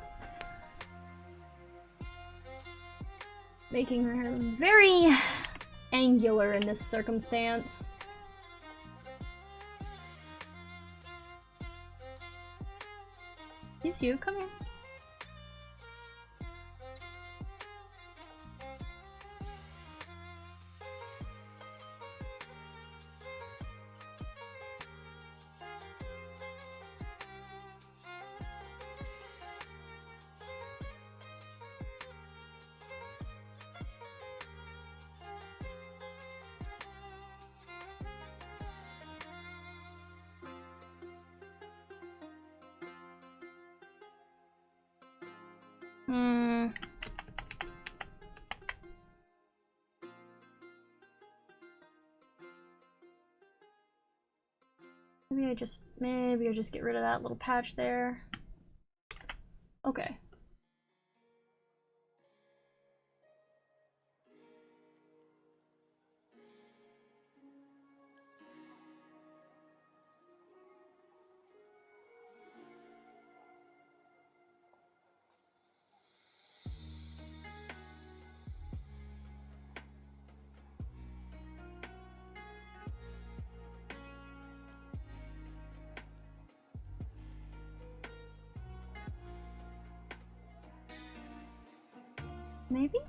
Making her hair very angular in this circumstance. Yes, you, come here. Hmm. Maybe I just get rid of that little patch there. Okay. Maybe?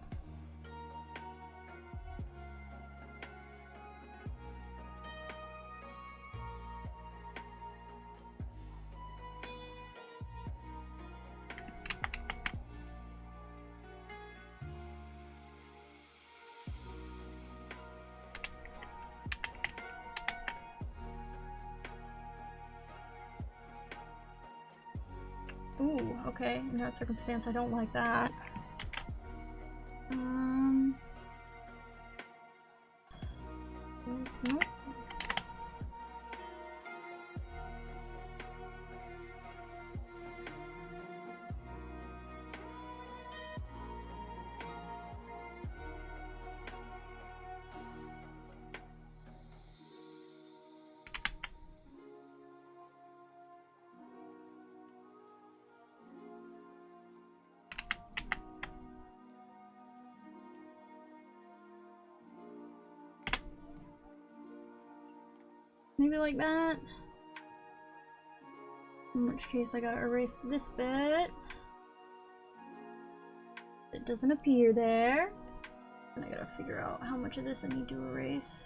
Ooh, okay. In that circumstance, I don't like that. Nope. Maybe like that. In which case I gotta erase this bit. It doesn't appear there. And I gotta figure out how much of this I need to erase.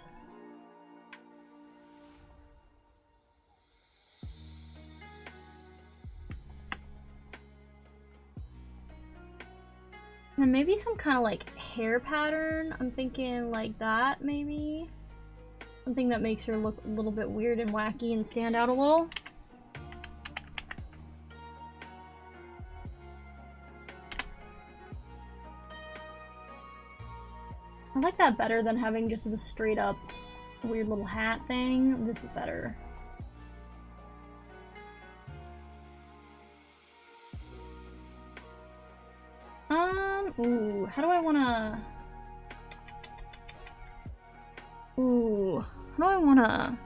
And maybe some kind of like hair pattern. I'm thinking like that, maybe. Something that makes her look a little bit weird and wacky and stand out a little. I like that better than having just the straight up weird little hat thing. This is better. Ooh, how do I wanna... Ooh, how do I wanna...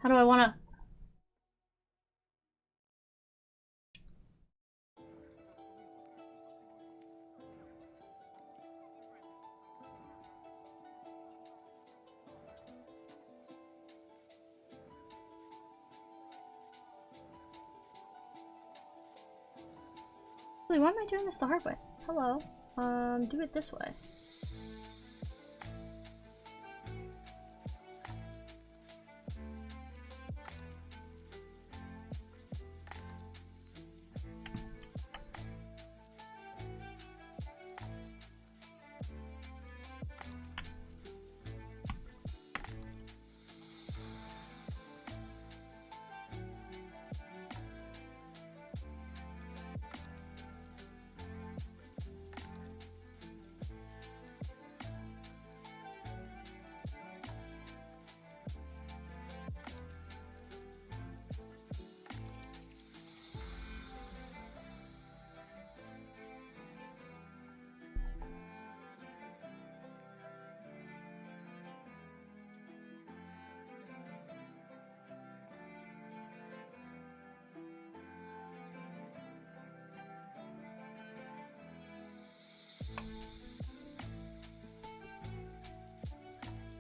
How do I wanna... Wait, why am I doing this the hard way? Hello. Do it this way.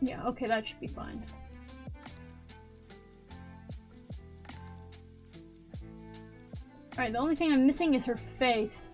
Yeah, okay, that should be fine. Alright, the only thing I'm missing is her face.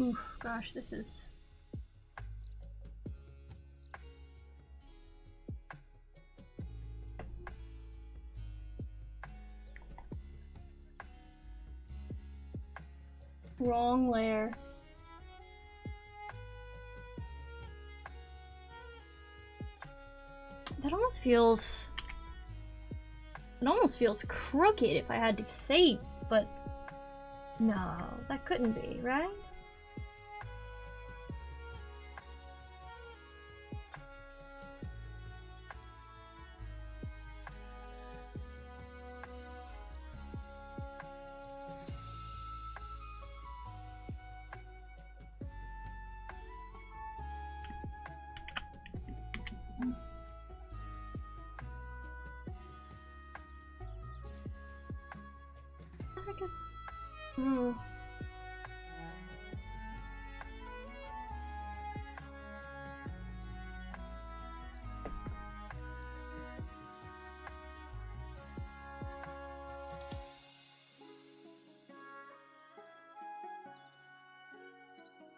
Ooh, gosh, this is... Wrong layer. That almost feels... It almost feels crooked if I had to say, but... No, that couldn't be, right? I guess... Oh.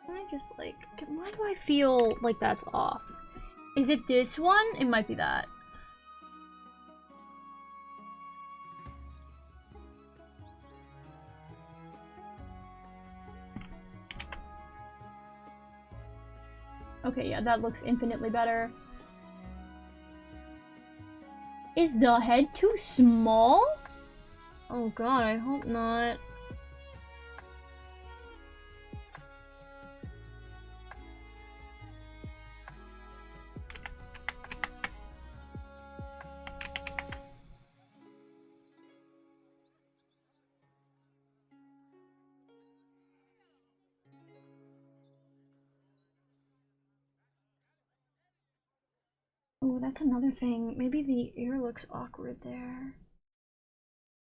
Can I just like... Why do I feel like that's off? Is it this one? It might be that. Okay, yeah, that looks infinitely better. Is the head too small? Oh god, I hope not. Oh, that's another thing. Maybe the ear looks awkward there.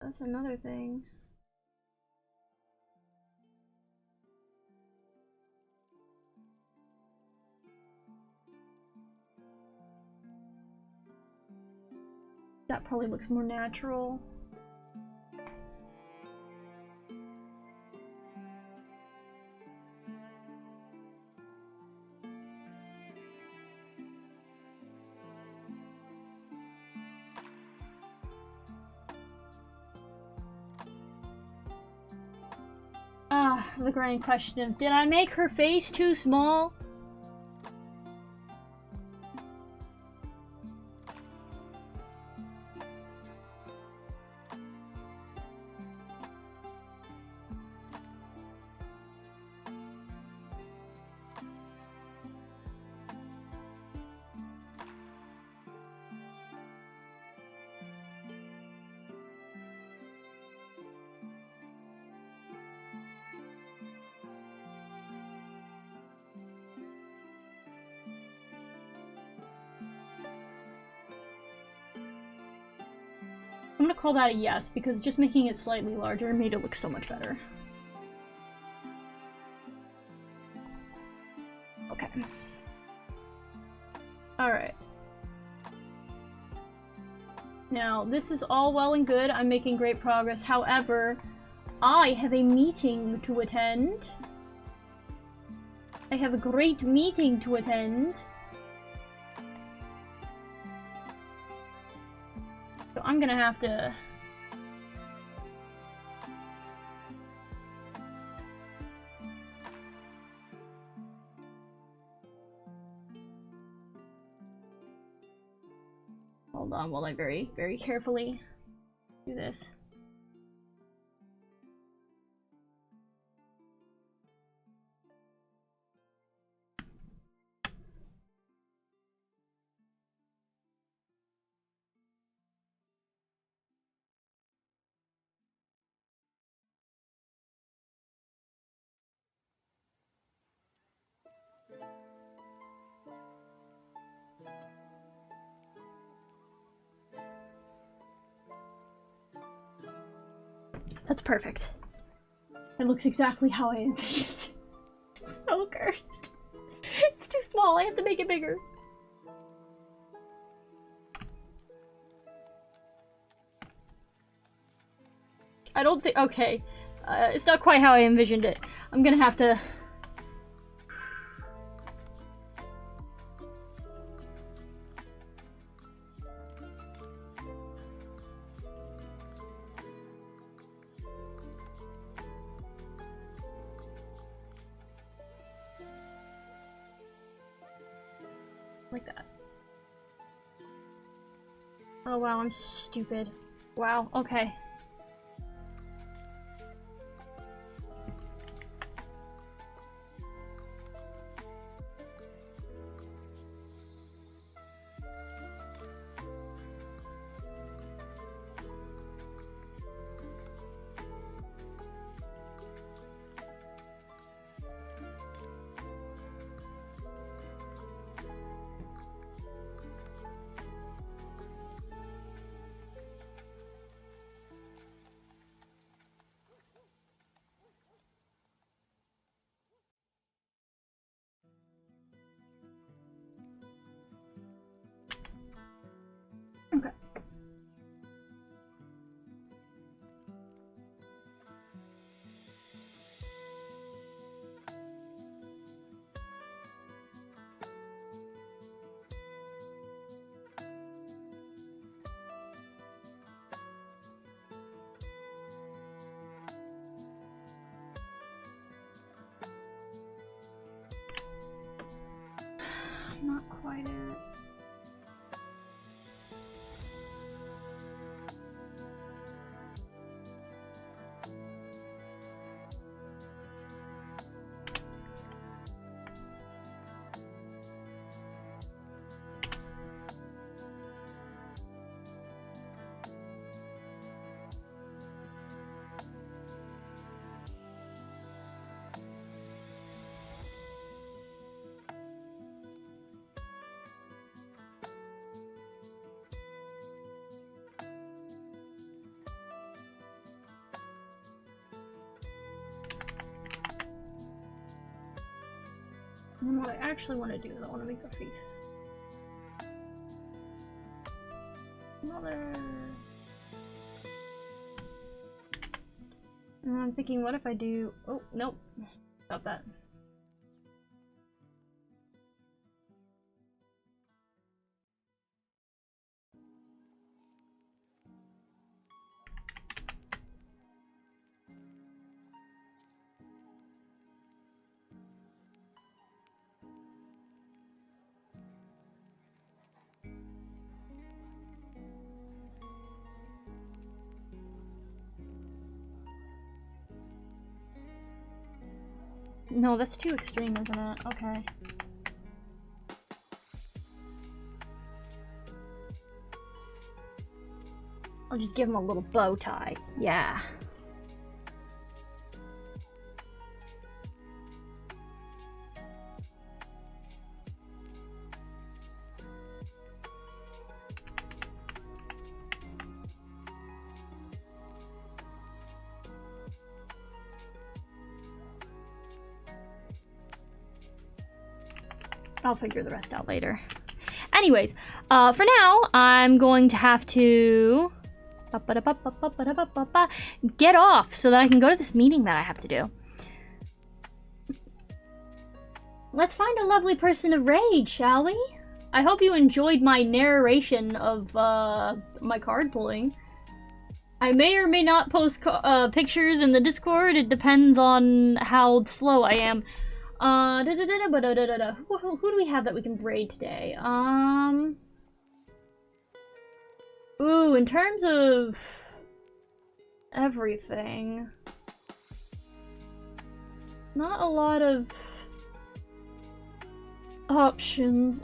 That's another thing. That probably looks more natural. Ah, the grand question. Did I make her face too small? I'm gonna call that a yes, because just making it slightly larger made it look so much better. Okay. Alright. Now, this is all well and good. I'm making great progress. However, I have a meeting to attend. I have a great meeting to attend. So I'm gonna have to... Hold on while I very, very carefully do this. That's perfect. It looks exactly how I envisioned. It's so cursed. It's too small. I have to make it bigger. I don't think... Okay. It's not quite how I envisioned it. I'm gonna have to Like that. Oh wow, I'm stupid. Wow, okay. Okay. Not quite it. And what I actually want to do is I want to make the face. Mother. And I'm thinking, what if I do? Oh, nope. Stop that. No, that's too extreme, isn't it? Okay. I'll just give him a little bow tie. Yeah. I'll figure the rest out later. Anyways, for now, I'm going to have to get off so that I can go to this meeting that I have to do. Let's find a lovely person of rage, shall we? I hope you enjoyed my narration of my card pulling. I may or may not post pictures in the Discord. It depends on how slow I am. Who do we have that we can braid today? Ooh, in terms of everything, not a lot of options.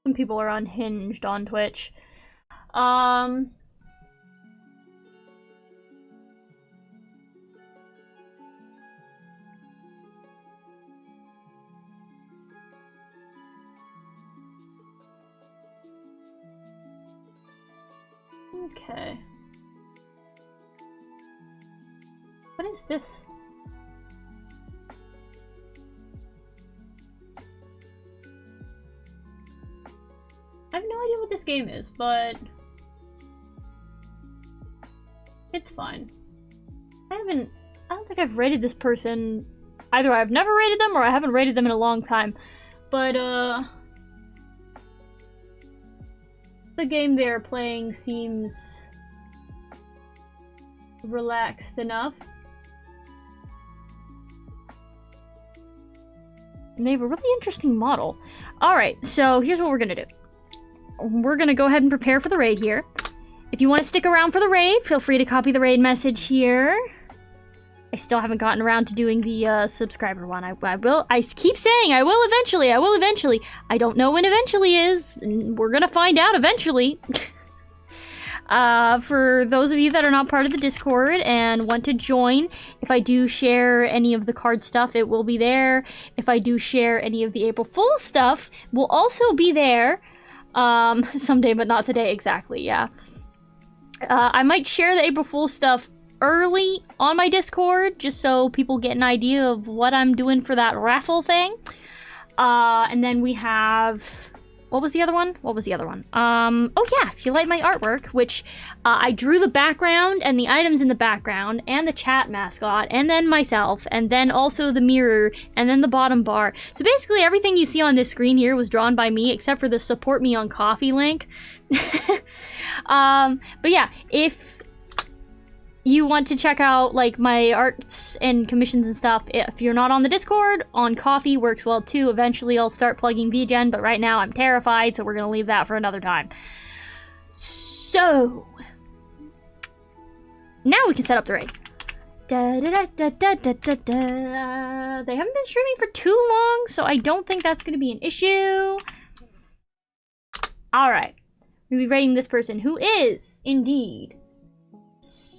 Some people are unhinged on Twitch. Okay. What is this? I have no idea what this game is, but it's fine. I don't think I've rated this person. Either I've never rated them or I haven't rated them in a long time. But, the game they're playing seems relaxed enough. And they have a really interesting model. Alright, so here's what we're gonna do. We're gonna go ahead and prepare for the raid here. If you want to stick around for the raid, feel free to copy the raid message here. I still haven't gotten around to doing the subscriber one. I will. I keep saying I will eventually. I will eventually. I don't know when eventually is. And we're gonna find out eventually. For those of you that are not part of the Discord and want to join, if I do share any of the card stuff, it will be there. If I do share any of the April Fool's stuff, will also be there. Someday, but not today exactly. Yeah. I might share the April Fool's stuff early on my Discord, just so people get an idea of what I'm doing for that raffle thing. And then we have... What was the other one? Oh yeah, if you like my artwork, which I drew the background and the items in the background and the chat mascot and then myself and then also the mirror and then the bottom bar. So basically everything you see on this screen here was drawn by me except for the support me on Ko-fi link. But yeah, if you want to check out like my arts and commissions and stuff, if you're not on the Discord, on Ko-fi works well too. Eventually I'll start plugging VGen, but right now I'm terrified, so we're gonna leave that for another time. So now we can set up the raid. They haven't been streaming for too long, so I don't think that's gonna be an issue. Alright. We'll be raiding this person who is indeed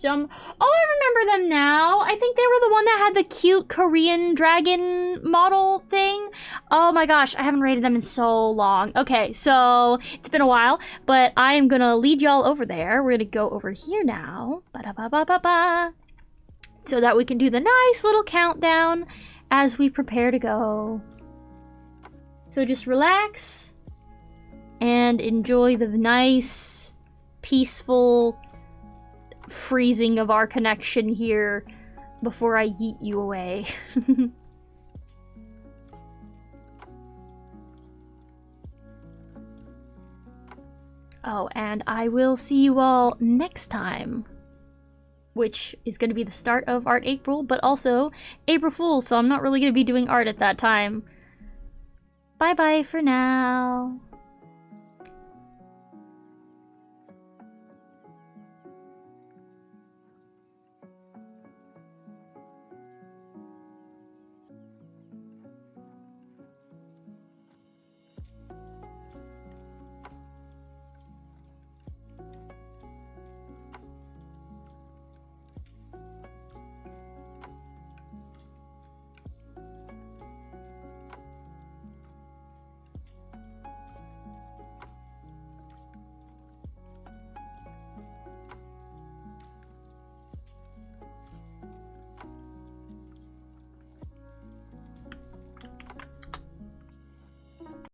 oh, I remember them now. I think they were the one that had the cute Korean dragon model thing. Oh my gosh, I haven't rated them in so long. Okay, so it's been a while, but I am gonna lead y'all over there. We're gonna go over here now. Ba-da-ba-ba-ba-ba. So that we can do the nice little countdown as we prepare to go. So just relax and enjoy the nice, peaceful freezing of our connection here before I yeet you away. Oh, and I will see you all next time, which is going to be the start of Art April, but also April Fool's, so I'm not really going to be doing art at that time. Bye-bye for now.